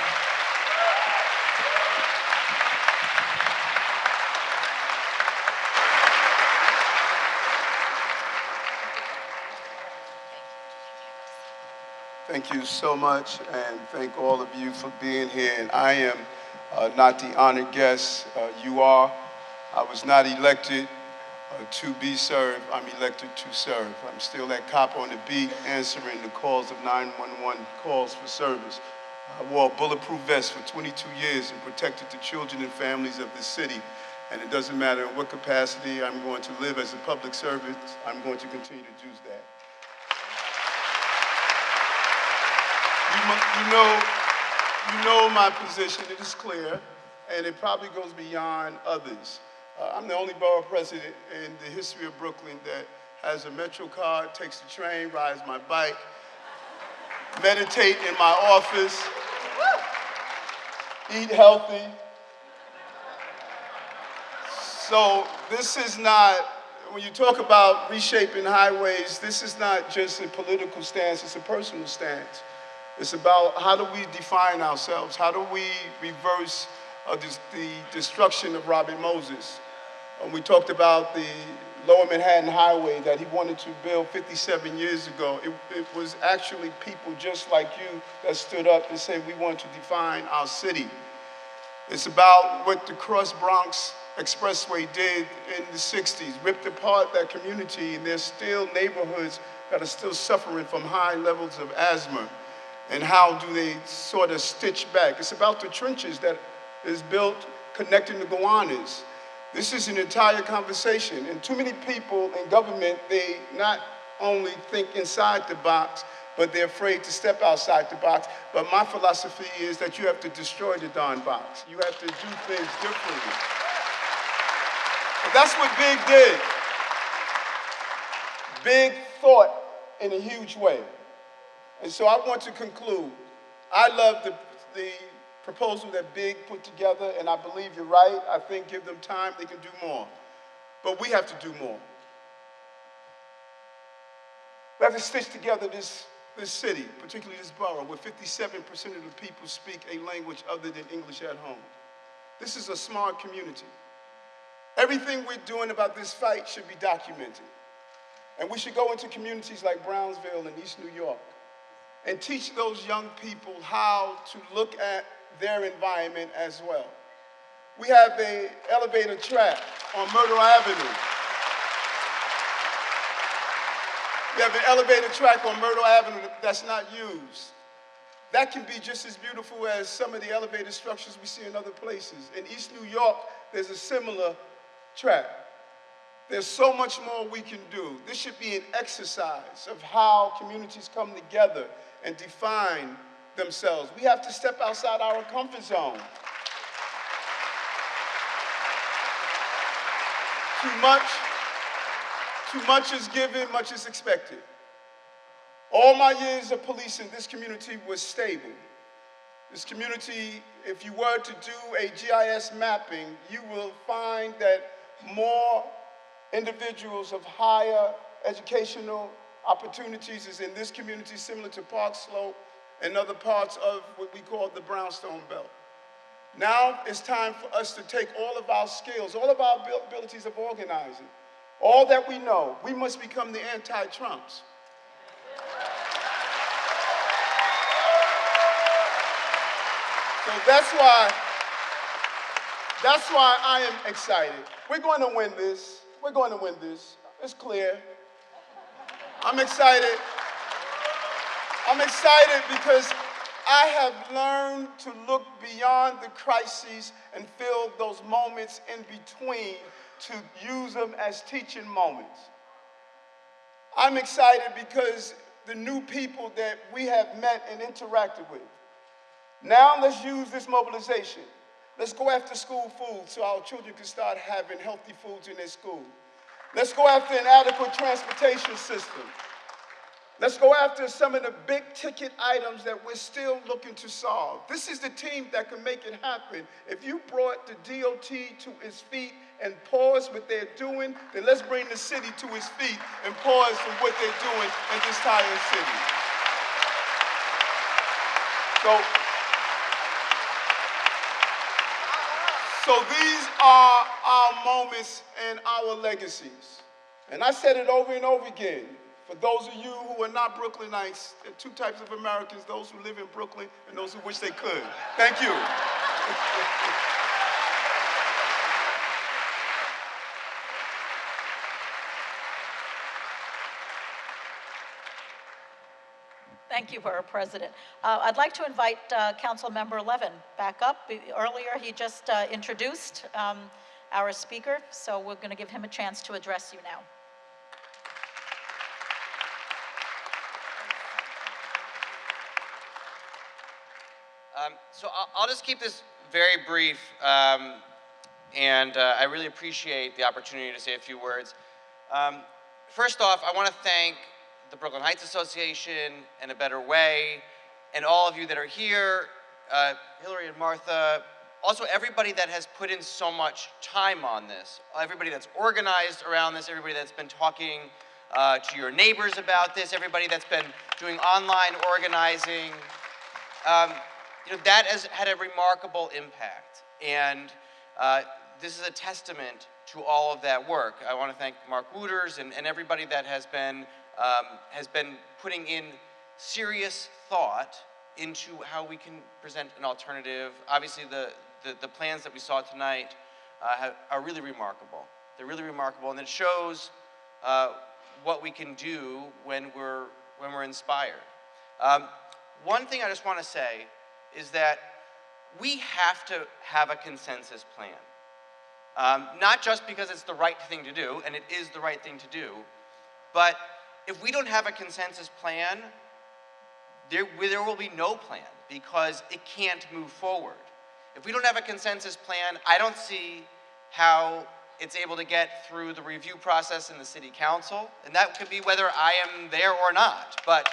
Thank you so much, and thank all of you for being here. And I am not the honored guest. You are. I was not elected to be served. I'm elected to serve. I'm still that cop on the beat answering the calls of 911 calls for service. I wore a bulletproof vest for 22 years and protected the children and families of the city. And it doesn't matter in what capacity I'm going to live as a public servant, I'm going to continue to do that. You know my position, it is clear, and it probably goes beyond others. I'm the only borough president in the history of Brooklyn that has a Metro card, takes the train, rides my bike, meditate in my office, eat healthy. So this is not, when you talk about reshaping highways, this is not just a political stance, it's a personal stance. It's about how do we define ourselves? How do we reverse the destruction of Robert Moses? We talked about the Lower Manhattan Highway that he wanted to build 57 years ago. It was actually people just like you that stood up and said we want to define our city. It's about what the Cross Bronx Expressway did in the 60s, ripped apart that community, and there's still neighborhoods that are still suffering from high levels of asthma. And how do they sort of stitch back? It's about the trenches that is built connecting the Gowanus. This is an entire conversation, and too many people in government, they not only think inside the box, but they're afraid to step outside the box. But my philosophy is that you have to destroy the darn box. You have to do things differently. But that's what Big did. Big thought in a huge way. And so I want to conclude. I love the proposal that Big put together, and I believe you're right. I think give them time, they can do more. But we have to do more. We have to stitch together this city, particularly this borough, where 57% of the people speak a language other than English at home. This is a smart community. Everything we're doing about this fight should be documented. And we should go into communities like Brownsville and East New York and teach those young people how to look at their environment as well. We have an elevator track on Myrtle Avenue. We have an elevator track on Myrtle Avenue that's not used. That can be just as beautiful as some of the elevator structures we see in other places. In East New York, there's a similar track. There's so much more we can do. This should be an exercise of how communities come together and define themselves. We have to step outside our comfort zone. Too much is given, much is expected. All my years of policing, this community was stable. This community, if you were to do a GIS mapping, you will find that more individuals of higher educational opportunities is in this community, similar to Park Slope and other parts of what we call the Brownstone Belt. Now it's time for us to take all of our skills, all of our abilities of organizing, all that we know. We must become the anti-Trumps. So that's why I am excited. We're going to win this. We're going to win this. It's clear. I'm excited. I'm excited because I have learned to look beyond the crises and fill those moments in between to use them as teaching moments. I'm excited because the new people that we have met and interacted with. Now let's use this mobilization. Let's go after school food so our children can start having healthy foods in their school. Let's go after an adequate transportation system. Let's go after some of the big ticket items that we're still looking to solve. This is the team that can make it happen. If you brought the DOT to its feet and pause what they're doing, then let's bring the city to its feet and pause from what they're doing in this entire city. So these are our moments and our legacies. And I said it over and over again. For those of you who are not Brooklynites, there are two types of Americans, those who live in Brooklyn and those who wish they could. Thank you. Thank you, Borough President. I'd like to invite Council Member 11 back up. Earlier, he just introduced our speaker, so we're going to give him a chance to address you now. So I'll just keep this very brief, and I really appreciate the opportunity to say a few words. First off, I want to thank the Brooklyn Heights Association and A Better Way, and all of you that are here, Hillary and Martha, also everybody that has put in so much time on this, everybody that's organized around this, everybody that's been talking to your neighbors about this, everybody that's been doing online organizing. That has had a remarkable impact, and this is a testament to all of that work. I want to thank Mark Wooters and everybody that has been putting in serious thought into how we can present an alternative. Obviously, the plans that we saw tonight are really remarkable. They're really remarkable, and it shows what we can do when we're inspired. One thing I just want to say is that we have to have a consensus plan. Not just because it's the right thing to do, and it is the right thing to do, but if we don't have a consensus plan, there will be no plan because it can't move forward. If we don't have a consensus plan, I don't see how it's able to get through the review process in the city council, and that could be whether I am there or not. But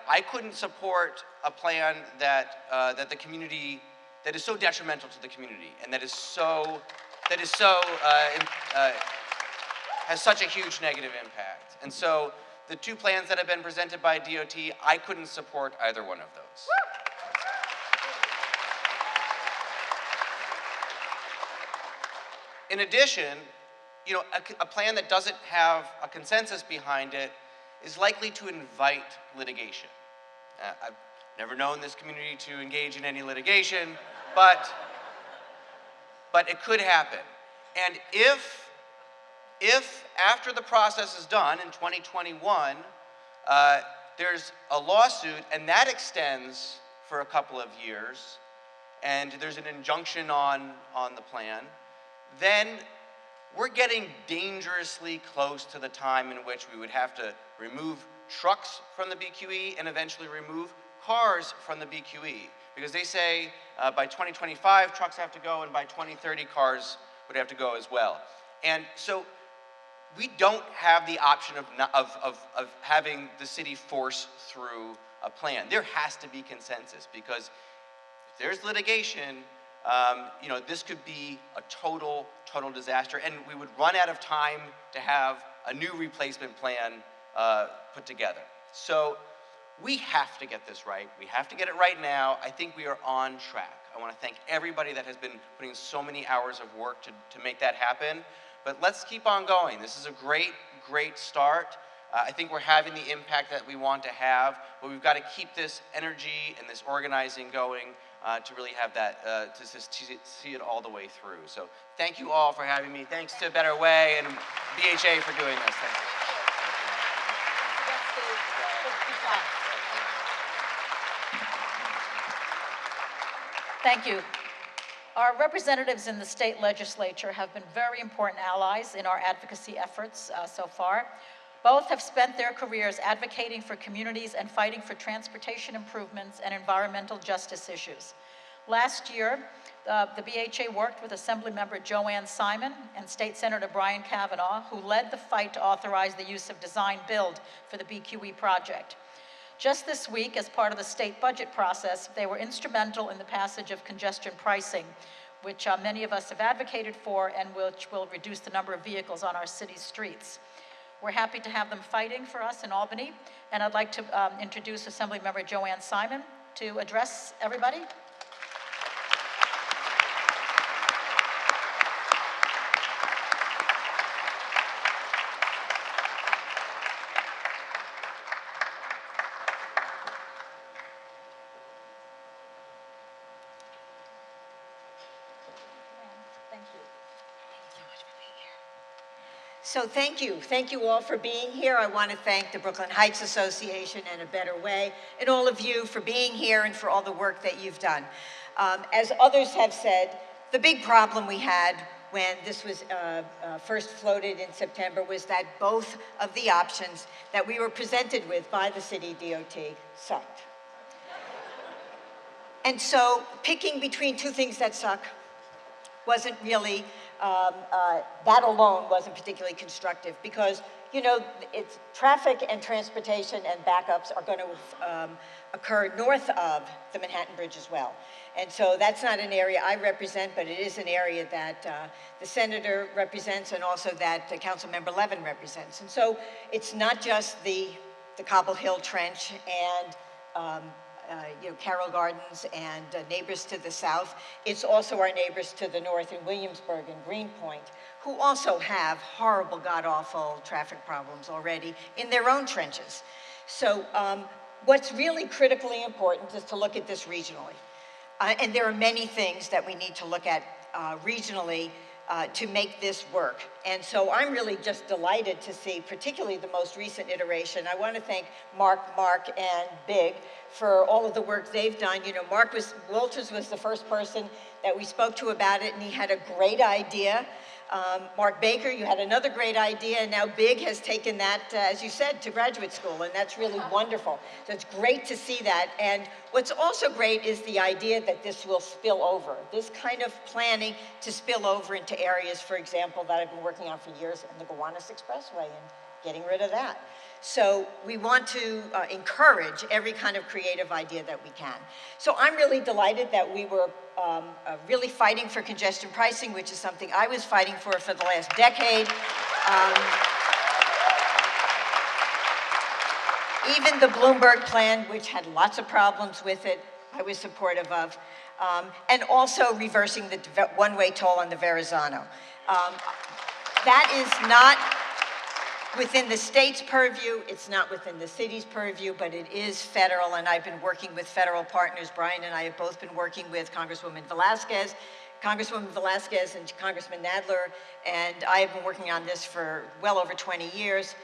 I couldn't support a plan that that is so detrimental to the community and has such a huge negative impact. And so the two plans that have been presented by DOT, I couldn't support either one of those. In addition, a plan that doesn't have a consensus behind it is likely to invite litigation. I've never known this community to engage in any litigation, but it could happen. And if after the process is done in 2021, there's a lawsuit and that extends for a couple of years, and there's an injunction on the plan, then we're getting dangerously close to the time in which we would have to remove trucks from the BQE and eventually remove cars from the BQE. Because they say by 2025 trucks have to go, and by 2030 cars would have to go as well. And so we don't have the option of having the city force through a plan. There has to be consensus, because if there's litigation, this could be a total disaster, and we would run out of time to have a new replacement plan put together. So we have to get this right. We have to get it right now. I think we are on track. I want to thank everybody that has been putting so many hours of work to make that happen. But let's keep on going. This is a great start. I think we're having the impact that we want to have, but we've got to keep this energy and this organizing going to really have that, to see it all the way through. So thank you all for having me. Thanks to Better Way and BHA for doing this. Thank you. Thank you. Our representatives in the state legislature have been very important allies in our advocacy efforts so far. Both have spent their careers advocating for communities and fighting for transportation improvements and environmental justice issues. Last year, the BHA worked with Assemblymember Joanne Simon and State Senator Brian Kavanaugh, who led the fight to authorize the use of design-build for the BQE project. Just this week, as part of the state budget process, they were instrumental in the passage of congestion pricing, which many of us have advocated for and which will reduce the number of vehicles on our city's streets. We're happy to have them fighting for us in Albany, and I'd like to introduce Assemblymember Joanne Simon to address everybody. So thank you all for being here. I want to thank the Brooklyn Heights Association and A Better Way, and all of you for being here and for all the work that you've done. As others have said, the big problem we had when this was first floated in September was that both of the options that we were presented with by the city DOT sucked. And so picking between two things that suck wasn't really, that alone wasn't particularly constructive because, you know, it's traffic and transportation and backups are going to occur north of the Manhattan Bridge as well. And so that's not an area I represent, but it is an area that the senator represents and also that Councilmember Levin represents. And so it's not just the Cobble Hill Trench and you know, Carroll Gardens and neighbors to the south. It's also our neighbors to the north in Williamsburg and Greenpoint, who also have horrible, god-awful traffic problems already in their own trenches. So what's really critically important is to look at this regionally. And there are many things that we need to look at regionally to make this work. And so I'm really just delighted to see, particularly the most recent iteration. I want to thank Mark, and Big for all of the work they've done. You know, Walters was the first person that we spoke to about it, and he had a great idea. Mark Baker, you had another great idea, and now Big has taken that, as you said, to graduate school, and that's really wonderful. So it's great to see that. And what's also great is the idea that this will spill over, this kind of planning to spill over into areas, for example, that I've been working on for years, in the Gowanus Expressway and getting rid of that. So we want to encourage every kind of creative idea that we can. So I'm really delighted that we were really fighting for congestion pricing, which is something I was fighting for the last decade. Even the Bloomberg plan, which had lots of problems with it, I was supportive of. And also reversing the one-way toll on the Verrazano. That is not within the state's purview, it's not within the city's purview, but it is federal, and I've been working with federal partners. Brian and I have both been working with Congresswoman Velasquez and Congressman Nadler, and I have been working on this for well over 20 years.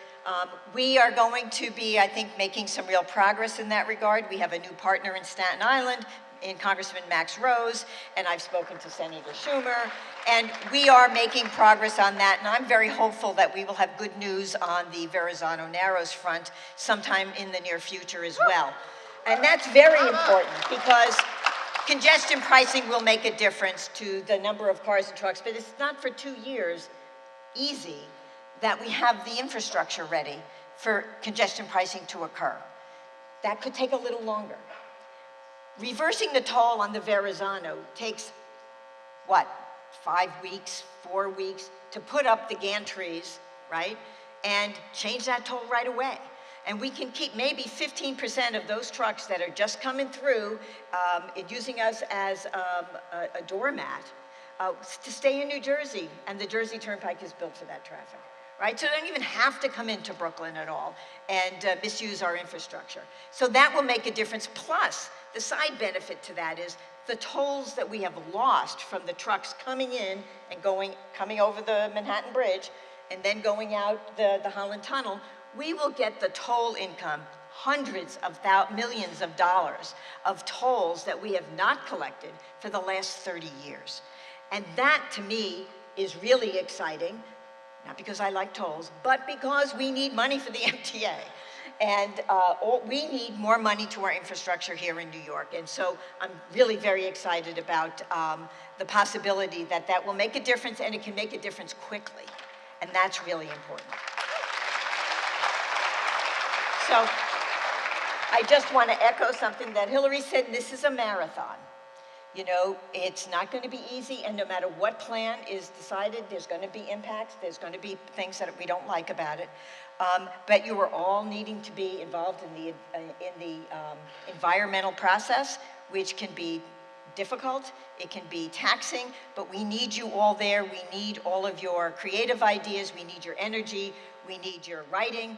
We are going to be, I think, making some real progress in that regard. We have a new partner in Staten Island, in Congressman Max Rose, and I've spoken to Senator Schumer, and we are making progress on that, and I'm very hopeful that we will have good news on the Verrazano Narrows front sometime in the near future as well. And that's very important because congestion pricing will make a difference to the number of cars and trucks, but it's not for 2 years easy that we have the infrastructure ready for congestion pricing to occur. That could take a little longer. Reversing the toll on the Verrazano takes, what, 5 weeks, 4 weeks to put up the gantries, right? And change that toll right away. And we can keep maybe 15% of those trucks that are just coming through, using us as a doormat, to stay in New Jersey. And the Jersey Turnpike is built for that traffic. Right? So they don't even have to come into Brooklyn at all and misuse our infrastructure. So that will make a difference. Plus, the side benefit to that is the tolls that we have lost from the trucks coming in and coming over the Manhattan Bridge and then going out the Holland Tunnel, we will get the toll income, hundreds of millions of dollars of tolls that we have not collected for the last 30 years. And that, to me, is really exciting. Not because I like tolls, but because we need money for the MTA. And we need more money to our infrastructure here in New York. And so I'm really very excited about the possibility that that will make a difference, and it can make a difference quickly. And that's really important. So I just want to echo something that Hillary said, this is a marathon. You know, it's not going to be easy, and no matter what plan is decided, there's going to be impacts, there's going to be things that we don't like about it. But you are all needing to be involved in the environmental process, which can be difficult, it can be taxing, but we need you all there. We need all of your creative ideas, we need your energy, we need your writing.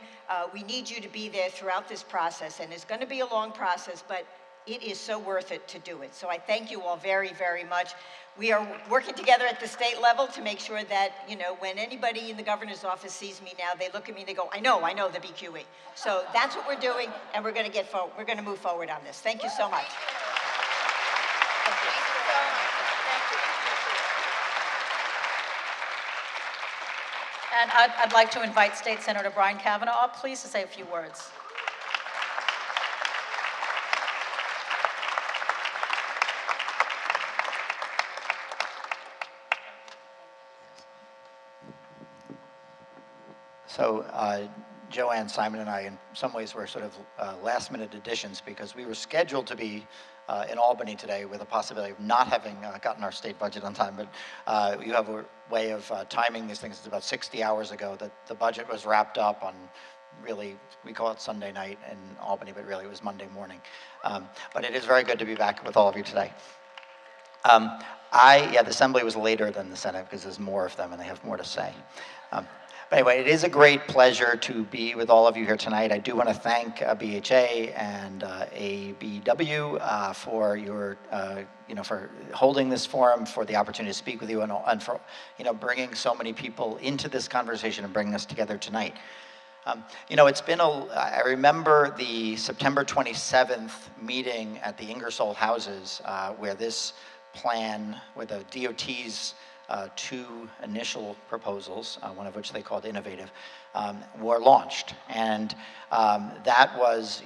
We need you to be there throughout this process, and it's going to be a long process, but it is so worth it to do it. So I thank you all very, very much. We are working together at the state level to make sure that, you know, when anybody in the governor's office sees me now, they look at me and they go, I know the BQE. So that's what we're doing, and we're going to move forward on this. Thank you so much. And I'd like to invite State Senator Brian Kavanaugh up, please, to say a few words. So Joanne, Simon, and I, in some ways, were sort of last-minute additions because we were scheduled to be in Albany today with a possibility of not having gotten our state budget on time. But you have a way of timing these things. It's about 60 hours ago that the budget was wrapped up on, really, we call it Sunday night in Albany, but really it was Monday morning. But it is very good to be back with all of you today. The Assembly was later than the Senate because there's more of them and they have more to say. But anyway, it is a great pleasure to be with all of you here tonight. I do want to thank BHA and ABW for your, for holding this forum, for the opportunity to speak with you, and for, bringing so many people into this conversation and bringing us together tonight. It's been I remember the September 27th meeting at the Ingersoll Houses where this plan, where the DOT's two initial proposals, one of which they called innovative, were launched. And that was,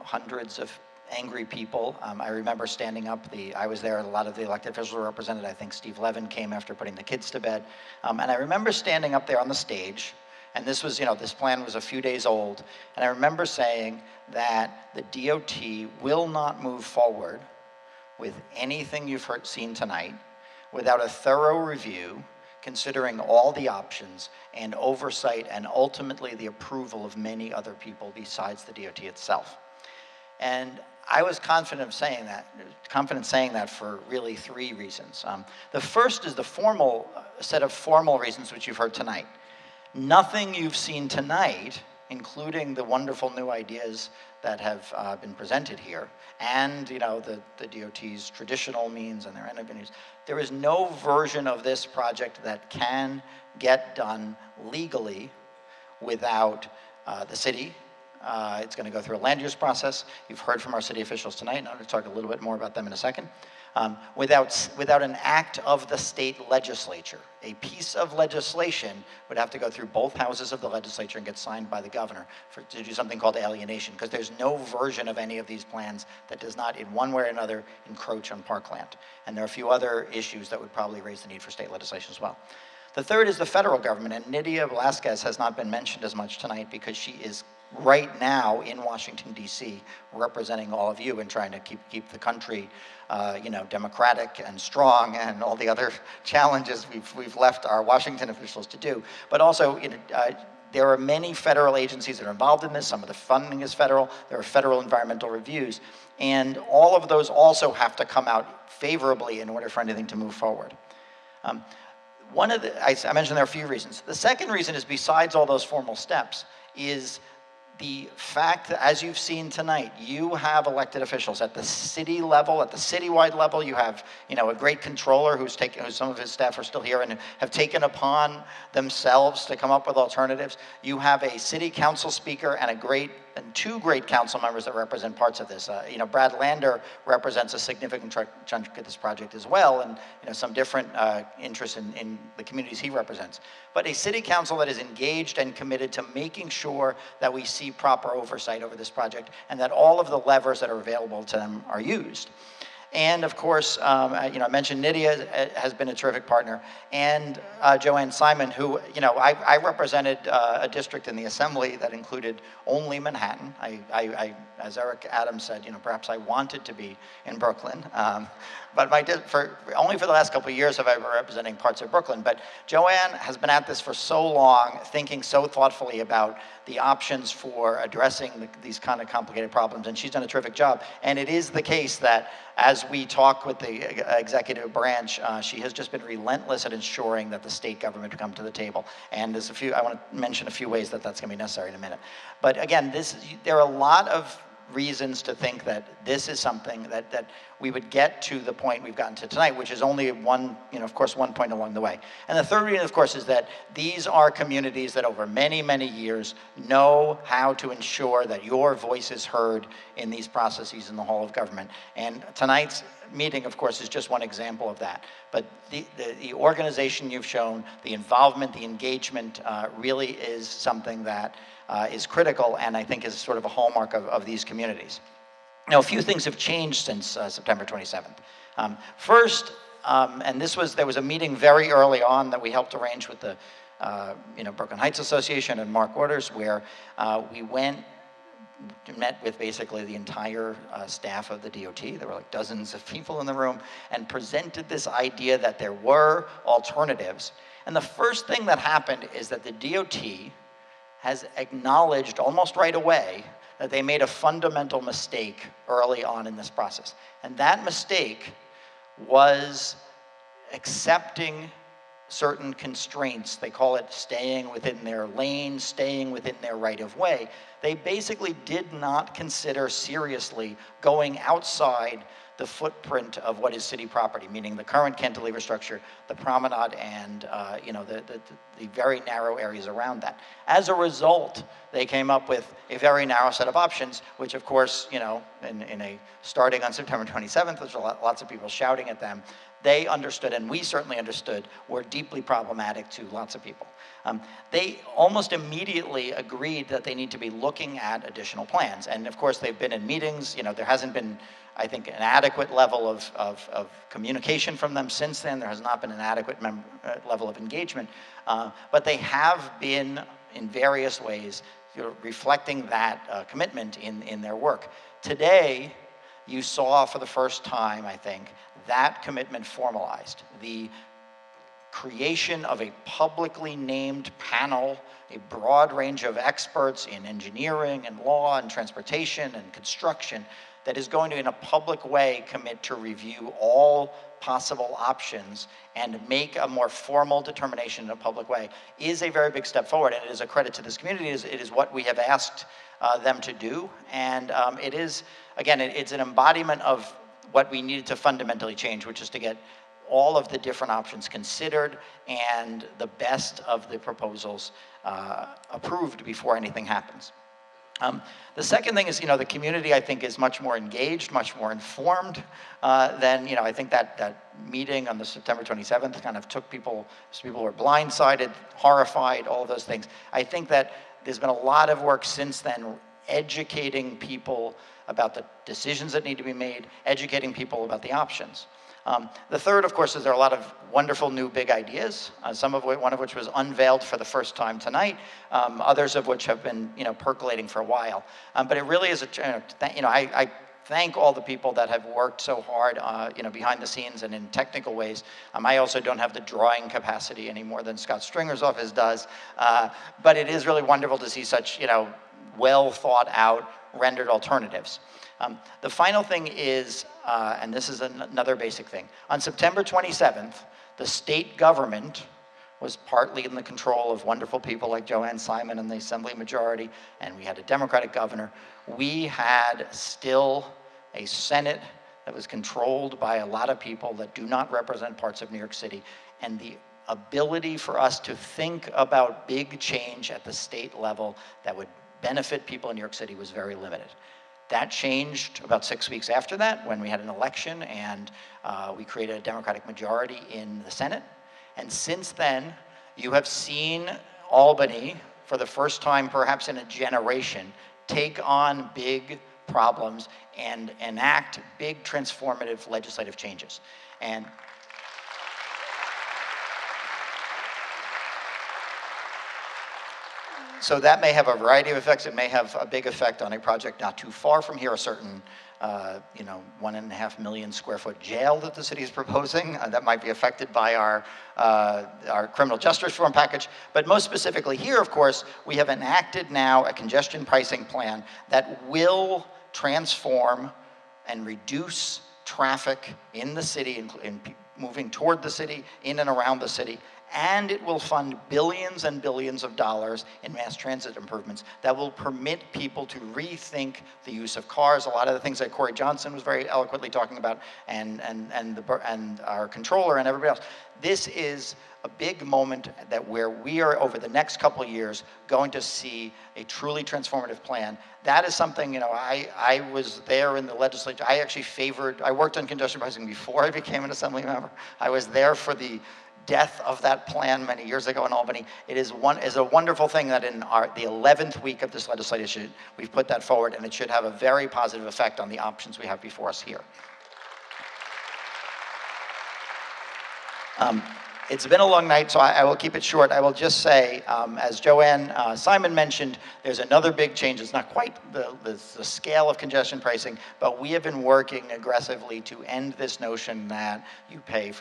hundreds of angry people. I remember standing up, I was there, a lot of the elected officials were represented. I think Steve Levin came after putting the kids to bed. And I remember standing up there on the stage, and this was, this plan was a few days old, and I remember saying that the DOT will not move forward with anything you've seen tonight without a thorough review, considering all the options and oversight and ultimately the approval of many other people besides the DOT itself. And I was confident saying that for really three reasons. The first is the set of formal reasons which you've heard tonight. Nothing you've seen tonight, including the wonderful new ideas that have been presented here, and the DOT's traditional means and their innovative, there is no version of this project that can get done legally without the city. It's going to go through a land use process. You've heard from our city officials tonight, and I'm going to talk a little bit more about them in a second. Without an act of the state legislature. A piece of legislation would have to go through both houses of the legislature and get signed by the governor to do something called alienation, because there's no version of any of these plans that does not, in one way or another, encroach on parkland. And there are a few other issues that would probably raise the need for state legislation as well. The third is the federal government, and Nydia Velázquez has not been mentioned as much tonight because she is right now in Washington, D.C., representing all of you and trying to keep the country democratic and strong, and all the other challenges we've left our Washington officials to do. But also, there are many federal agencies that are involved in this. Some of the funding is federal. There are federal environmental reviews. And all of those also have to come out favorably in order for anything to move forward. I mentioned there are a few reasons. The second reason is, besides all those formal steps, is the fact that, as you've seen tonight, you have elected officials at the city level, at the citywide level. You have, a great controller who's some of his staff are still here and have taken upon themselves to come up with alternatives. You have a city council speaker and two great council members that represent parts of this. Brad Lander represents a significant chunk of this project as well, and some different interests in the communities he represents. But a city council that is engaged and committed to making sure that we see proper oversight over this project and that all of the levers that are available to them are used. And of course, I mentioned Nydia has been a terrific partner, and Joanne Simon, who, I represented a district in the Assembly that included only Manhattan. As Eric Adams said, perhaps I wanted to be in Brooklyn, but only for the last couple of years have I been representing parts of Brooklyn. But Joanne has been at this for so long, thinking so thoughtfully about the options for addressing these kind of complicated problems, and she's done a terrific job. And it is the case that as we talk with the executive branch, she has just been relentless at ensuring that the state government come to the table. And I want to mention a few ways that that's going to be necessary in a minute. But again, there are a lot of reasons to think that this is something that we would get to the point we've gotten to tonight, which is only one, of course, one point along the way. And the third reason, of course, is that these are communities that over many, many years know how to ensure that your voice is heard in these processes in the hall of government. And tonight's meeting, of course, is just one example of that. But the organization you've shown, the involvement, the engagement really is something that is critical and I think is sort of a hallmark of these communities. Now, a few things have changed since September 27th. First, and there was a meeting very early on that we helped arrange with the Brooklyn Heights Association and Mark Waters, where we met with basically the entire staff of the DOT. There were like dozens of people in the room, and presented this idea that there were alternatives. And the first thing that happened is that the DOT has acknowledged almost right away that they made a fundamental mistake early on in this process. And that mistake was accepting certain constraints. They call it staying within their lane, staying within their right of way. They basically did not consider seriously going outside the footprint of what is city property, meaning the current cantilever structure, the promenade, and the very narrow areas around that. As a result, they came up with a very narrow set of options, which of course, starting on September 27th, there's lots of people shouting at them. They understood, and we certainly understood, were deeply problematic to lots of people. They almost immediately agreed that they need to be looking at additional plans. And of course, they've been in meetings. There hasn't been, I think, an adequate level of communication from them since then. There has not been an adequate level of engagement. But they have been, in various ways, reflecting that commitment in their work. Today, you saw for the first time, I think, that commitment formalized. The creation of a publicly named panel, a broad range of experts in engineering and law and transportation and construction that is going to, in a public way, commit to review all possible options and make a more formal determination in a public way is a very big step forward, and it is a credit to this community. It is what we have asked them to do, and it is, again, it's an embodiment of what we needed to fundamentally change, which is to get all of the different options considered and the best of the proposals approved before anything happens. The second thing is, the community, I think, is much more engaged, much more informed than, I think that meeting on the September 27th kind of took people were blindsided, horrified, all of those things. I think that there's been a lot of work since then educating people about the decisions that need to be made, educating people about the options. The third, of course, is there are a lot of wonderful new big ideas, one of which was unveiled for the first time tonight, others of which have been percolating for a while. But it really is I thank all the people that have worked so hard behind the scenes and in technical ways. I also don't have the drawing capacity any more than Scott Stringer's office does, but it is really wonderful to see such well thought out rendered alternatives. The final thing is, and this is another basic thing, on September 27th, the state government was partly in the control of wonderful people like Joanne Simon and the Assembly majority, and we had a Democratic governor. We had still a Senate that was controlled by a lot of people that do not represent parts of New York City, and the ability for us to think about big change at the state level that would benefit people in New York City was very limited. That changed about 6 weeks after that when we had an election and we created a Democratic majority in the Senate. And since then, you have seen Albany, for the first time perhaps in a generation, take on big problems and enact big transformative legislative changes. And so that may have a variety of effects. It may have a big effect on a project not too far from here, a certain 1.5 million square foot jail that the city is proposing that might be affected by our criminal justice reform package. But most specifically here, of course, we have enacted now a congestion pricing plan that will transform and reduce traffic in the city, in moving toward the city, in and around the city, and it will fund billions and billions of dollars in mass transit improvements that will permit people to rethink the use of cars. A lot of the things that Corey Johnson was very eloquently talking about, and our controller and everybody else. This is a big moment that where we are, over the next couple of years, going to see a truly transformative plan. That is something, you know, I was there in the legislature. I actually I worked on congestion pricing before I became an assembly member. I was there for the death of that plan many years ago in Albany. It is a wonderful thing that in the 11th week of this legislation, we've put that forward, and it should have a very positive effect on the options we have before us here. It's been a long night, so I will keep it short. I will just say, as Joanne Simon mentioned, there's another big change. It's not quite the scale of congestion pricing, but we have been working aggressively to end this notion that you pay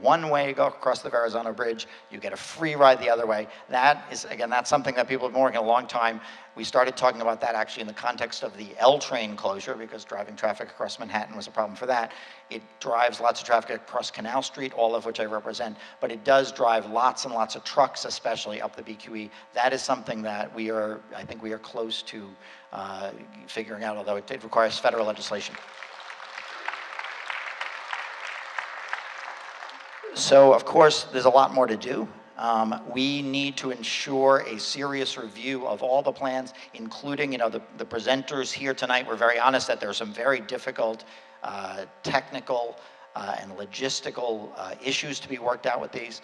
one way to go across the Verrazano Bridge, you get a free ride the other way. That is, again, that's something that people have been working a long time. We started talking about that actually in the context of the L train closure, because driving traffic across Manhattan was a problem for that. It drives lots of traffic across Canal Street, all of which I represent, but it does drive lots and lots of trucks, especially up the BQE. That is something that I think we are close to figuring out, although it requires federal legislation. So, of course, there's a lot more to do. We need to ensure a serious review of all the plans, including, you know, the presenters here tonight were very honest that there are some very difficult technical and logistical issues to be worked out with these.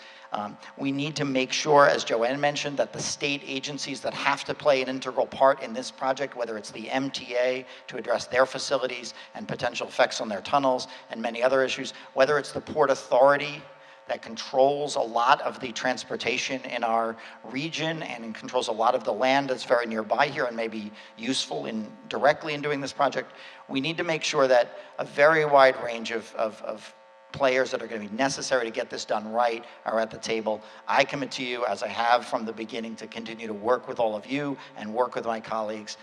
We need to make sure, as Joanne mentioned, that the state agencies that have to play an integral part in this project, whether it's the MTA to address their facilities and potential effects on their tunnels and many other issues, whether it's the Port Authority that controls a lot of the transportation in our region and controls a lot of the land that's very nearby here and may be useful directly in doing this project. We need to make sure that a very wide range of players that are going to be necessary to get this done right are at the table. I commit to you, as I have from the beginning, to continue to work with all of you and work with my colleagues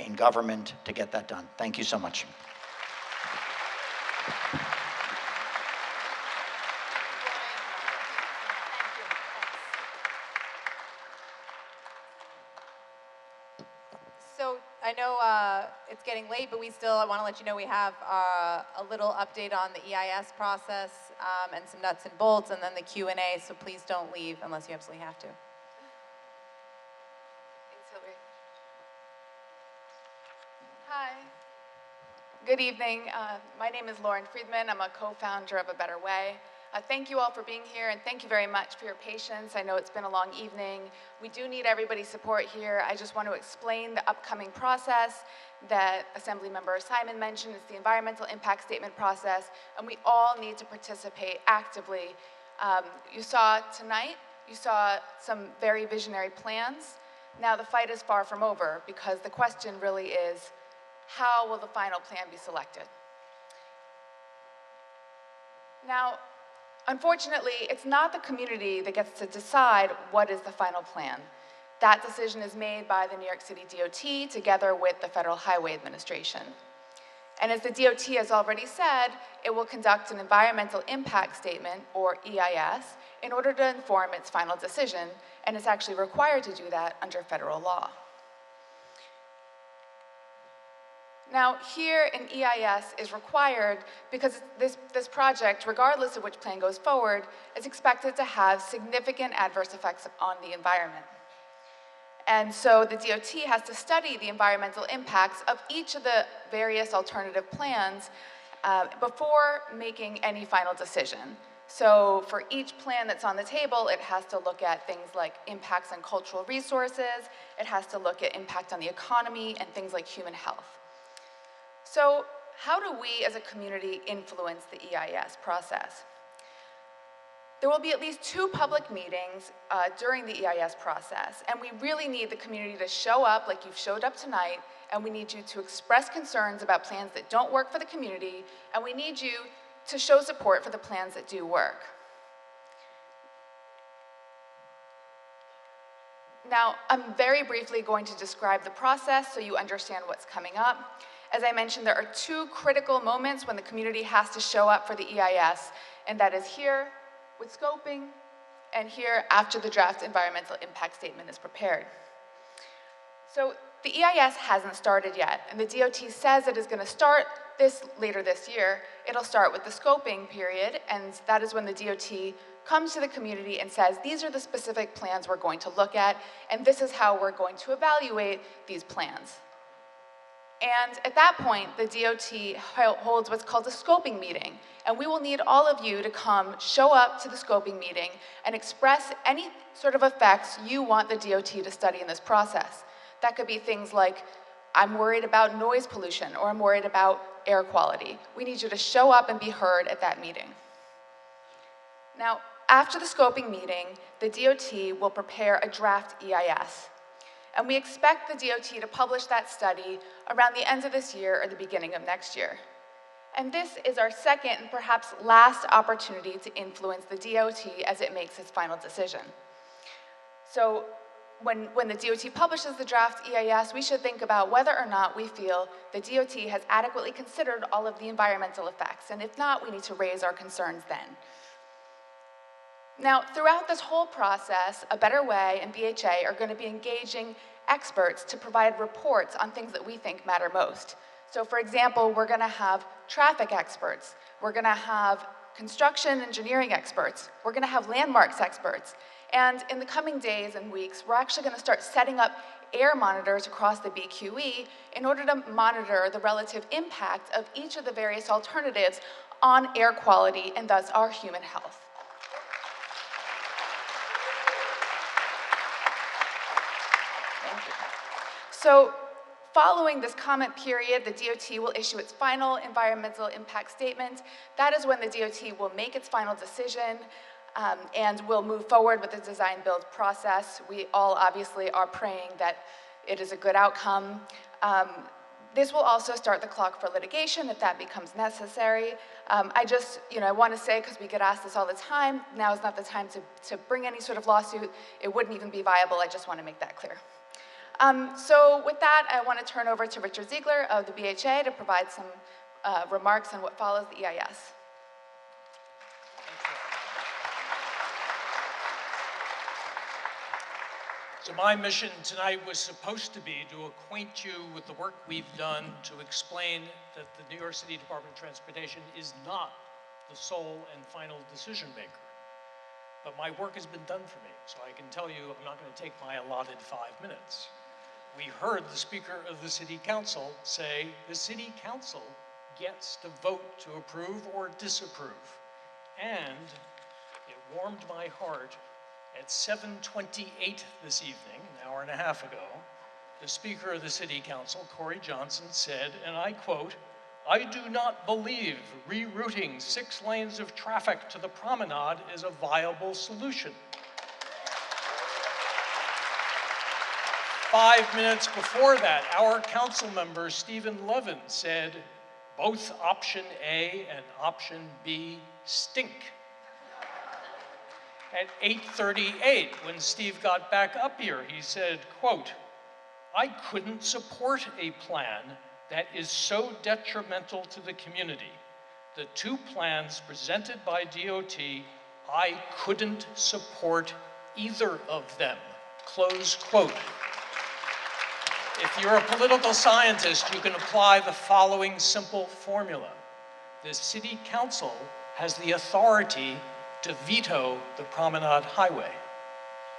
in government to get that done. Thank you so much. So I know it's getting late, but I want to let you know we have a little update on the EIS process and some nuts and bolts, and then the Q&A, so please don't leave unless you absolutely have to. Thanks, Hillary. Hi. Good evening. My name is Lauren Friedman. I'm a co-founder of A Better Way. Thank you all for being here, and thank you very much for your patience. I know it's been a long evening. We do need everybody's support here. I just want to explain the upcoming process that Assemblymember Simon mentioned. It's the environmental impact statement process, and we all need to participate actively. You saw tonight, you saw some very visionary plans. Now the fight is far from over, because the question really is, how will the final plan be selected? Now, unfortunately, it's not the community that gets to decide what is the final plan. That decision is made by the New York City DOT together with the Federal Highway Administration. And as the DOT has already said, it will conduct an environmental impact statement, or EIS, in order to inform its final decision, and it's actually required to do that under federal law. Now, here an EIS is required because this project, regardless of which plan goes forward, is expected to have significant adverse effects on the environment. And so the DOT has to study the environmental impacts of each of the various alternative plans before making any final decision. So for each plan that's on the table, it has to look at things like impacts on cultural resources, it has to look at impact on the economy, and things like human health. So how do we as a community influence the EIS process? There will be at least 2 public meetings during the EIS process, and we really need the community to show up like you've showed up tonight, and we need you to express concerns about plans that don't work for the community, and we need you to show support for the plans that do work. Now, I'm very briefly going to describe the process so you understand what's coming up. As I mentioned, there are 2 critical moments when the community has to show up for the EIS, and that is here with scoping and here after the draft environmental impact statement is prepared. So the EIS hasn't started yet, and the DOT says it is going to start later this year. It'll start with the scoping period, and that is when the DOT comes to the community and says, these are the specific plans we're going to look at, and this is how we're going to evaluate these plans. And at that point, the DOT holds what's called a scoping meeting, and we will need all of you to come, show up to the scoping meeting, and express any sort of effects you want the DOT to study in this process. That could be things like, I'm worried about noise pollution, or I'm worried about air quality. We need you to show up and be heard at that meeting. Now, after the scoping meeting, the DOT will prepare a draft EIS. And we expect the DOT to publish that study around the end of this year or the beginning of next year. And this is our second and perhaps last opportunity to influence the DOT as it makes its final decision. So when the DOT publishes the draft EIS, we should think about whether or not we feel the DOT has adequately considered all of the environmental effects. And if not, we need to raise our concerns then. Now, throughout this whole process, A Better Way and BHA are going to be engaging experts to provide reports on things that we think matter most. So for example, we're going to have traffic experts, we're going to have construction engineering experts, we're going to have landmarks experts, and in the coming days and weeks, we're actually going to start setting up air monitors across the BQE in order to monitor the relative impact of each of the various alternatives on air quality and thus our human health. So following this comment period, the DOT will issue its final environmental impact statement. That is when the DOT will make its final decision and will move forward with the design-build process. We all obviously are praying that it is a good outcome. This will also start the clock for litigation if that becomes necessary. I want to say, because we get asked this all the time, now is not the time to bring any sort of lawsuit. It wouldn't even be viable. I just want to make that clear. So with that, I want to turn over to Richard Ziegler of the BHA to provide some remarks on what follows the EIS. So my mission tonight was supposed to be to acquaint you with the work we've done to explain that the New York City Department of Transportation is not the sole and final decision maker. But my work has been done for me, so I can tell you I'm not going to take my allotted 5 minutes. We heard the Speaker of the City Council say the City Council gets to vote to approve or disapprove. And it warmed my heart at 7:28 this evening, an hour and a half ago, the Speaker of the City Council, Corey Johnson, said, and I quote, "I do not believe rerouting 6 lanes of traffic to the promenade is a viable solution." 5 minutes before that, our council member, Stephen Levin, said, both option A and option B stink. At 8:38, when Steve got back up here, he said, quote, "I couldn't support a plan that is so detrimental to the community. The 2 plans presented by DOT, I couldn't support either of them." Close quote. If you're a political scientist, you can apply the following simple formula. The City Council has the authority to veto the Promenade Highway.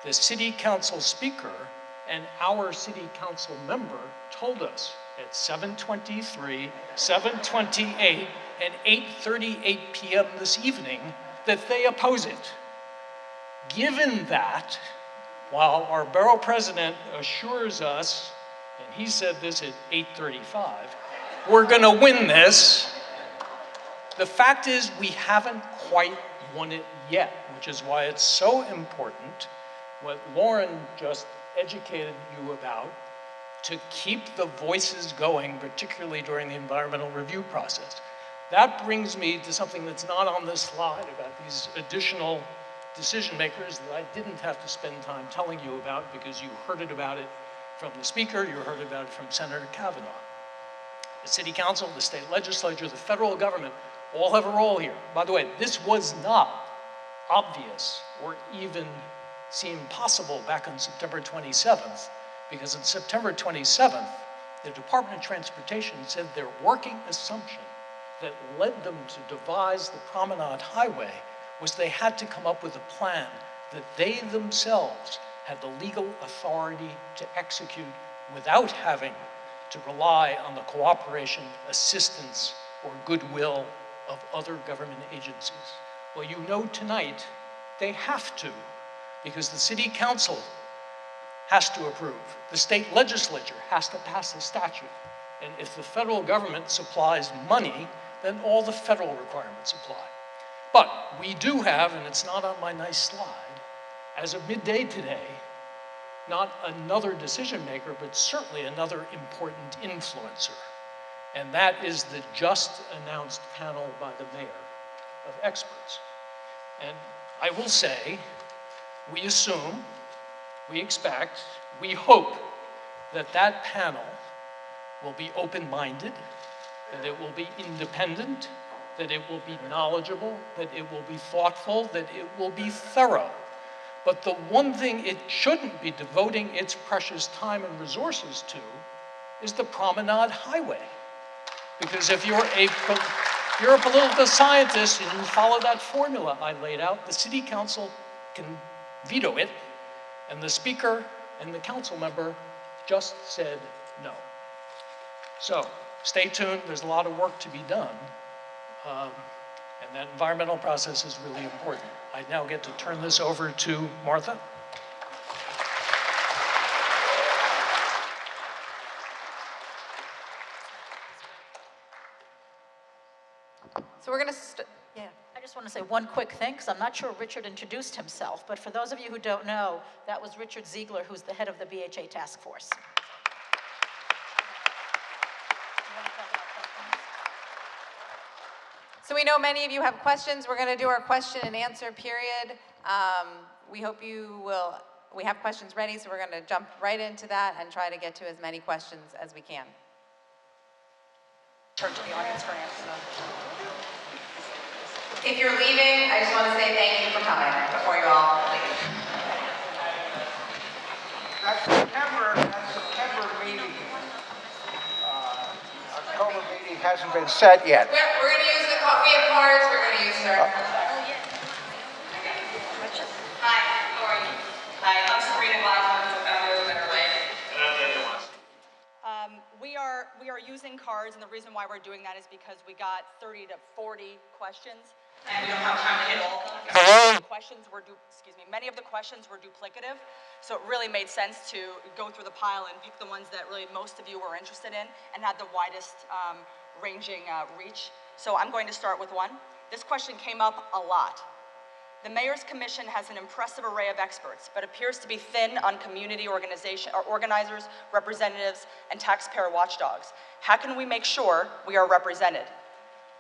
The City Council Speaker and our City Council member told us at 7:23, 7:28, and 8:38 p.m. this evening that they oppose it. Given that, while our borough president assures us, and he said this at 8:35, we're gonna win this, the fact is we haven't quite won it yet, which is why it's so important what Lauren just educated you about, to keep the voices going, particularly during the environmental review process. That brings me to something that's not on this slide about these additional decision makers that I didn't have to spend time telling you about because you heard about it from the Speaker, you heard about it from Senator Kavanaugh. The City Council, the state legislature, the federal government all have a role here. By the way, this was not obvious or even seemed possible back on September 27th, because on September 27th, the Department of Transportation said their working assumption that led them to devise the Promenade Highway was they had to come up with a plan that they themselves had the legal authority to execute without having to rely on the cooperation, assistance, or goodwill of other government agencies. Well, you know tonight they have to, because the city council has to approve. The state legislature has to pass a statute. And if the federal government supplies money, then all the federal requirements apply. But we do have, and it's not on my nice slide, as of midday today, not another decision maker, but certainly another important influencer. And that is the just announced panel by the mayor of experts. And I will say, we assume, we expect, we hope that that panel will be open-minded, that it will be independent, that it will be knowledgeable, that it will be thoughtful, that it will be thorough. But the one thing it shouldn't be devoting its precious time and resources to is the Promenade Highway. Because if you're a political scientist and you follow that formula I laid out, the city council can veto it, and the speaker and the council member just said no. So stay tuned, there's a lot of work to be done. And that environmental process is really important. I now get to turn this over to Martha. So we're going to, yeah. I just want to say one quick thing, because I'm not sure Richard introduced himself, but for those of you who don't know, that was Richard Ziegler, who's the head of the BHA task force. So we know many of you have questions. We're going to do our question and answer period. We hope we have questions ready, so we're going to jump right into that and try to get to as many questions as we can. Turn to the audience for an answer. If you're leaving, I just want to say thank you for coming before you all leave. That September meeting, October meeting hasn't been set yet. We're going to use we have cards, we're going to use our... Hi, how are you? Hi, I'm Sabrina Blackman, I'm founder of Better Way. And I'm Daniel West. We are using cards, and the reason why we're doing that is because we got 30 to 40 questions. And we don't have time to hit all of them. Many of the questions were duplicative, so it really made sense to go through the pile and pick the ones that really most of you were interested in and had the widest ranging reach. So I'm going to start with one. This question came up a lot. The Mayor's Commission has an impressive array of experts, but appears to be thin on community organizers, representatives, and taxpayer watchdogs. How can we make sure we are represented?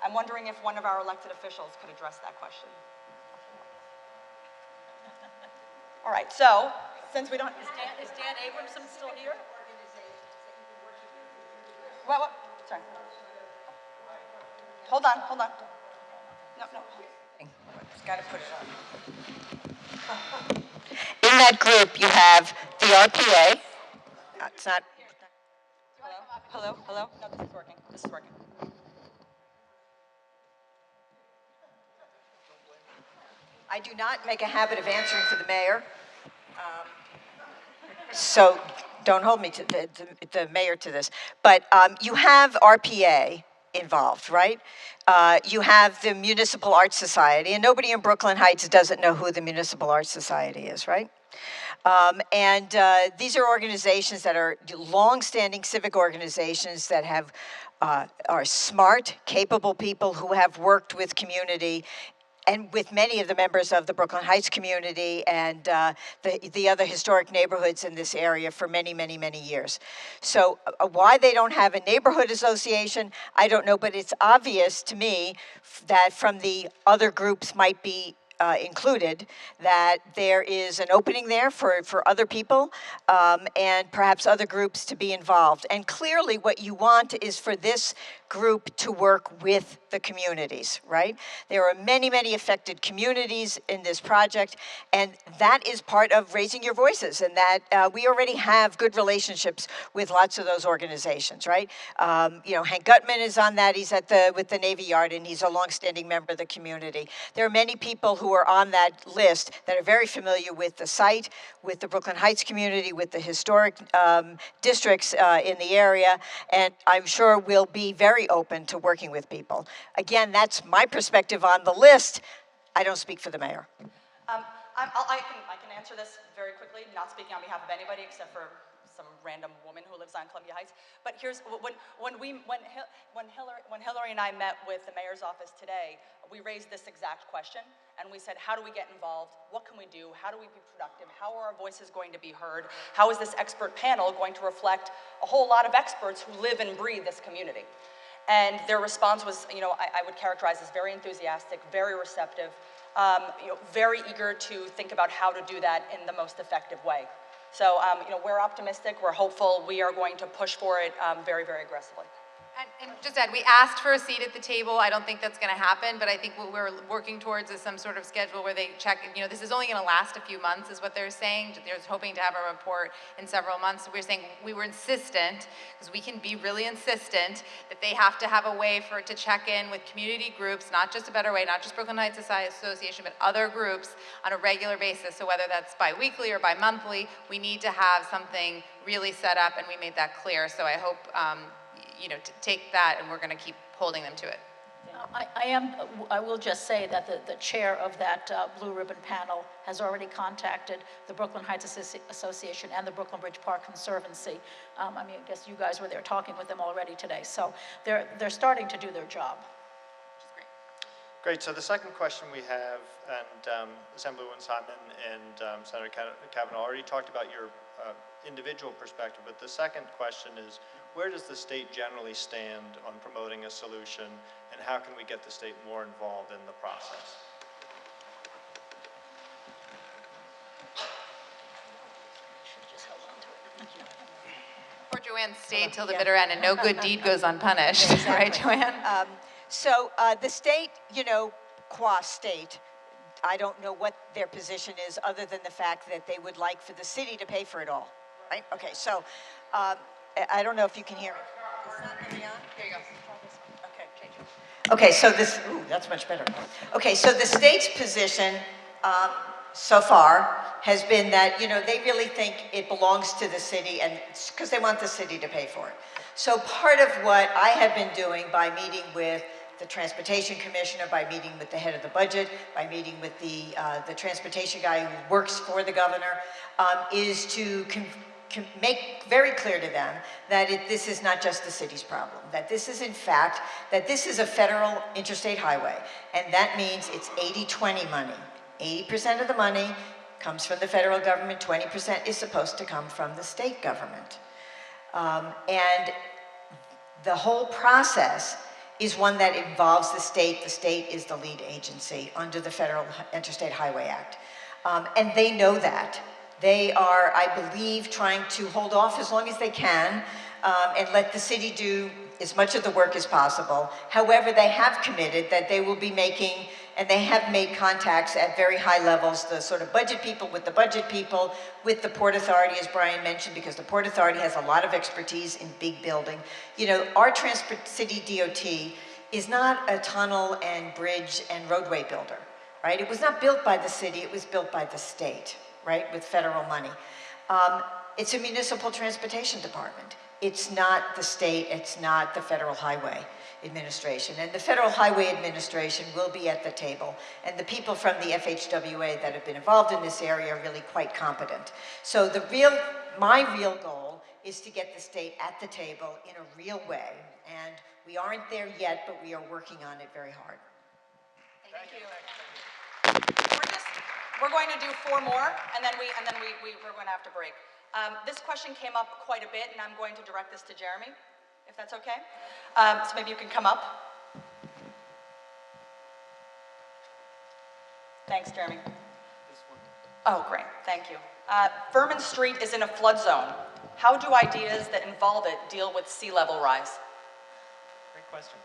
I'm wondering if one of our elected officials could address that question. All right, so, since we don't... Is Dan Abramson still here? What? Sorry. Hold on. No. Just got to put it on. In that group, you have the RPA. It's not. Hello? No, this is working. I do not make a habit of answering for the mayor. So don't hold me to the mayor to this. But you have RPA involved, right? You have the Municipal Arts Society, and nobody in Brooklyn Heights doesn't know who the Municipal Arts Society is, right? These are organizations that are long-standing civic organizations that have are smart, capable people who have worked with community and with many of the members of the Brooklyn Heights community and the other historic neighborhoods in this area for many, many, many years. So why they don't have a neighborhood association, I don't know, but it's obvious to me that from the other groups might be included, that there is an opening there for other people and perhaps other groups to be involved. And clearly what you want is for this group to work with the communities, right? There are many, many affected communities in this project, and that is part of raising your voices, and that we already have good relationships with lots of those organizations, right? You know, Hank Gutman is on that. He's with the Navy Yard, and he's a longstanding member of the community. There are many people who are on that list that are very familiar with the site, with the Brooklyn Heights community, with the historic districts in the area, and I'm sure we'll be very open to working with people. Again, that's my perspective on the list. I don't speak for the mayor. I can answer this very quickly, not speaking on behalf of anybody except for some random woman who lives on Columbia Heights. But here's, when Hillary and I met with the mayor's office today, we raised this exact question, and we said, how do we get involved? What can we do? How do we be productive? How are our voices going to be heard? How is this expert panel going to reflect a whole lot of experts who live and breathe this community? And their response was, you know, I would characterize as very enthusiastic, very receptive, you know, very eager to think about how to do that in the most effective way. So, you know, we're optimistic, we're hopeful, we are going to push for it very, very aggressively. And just add, we asked for a seat at the table. I don't think that's going to happen, but I think what we're working towards is some sort of schedule where they check, you know, this is only going to last a few months is what they're saying. They're hoping to have a report in several months. So we're saying we were insistent, because we can be really insistent, that they have to have a way for it to check in with community groups, not just A Better Way, not just Brooklyn Heights Association, but other groups on a regular basis. So whether that's bi-weekly or bi-monthly, we need to have something really set up, and we made that clear. So I hope you know, to take that, and we're going to keep holding them to it. I will just say that the chair of that Blue Ribbon panel has already contacted the Brooklyn Heights Association and the Brooklyn Bridge Park Conservancy. I mean, I guess you guys were there talking with them already today. So they're starting to do their job. Great. So the second question we have, and Assemblywoman Simon and Senator Kavanaugh already talked about your individual perspective, but the second question is, where does the state generally stand on promoting a solution, and how can we get the state more involved in the process? Poor Joanne stayed till the bitter end, and no good deed goes unpunished, right, Joanne? So the state, you know, qua state, I don't know what their position is other than the fact that they would like for the city to pay for it all, right? Okay, so I don't know if you can hear it. Is that maybe on? Here you go. Okay, change it. Okay, so this, ooh, that's much better. Okay, so the state's position so far has been that, you know, they really think it belongs to the city, and because they want the city to pay for it. So part of what I have been doing by meeting with the Transportation Commissioner, by meeting with the head of the budget, by meeting with the transportation guy who works for the governor, is to make very clear to them that this is not just the city's problem, that this is in fact, that this is a federal interstate highway, and that means it's 80-20 money. 80% of the money comes from the federal government, 20% is supposed to come from the state government. And the whole process is one that involves the state. The state is the lead agency under the Federal Interstate Highway Act. And they know that. They are, I believe, trying to hold off as long as they can and let the city do as much of the work as possible. However, they have committed that they will be making, and they have made contacts at very high levels, the sort of budget people with the budget people, with the Port Authority, as Brian mentioned, because the Port Authority has a lot of expertise in big building. You know, our City DOT is not a tunnel and bridge and roadway builder, right? It was not built by the city, it was built by the state, right, with federal money. It's a municipal transportation department. It's not the state, it's not the Federal Highway Administration. And the Federal Highway Administration will be at the table. And the people from the FHWA that have been involved in this area are really quite competent. So my real goal is to get the state at the table in a real way. And we aren't there yet, but we are working on it very hard. Thank you. We're going to do 4 more, and then we're going to have to break. This question came up quite a bit, and I'm going to direct this to Jeremy, if that's okay. So maybe you can come up. Thanks, Jeremy. Oh, great, thank you. Furman Street is in a flood zone. How do ideas that involve it deal with sea level rise? Great question.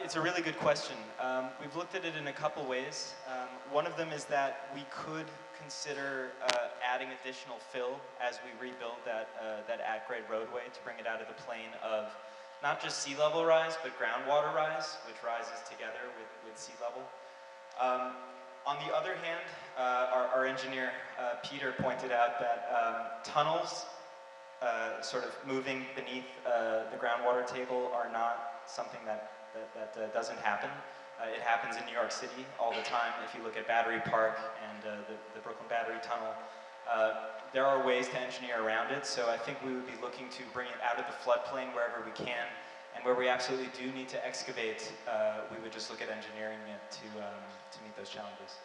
It's a really good question. We've looked at it in a couple ways. One of them is that we could consider adding additional fill as we rebuild that at-grade roadway to bring it out of the plane of not just sea level rise, but groundwater rise, which rises together with sea level. On the other hand, our engineer, Peter, pointed out that tunnels sort of moving beneath the groundwater table are not something that doesn't happen. It happens in New York City all the time. If you look at Battery Park and the Brooklyn Battery Tunnel, there are ways to engineer around it. So I think we would be looking to bring it out of the floodplain wherever we can. And where we absolutely do need to excavate, we would just look at engineering it to meet those challenges.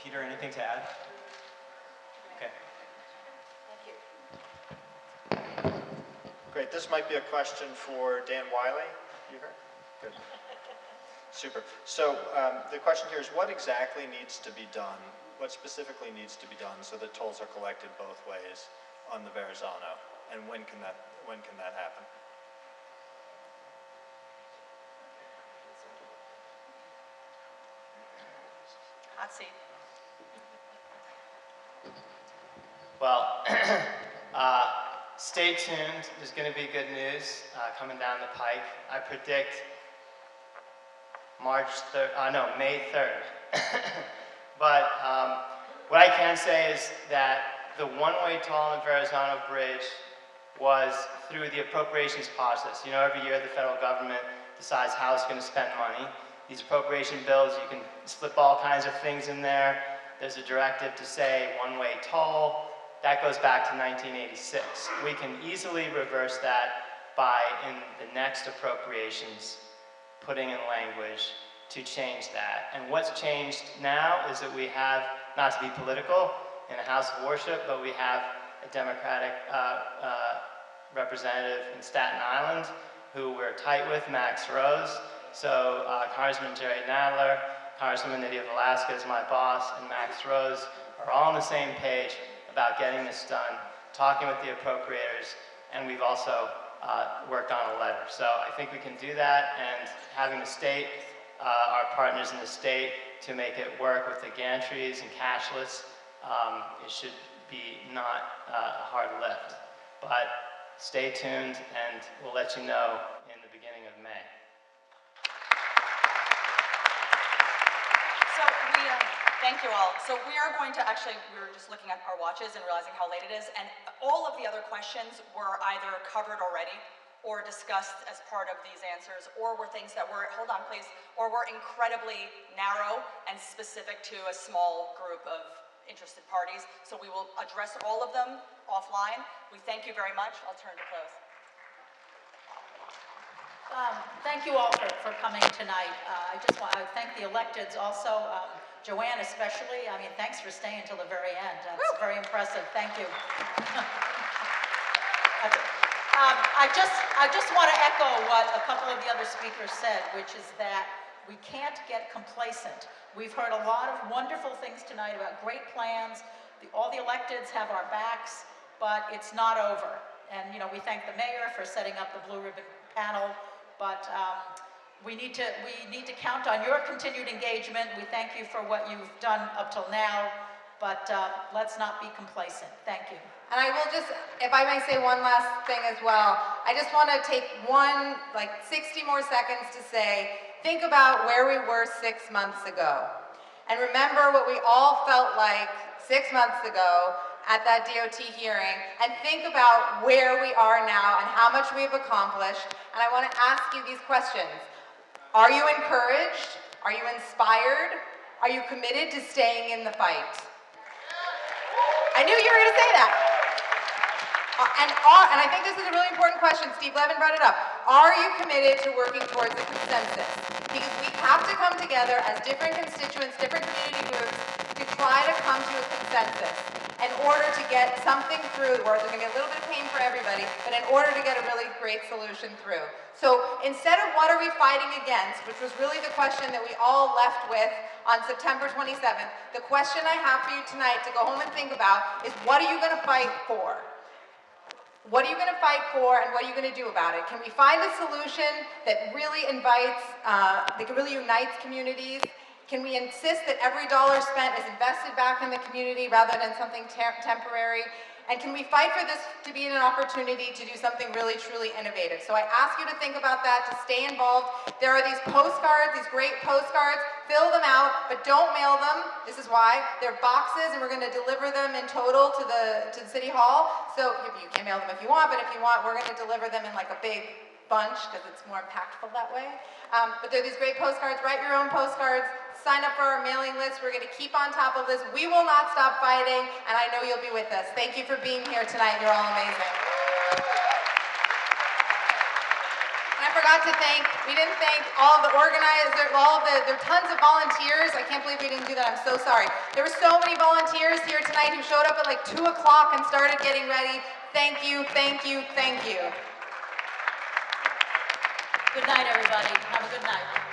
Peter, anything to add? Okay. Great. This might be a question for Dan Wiley. You heard? Good. Super. So the question here is, what exactly needs to be done? What specifically needs to be done so that tolls are collected both ways on the Verrazano? And when can that happen? Hot seat. Well, stay tuned. There's going to be good news coming down the pike. I predict May 3rd. But what I can say is that the one-way toll on the Verrazano Bridge was through the appropriations process. You know, every year the federal government decides how it's going to spend money. These appropriation bills, you can slip all kinds of things in there. There's a directive to say one-way toll. That goes back to 1986. We can easily reverse that by, in the next appropriations, putting in language to change that. And what's changed now is that we have, not to be political, in a house of worship, but we have a Democratic representative in Staten Island who we're tight with, Max Rose. So Congressman Jerry Nadler, Congresswoman Nydia Velasquez, my boss, and Max Rose are all on the same page about getting this done, talking with the appropriators, and we've also worked on a letter. So I think we can do that, and having the state, our partners in the state, to make it work with the gantries and cashless, it should be not a hard lift. But stay tuned, and we'll let you know in the beginning of May. So thank you all. So we are going to actually, we were just looking at our watches and realizing how late it is, and all of the other questions were either covered already or discussed as part of these answers, or were things that were, hold on please, or were incredibly narrow and specific to a small group of interested parties. So we will address all of them offline. We thank you very much. I'll turn to close. Thank you all for coming tonight. I just want to thank the electeds also, Joanne especially. I mean, thanks for staying until the very end. That's very impressive. Thank you. I just want to echo what a couple of the other speakers said, which is that we can't get complacent. We've heard a lot of wonderful things tonight about great plans. All the electeds have our backs, but it's not over. And, you know, we thank the mayor for setting up the Blue Ribbon panel, but we need to count on your continued engagement. We thank you for what you've done up till now, but let's not be complacent. Thank you. And I will just, if I may say one last thing as well, I just want to take 60 more seconds to say, think about where we were 6 months ago. And remember what we all felt like 6 months ago at that DOT hearing, and think about where we are now and how much we've accomplished. And I want to ask you these questions. Are you encouraged? Are you inspired? Are you committed to staying in the fight? I knew you were going to say that. And I think this is a really important question. Steve Levin brought it up. Are you committed to working towards a consensus? Because we have to come together as different constituents, different community groups, to try to come to a consensus. in order to get something through, where there's going to be a little bit of pain for everybody, but in order to get a really great solution through. So instead of what are we fighting against, which was really the question that we all left with on September 27th, the question I have for you tonight to go home and think about is, what are you going to fight for? What are you going to fight for, and what are you going to do about it? Can we find a solution that really invites, that really unites communities? Can we insist that every dollar spent is invested back in the community rather than something temporary? And can we fight for this to be an opportunity to do something really, truly innovative? So I ask you to think about that, to stay involved. There are these postcards, these great postcards. Fill them out, but don't mail them. This is why. They're boxes, and we're going to deliver them in total to the City Hall. So you can mail them if you want, but if you want, we're going to deliver them in like a big bunch because it's more impactful that way. But there are these great postcards. Write your own postcards. Sign up for our mailing list. We're going to keep on top of this. We will not stop fighting, and I know you'll be with us. Thank you for being here tonight. You're all amazing. And I forgot to thank, we didn't thank all of the organizers, there are tons of volunteers. I can't believe we didn't do that. I'm so sorry. There were so many volunteers here tonight who showed up at like 2 o'clock and started getting ready. Thank you, thank you, thank you. Good night, everybody. Have a good night.